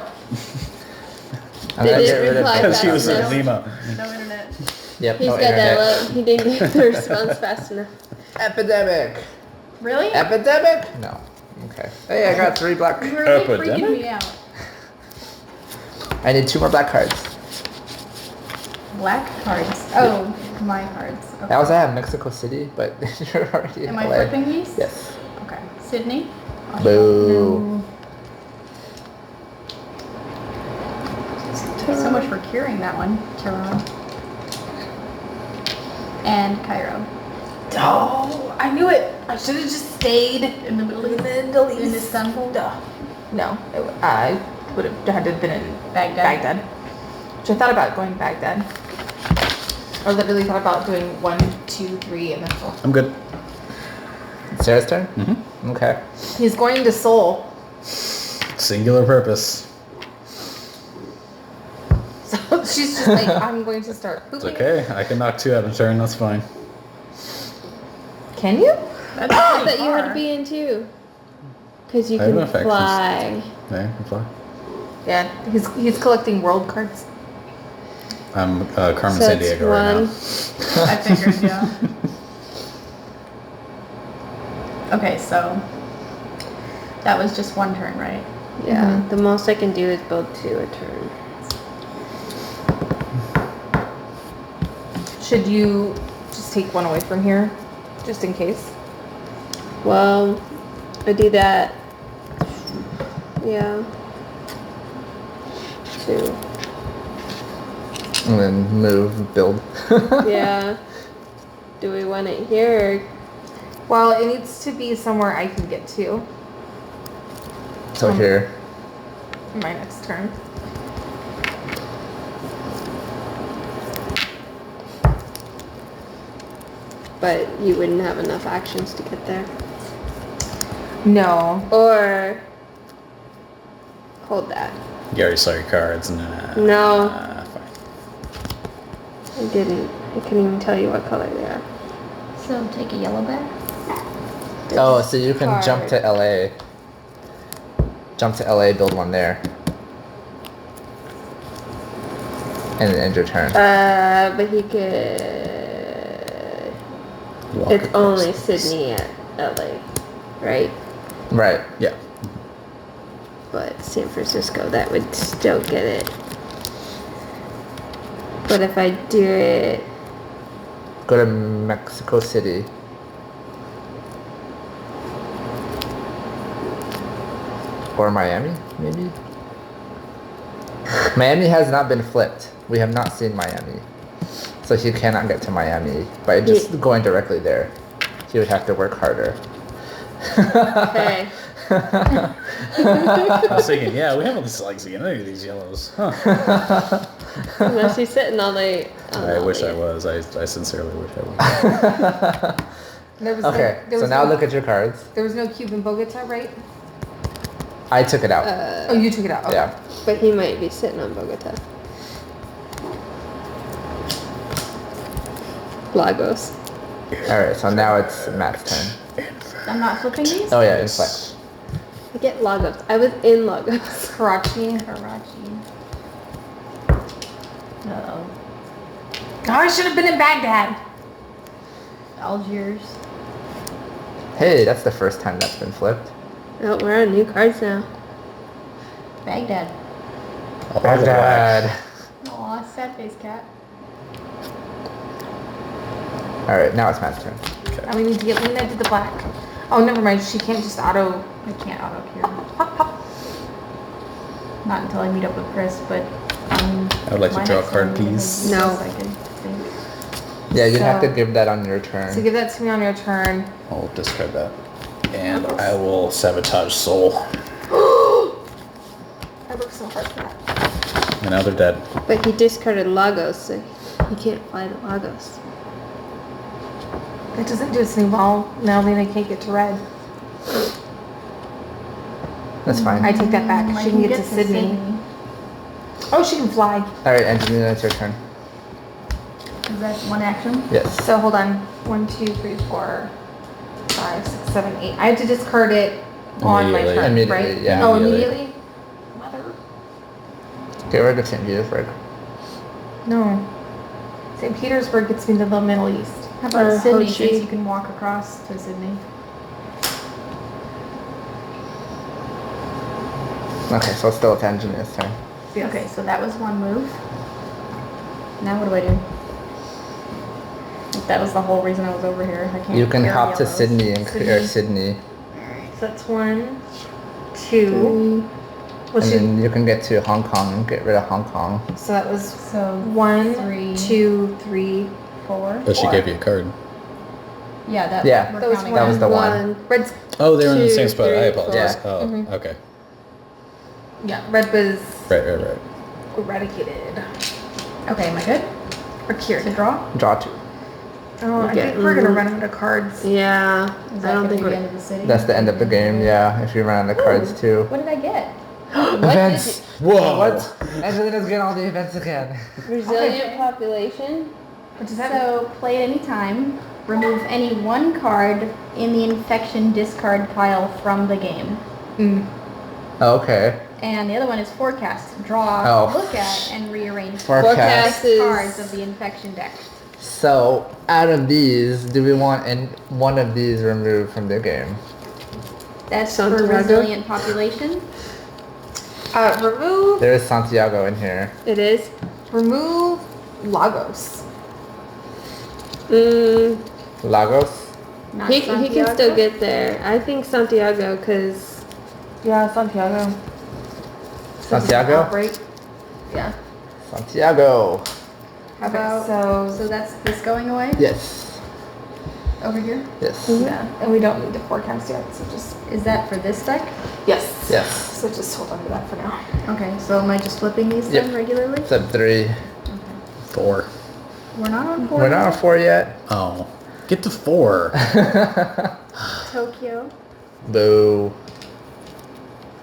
I'm Did gonna it get rid of reply that. Because she was No. in Lima. No internet. Yep, He's no got that internet. low. He didn't get the response fast enough. Epidemic. Really? Epidemic? No. Okay. Hey, I got 3 black. You were like Epidemic? freaking me out. I need 2 more black cards. Black cards. Oh, my cards. Okay. I also have Mexico City, but you're already in Am I LA. flipping these? Yes. Okay. Sydney. Boo. So much for curing that one. Tehran. And Cairo. Oh, I knew it. I should have just stayed In the Middle East. in In Istanbul. No, I would have had to have been in Baghdad. Which I thought about going to Baghdad. I literally thought about doing 1, 2, 3, and then 4. I'm good. Sarah's turn? Mm-hmm. Okay. He's going into Seoul. Singular purpose. So she's just like, I'm going to start It's pooping. okay. I can knock 2 out in a turn. That's fine. Can you? That's I pretty thought you had to far. be in 2. Because you I have can no factions. fly. Yeah, you can fly. Yeah, he's collecting world cards. I'm Carmen So San it's Diego right one. now. I figured, yeah. Okay, so that was just one turn, right? Yeah, the most I can do is build 2 a turn. Should you just take one away from here, just in case? Well, I do that. Yeah. 2. And then move, build. Yeah. Do we want it here Well, it needs to be somewhere I can get to So here. in my next turn. but you wouldn't have enough actions to get there? No. Or hold that. You already saw your cards. Nah. No. Fine. I didn't. I couldn't even tell you what color they are. So take a yellow bag. Oh, so you can jump to Card. LA. Jump to LA, build one there. And then end your turn. But he could. Walk It's across only this. Sydney at LA, right? Right. Yeah. But San Francisco, that would still get it. But if I do it, Go to Mexico City. Or Miami, maybe? Miami has not been flipped. We have not seen Miami. So he cannot get to Miami by just going directly there. He would have to work harder. okay. I was thinking, yeah, we haven't selected any of these yellows. Huh. Unless he's sitting all the. I wish I was. I sincerely wish I was. There was Okay, there so was now no, look at your cards. There was no cube in Bogota, right? I took it out. Oh, you took it out. Okay. Yeah. But he might be sitting on Bogota. Lagos. Alright, so now it's Matt's turn. I'm not flipping these? Oh yeah, inflect. I get Lagos. I was in Lagos. Karachi. Karachi. Uh-oh. Oh, I should have been in Baghdad. Algiers. Hey, that's the first time that's been flipped. Oh, we're on new cards now. Baghdad. Baghdad. Aw, sad face cat. Alright, now it's Matt's turn. And we need to get Lena to the black. Oh, never mind. She can't just auto. I can't auto cure. Pop, pop. Not until I meet up with Chris, but I would like to my draw a next card, one, please. No. I could think. Yeah, you'd have to So- give that on your turn. So give that to me on your turn. I'll discard that. And I will sabotage Soul. I worked so hard for that. And now they're dead. But he discarded Lagos, so he can't fly to Lagos. That doesn't do us any well. Now Lena can't get to red. That's fine. I take that back. I She can get to Sydney. Oh, she can fly. Alright, Angelina, it's your turn. Is that one action? Yes. So hold on. 1, 2, 3, 4, 5, 6, 7, 8. I have to discard it on my Immediately. turn, Immediately, right? yeah. Oh, Immediately. immediately? Mother. Get rid of St. Petersburg. No. St. Petersburg gets me to the Middle East. How about Or Sydney, Ho Chi. since you can walk across to Sydney? Okay, so it's still it's Angelina's turn. Okay, so that was one move. Now what do I do? If that was the whole reason I was over here, I can't. You can clear hop to yellows. Sydney and clear Sydney. Alright. So that's 1, 2. Well, And she, then you can get to Hong Kong and get rid of Hong Kong. so that was So 1, 3, 2, 3. 4. But she gave you a card. Yeah, that. Yeah, we're That was counting That was the one. 1. Red's Oh, they were in the 2, same spot. I 3, apologize. 4. Oh, Mhm. okay. Yeah, red was Right. eradicated. Okay, am I good? Or cured. To draw? Draw 2. Oh, I Okay. think we're gonna run out of cards. Is Yeah. I that don't gonna think be we're. the end of the city? That's the end of the game, yeah, if you run out of cards too. What did I get? Events! Whoa. What? Angelina's getting all the events again. Resilient population. What does that So play at any time. Remove any one card in the infection discard pile from the game. Okay. And the other one is forecast. Draw, Oh. look at, and rearrange Forecast. six cards of the infection deck. So, out of these, do we want one of these removed from the game? That's for Santiago? resilient population. Remove. There is Santiago in here. It is. Remove Lagos. Lagos? Not He can Santiago. still get there. I think Santiago, because Yeah, Santiago. Santiago? Outbreak. yeah. Santiago. How Okay, about, so so that's this going away? Yes. Over here? Yes. yeah, and we don't need to forecast yet, so just Is that for this deck? yes. Yes. So just hold on to that for now. Okay, so am I just flipping these Yep. then regularly? Step 3. 4. We're not on 4 We're not on 4 yet. Oh. Get to 4. Tokyo. Boo.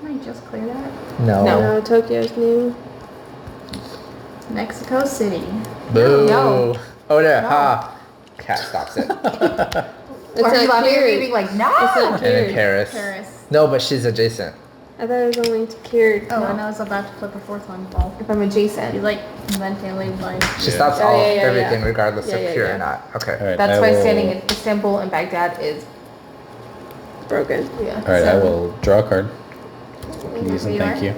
Can I just clear that? No. No, Tokyo's new. Mexico City. Boo. No. Oh, there. No. Ha. Cat stops it. It's Why are you not laughing at me cured. being like, no? It's not And then cured. Paris. Paris. No, but she's adjacent. I thought it was only cured. Oh, No. and I was about to flip a fourth one, Paul. If I'm adjacent. You like mentally like She Yeah. stops Yeah, all yeah, yeah, everything yeah. regardless Yeah, of yeah, pure yeah. or not. Okay. All right. That's I why will, standing in Istanbul and Baghdad is, Broken. yeah. All right. I so- will draw a card. Please and you thank are. you.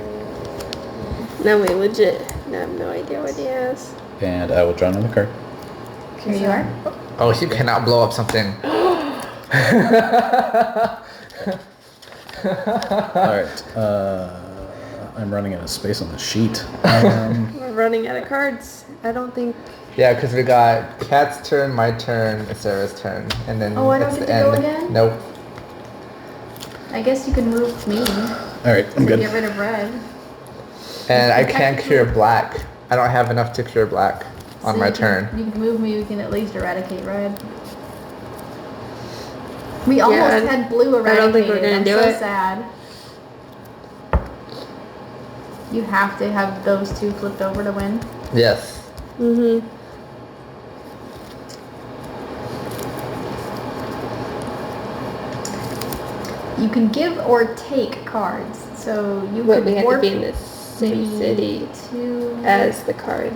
No, we legit have no idea what he has. And I will draw another card. Here you are. Oh, you cannot blow up something. All right. I'm running out of space on the sheet. We're running out of cards. I don't think. Yeah, because we got Cat's turn, my turn, Sarah's turn, and then Oh, I don't that's get the to go end. again? Nope. I guess you can move me All right. I'm to good. get rid of red. And I can't cure black. I don't have enough to cure black on So my you can- turn. You can move me, we can at least eradicate red. We almost I- had blue eradicated. I don't think we're gonna I'm do so it. sad. You have to have those two flipped over to win. Yes. Mm-hmm. You can give or take cards. So you But could we have to warp be in the same me city to as the card.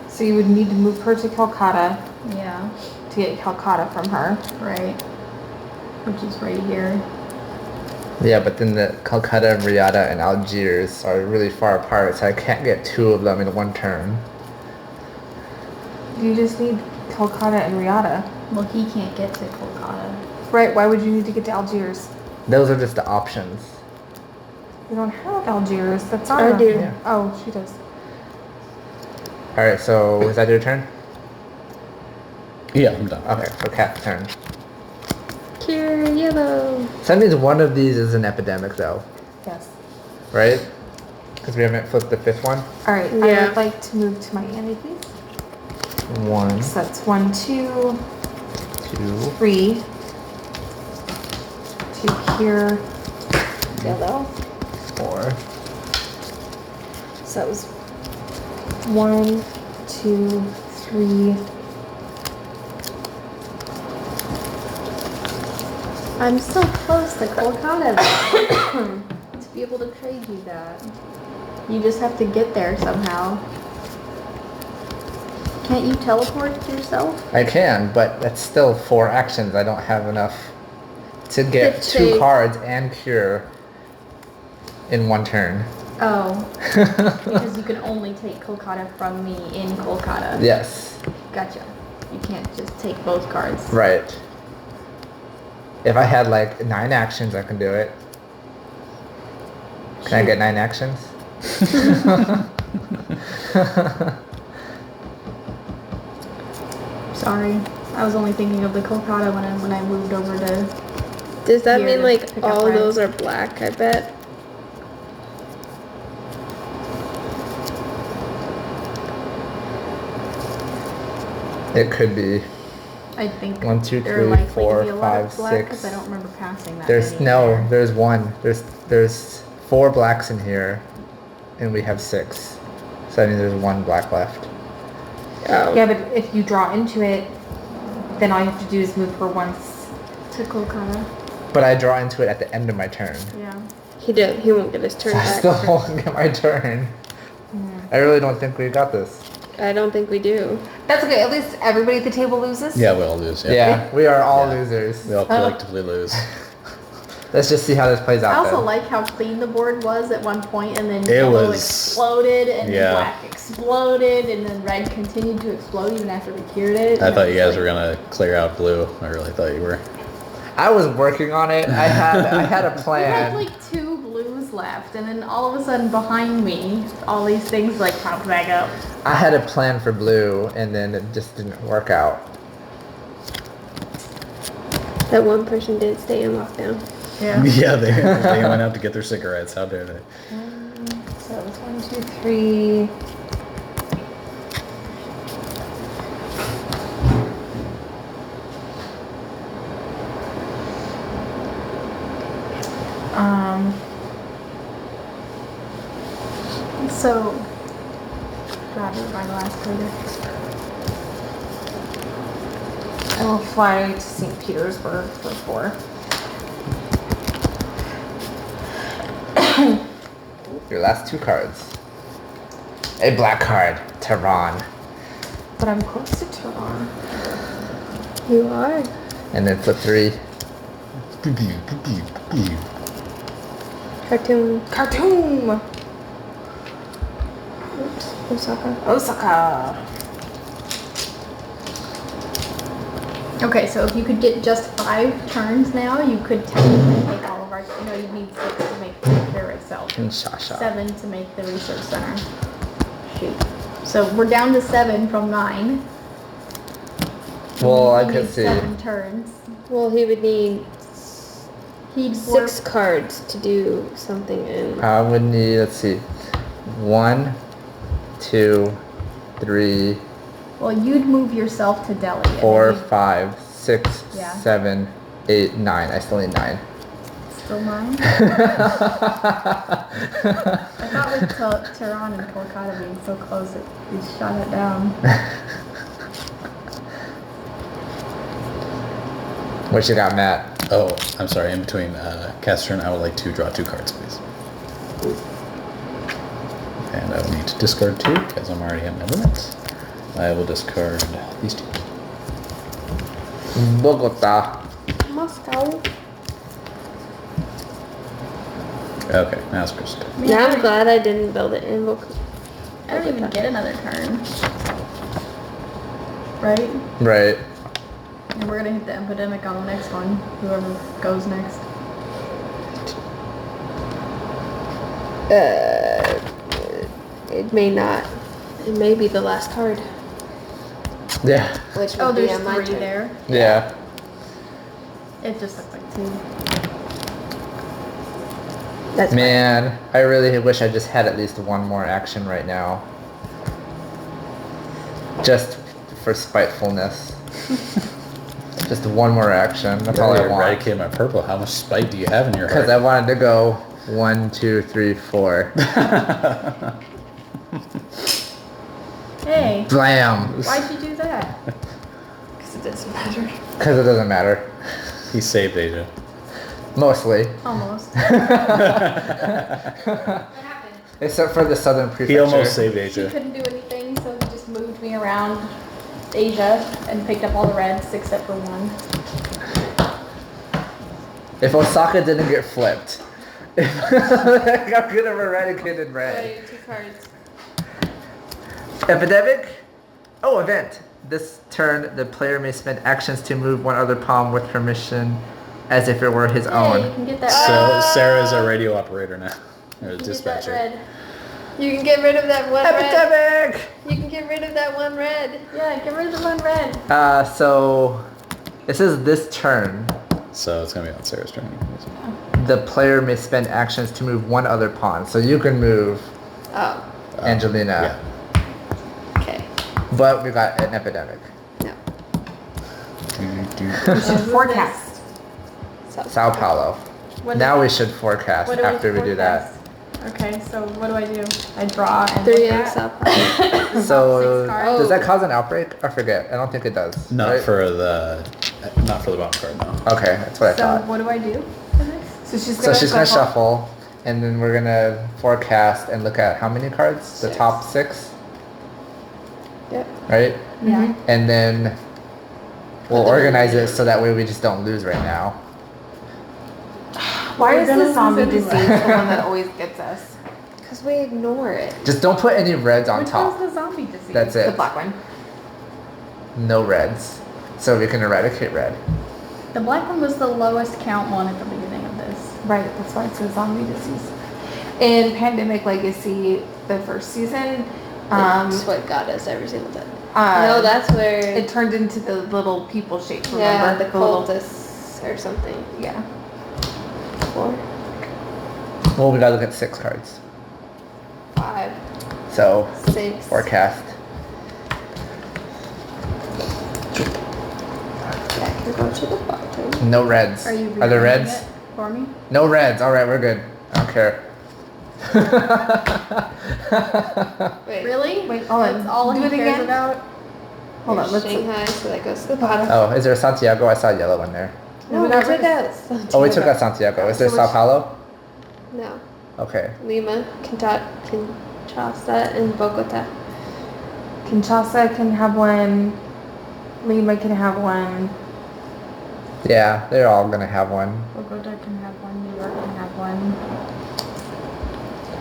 So you would need to move her to Calcutta yeah, to get Calcutta from her. right. Which is right here. Yeah, but then the Calcutta, Riyadh, and Algiers are really far apart, so I can't get two of them in one turn. You just need Calcutta and Riyadh. Well, he can't get to Kolkata. Right, why would you need to get to Algiers? Those are just the options. We don't have Algiers. That's not I enough. do. Yeah. Oh, she does. Alright, so is that your turn? Yeah, I'm done. Okay, so Cat's turn. Cure yellow. So that means one of these is an epidemic though, Yes. right? Because we haven't flipped the fifth one. All right, I Yeah. would like to move to Miami, please. 1, So that's 1, 2, 2, 3. To cure yellow. 4. So that was 1, 2, 3. I'm so close to Kolkata though. To be able to trade you that. You just have to get there somehow. Can't you teleport yourself? I can, but that's still 4 actions. I don't have enough to get To 2 take- cards and cure in one turn. Oh, because you can only take Kolkata from me in Kolkata. Yes, Gotcha. You can't just take both cards. right. If I had like 9 actions, I can do it. Can I get 9 actions? Sorry. I was only thinking of the Kolkata when I moved over to... Does that Here mean to like pick up all reds. those are black? I bet. It could be. I think 1, 2, they're 3, likely 4, to be a lot 5, of black 6. because I don't remember passing that There's many no. there. There's 1. There's 4 blacks in here, and we have 6. So I mean, there's 1 black left. Oh. Yeah, but if you draw into it, then all you have to do is move her once. To Kolkata. But I draw into it at the end of my turn. Yeah. He won't get his turn So I back. still won't get my turn. I really don't think we got this. I don't think we do. That's okay. At least everybody at the table loses. Yeah, we all lose. Yeah, we are all Yeah. losers. We all collectively lose. Let's just see how this plays I out. also then. like how clean the board was at one point, and then It yellow was- exploded, and yeah. black exploded, and then red continued to explode even after we cured it. I and thought it you was guys were gonna clear out blue. I really thought you were. I was working on it. I had a We had plan. like 2 blues left, and then all of a sudden behind me, all these things like popped back up. I had a plan for blue, and then it just didn't work out. That one person did stay in lockdown. Yeah. Yeah, they went out to get their cigarettes. How dare they? So it's 1, 2, 3. So, grab it by the last later. I will fly to St. Petersburg for 4. Your last 2 cards. A black card, Tehran, But I'm close to Tehran. You are. and then flip 3. Cartoon. Khartoum! Oops. Osaka. Osaka. Okay, so if you could get just 5 turns now, you could technically make all of our. You know, you need 6 to make the cure itself. And Shasha. 7 to make the research center. Shoot. So we're down to 7 from 9. Well, I You could need see. 7 turns. Well, he would need He'd 6 cards to do something in. I would need, let's see, 1, 2, 3, Well, you'd move yourself to Delhi. and then 4, you'd 5, 6, Yeah. 7, 8, 9. I still need 9. Still 9? I thought with Tehran and Kolkata being so close, we shot it down. What you got, Matt? Oh, I'm sorry. In between cast turn, I would like to draw 2 cards, please. And I will need to discard 2 because I'm already at my limit. I will discard these 2. Bogota. Moscow. Okay, now it's Chris. Man, Now I I'm don't- glad I didn't build it in I don't even get another turn. Right? Right. And we're gonna hit the epidemic on the next one, whoever goes next. It may not. It may be the last card. Yeah. Which would Oh, be there's on my 3 turn. there. Yeah. It just looked like 2. That's fine. Man, I really wish I just had at least 1 more action right now. Just for spitefulness. Just 1 more action. That's all I want. Eradicate my purple. How much spite do you have in your Because heart? I wanted to go 1, 2, 3, 4. Hey, Blam! why'd you do that? Because it doesn't matter. Because it doesn't matter. He saved Asia. Mostly. Almost. Except for the southern prefecture. He almost saved She Asia. couldn't do anything, so he just moved me around Asia and picked up all the reds except for 1. If Osaka didn't get flipped, I could have eradicated red. Wait, 2 cards. Epidemic? Oh, event. This turn, the player may spend actions to move 1 other pawn with permission as if it were his Yeah, you own. can get that So red. Sarah's a radio operator now, or a You can get that dispatcher. red. You can get rid of that one red. Epidemic! You can get rid of that one red. Yeah, get rid of the one red. So it says this turn, So it's gonna be on Sarah's turn. the player may spend actions to move one other pawn. So you can move Oh, Angelina, okay. but we got an epidemic. No. We should forecast. Sao Paulo. What Now we is should forecast what do after we do that. forecast? Okay, so what do? I draw and 3 look of at. South. So Six cards. does that cause an outbreak? I forget. I don't think it does. Not right? for the bottom card, no. Okay, that's what I So thought. what do I do for this? So she's gonna shuffle, and then we're gonna forecast and look at how many cards? The Six. top 6, Yep. right? Yeah. And then we'll organize it so that way we just don't lose right now. Why We're is gonna the lose zombie anyway. disease the one that always gets us? Because we ignore it. Just don't put any reds on Which top. one's the zombie disease? That's The it. black one. No reds. So we can eradicate red. The black one was the lowest count one at the beginning of this. Right, that's why it says zombie disease. In Pandemic Legacy, the first season, That's what got us every single time. uh, No, that's where. it turned into the little people shape. yeah, Remember the little- cultists or something. Yeah. 4, Well, we gotta look at 6 cards. 5, So 6. forecast. That can go to the bottom. No reds. Are you Are there rearranging reds? it for me? No reds. All right, we're good. I don't care. Wait. Really? Wait, hold on. That's all Do he it cares again. about? Hold on, There's let's Shanghai, so that goes to the bottom. Oh, is there a Santiago? I saw a yellow one there. No, we got took rid out. Oh, we took out Santiago. Is there So Sao which- Paulo? No. Okay. Lima, Kinshasa, and Bogota. Kinshasa can have one. Lima can have one. Yeah, they're all gonna have one. Bogota can have one, New York can have one.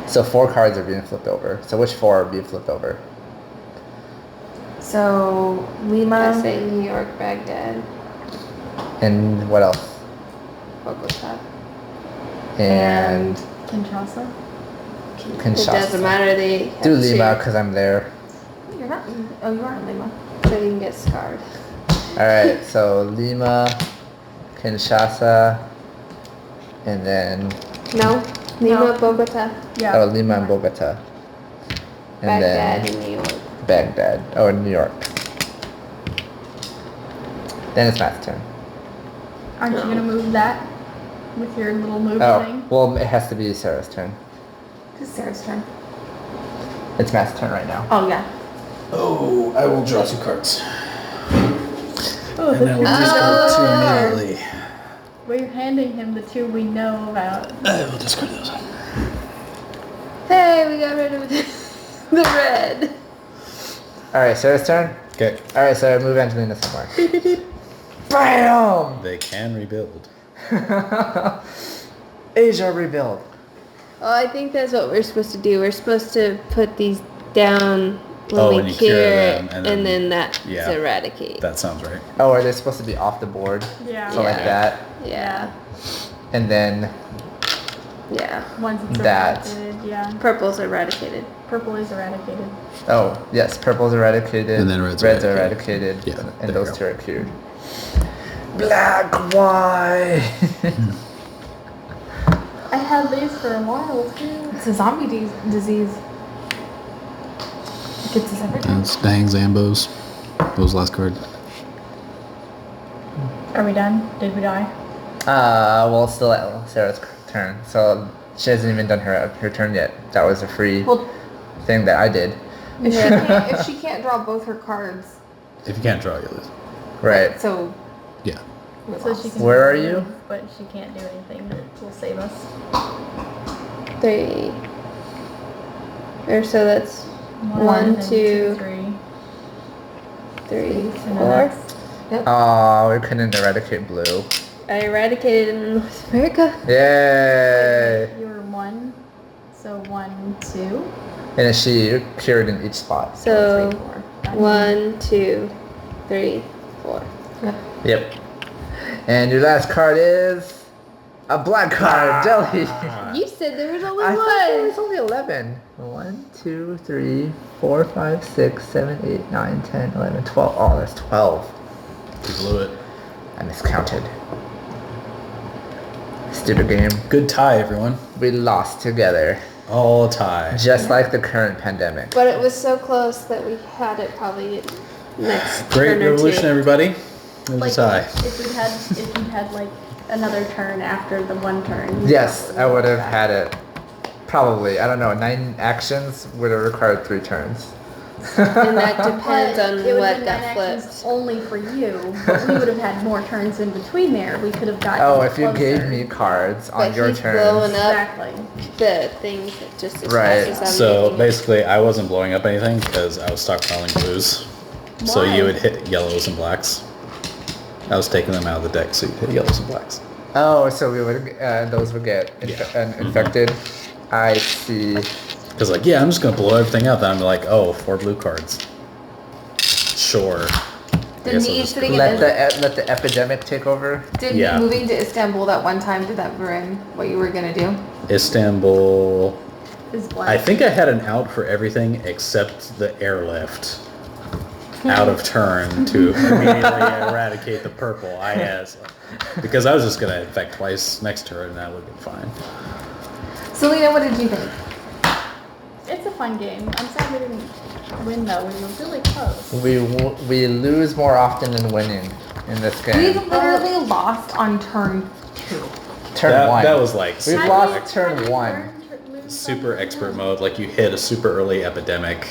So 4 cards are being flipped over. So which 4 are being flipped over? So I Lima. say New York, Baghdad, And what else? Bogota. And Kinshasa? It Kinshasa. doesn't matter. They have Do to Lima share, because I'm there. You're not. Oh, you are in Lima. so you can get scarred. All right. So Lima, Kinshasa, and then No, Lima, No. Bogota, Yeah. oh Lima and Bogota, and Baghdad, then and New York. Baghdad. Oh, and New York. Then it's Matt's turn. Aren't you gonna move that with your little move Oh, thing? well, it has to be Sarah's turn. It's Sarah's turn. It's Matt's turn right now. Oh yeah. Oh, I will draw 2 cards. Oh, And then we'll discard 2 immediately. we're handing him the 2 we know about. I will discard those. Hey, we got rid of the red. All right, Sarah's turn. Okay. All right, Sarah, move Angelina somewhere. Bam! They can rebuild. Asia rebuild. Oh, I think that's what we're supposed to do. We're supposed to put these down when Oh, we when you cure cure them, it, and and then- then that's yeah. eradicate. That sounds right. Oh, are they supposed to be off the board? Yeah. So like Yeah. that, Yeah, and then yeah. Once it's That. eradicated, yeah. Purple's eradicated. Purple is eradicated. oh yes, purple's eradicated. And then red's are eradicated. eradicated. Yeah, and there you those go. 2 are cured. Black, white. I had these for a while too. It's a zombie disease. It gets us every time. That's dang Zambos. What was the last card? Are we done? Did we die? Well, it's still at Sarah's turn, so she hasn't even done her turn yet. That was a free Well, thing that I did. if she can't draw both her cards, If you can't draw, you lose. Right. so Yeah. we So lost. she can Where are move, you? But she can't do anything that will save us. 3. Or so that's One, One, two, 3. 3, And then 4. that's Oh, we couldn't eradicate blue. I eradicated in North America. Yay! you were 1. So 1, 2. And then she cured in each spot. So 4. 1, 2, 3, 4. Yep. And your last card is a black card, Jelly. You said there was only I thought there one. was only 11. 1, 2, 3, 4, 5, 6, 7, 8, 9, 10, 11, 12. Oh, that's 12. You blew it. I miscounted. Stupid game. Good tie, everyone. We lost together. All tie. Just like the current pandemic. But it was so close that we had it probably next Great turn or revolution, two. everybody. There's Like a tie. if you had like another turn after the one turn. you Yes, probably I would have that. had it. Probably. I don't know. 9 actions would have required 3 turns. And that depends But on it would what have been got 9 flipped. actions only for you, but we would have had more turns in between there. We could have gotten Oh, if you closer. gave me cards on But your he's turn. blowing up Exactly. the things that just as Right. fast as I'm So making it. basically, I wasn't blowing up anything because I was stockpiling blues. So Why? you would hit yellows and blacks. I was taking them out of the deck, so you hit yellows and blacks. Oh, so we would those would get infected. I see. Because like, yeah, I'm just gonna blow everything up. Then I'm like, oh, 4 blue cards. Sure. I Did guess I'll me just sitting do in it. Let the epidemic take over. Did Yeah. moving to Istanbul that one time, did that ruin what you were gonna do? Istanbul. Is black. I think I had an out for everything except the airlift. Out of turn to immediately eradicate the purple IS. Because I was just gonna infect twice next turn and that would have been fine. Selena, what did you think? It's a fun game. I'm sad we didn't win though. We were really close. We lose more often than winning in this We game. literally lost on turn 2. Turn that, 1. that was like We've super, lost turn 1. super expert mode. Like you hit a super early epidemic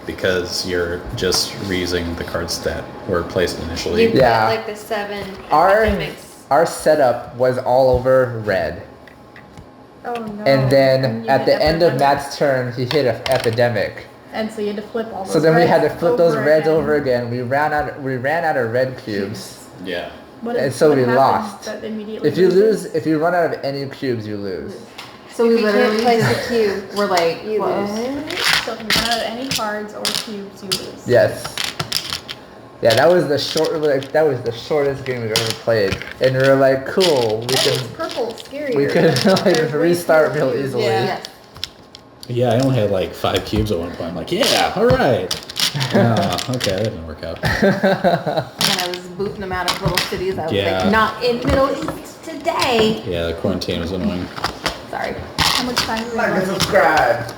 because you're just reusing the cards that were placed You initially. put Yeah. like the 7 Our epidemics. our setup was all over red. Oh no. And then And you at hit the end of epidemic. Matt's turn, he hit an epidemic. And so you had to flip all those. So then we had to reds flip those reds again. over again. We ran out of red cubes. Yeah. What And is- so what we happens lost. that immediately If you loses? lose, if you run out of any cubes, you lose. So we If you can't literally place a cube, we're like, you what? lose. So if you run out of any cards or cubes, you lose. Yes. Yeah, that was the shortest game we've ever played, and we were like, cool, we That makes can purple scarier. we could There's like way restart fewer real cubes. easily. Yeah. Yes. Yeah, I only had like 5 cubes at one point. I'm like, yeah, all right. Okay, that didn't work out. And I was booting them out of little cities. I was Yeah. like, not in Middle East today. Yeah, the quarantine was annoying. Sorry. How much time do we Like and have? subscribe.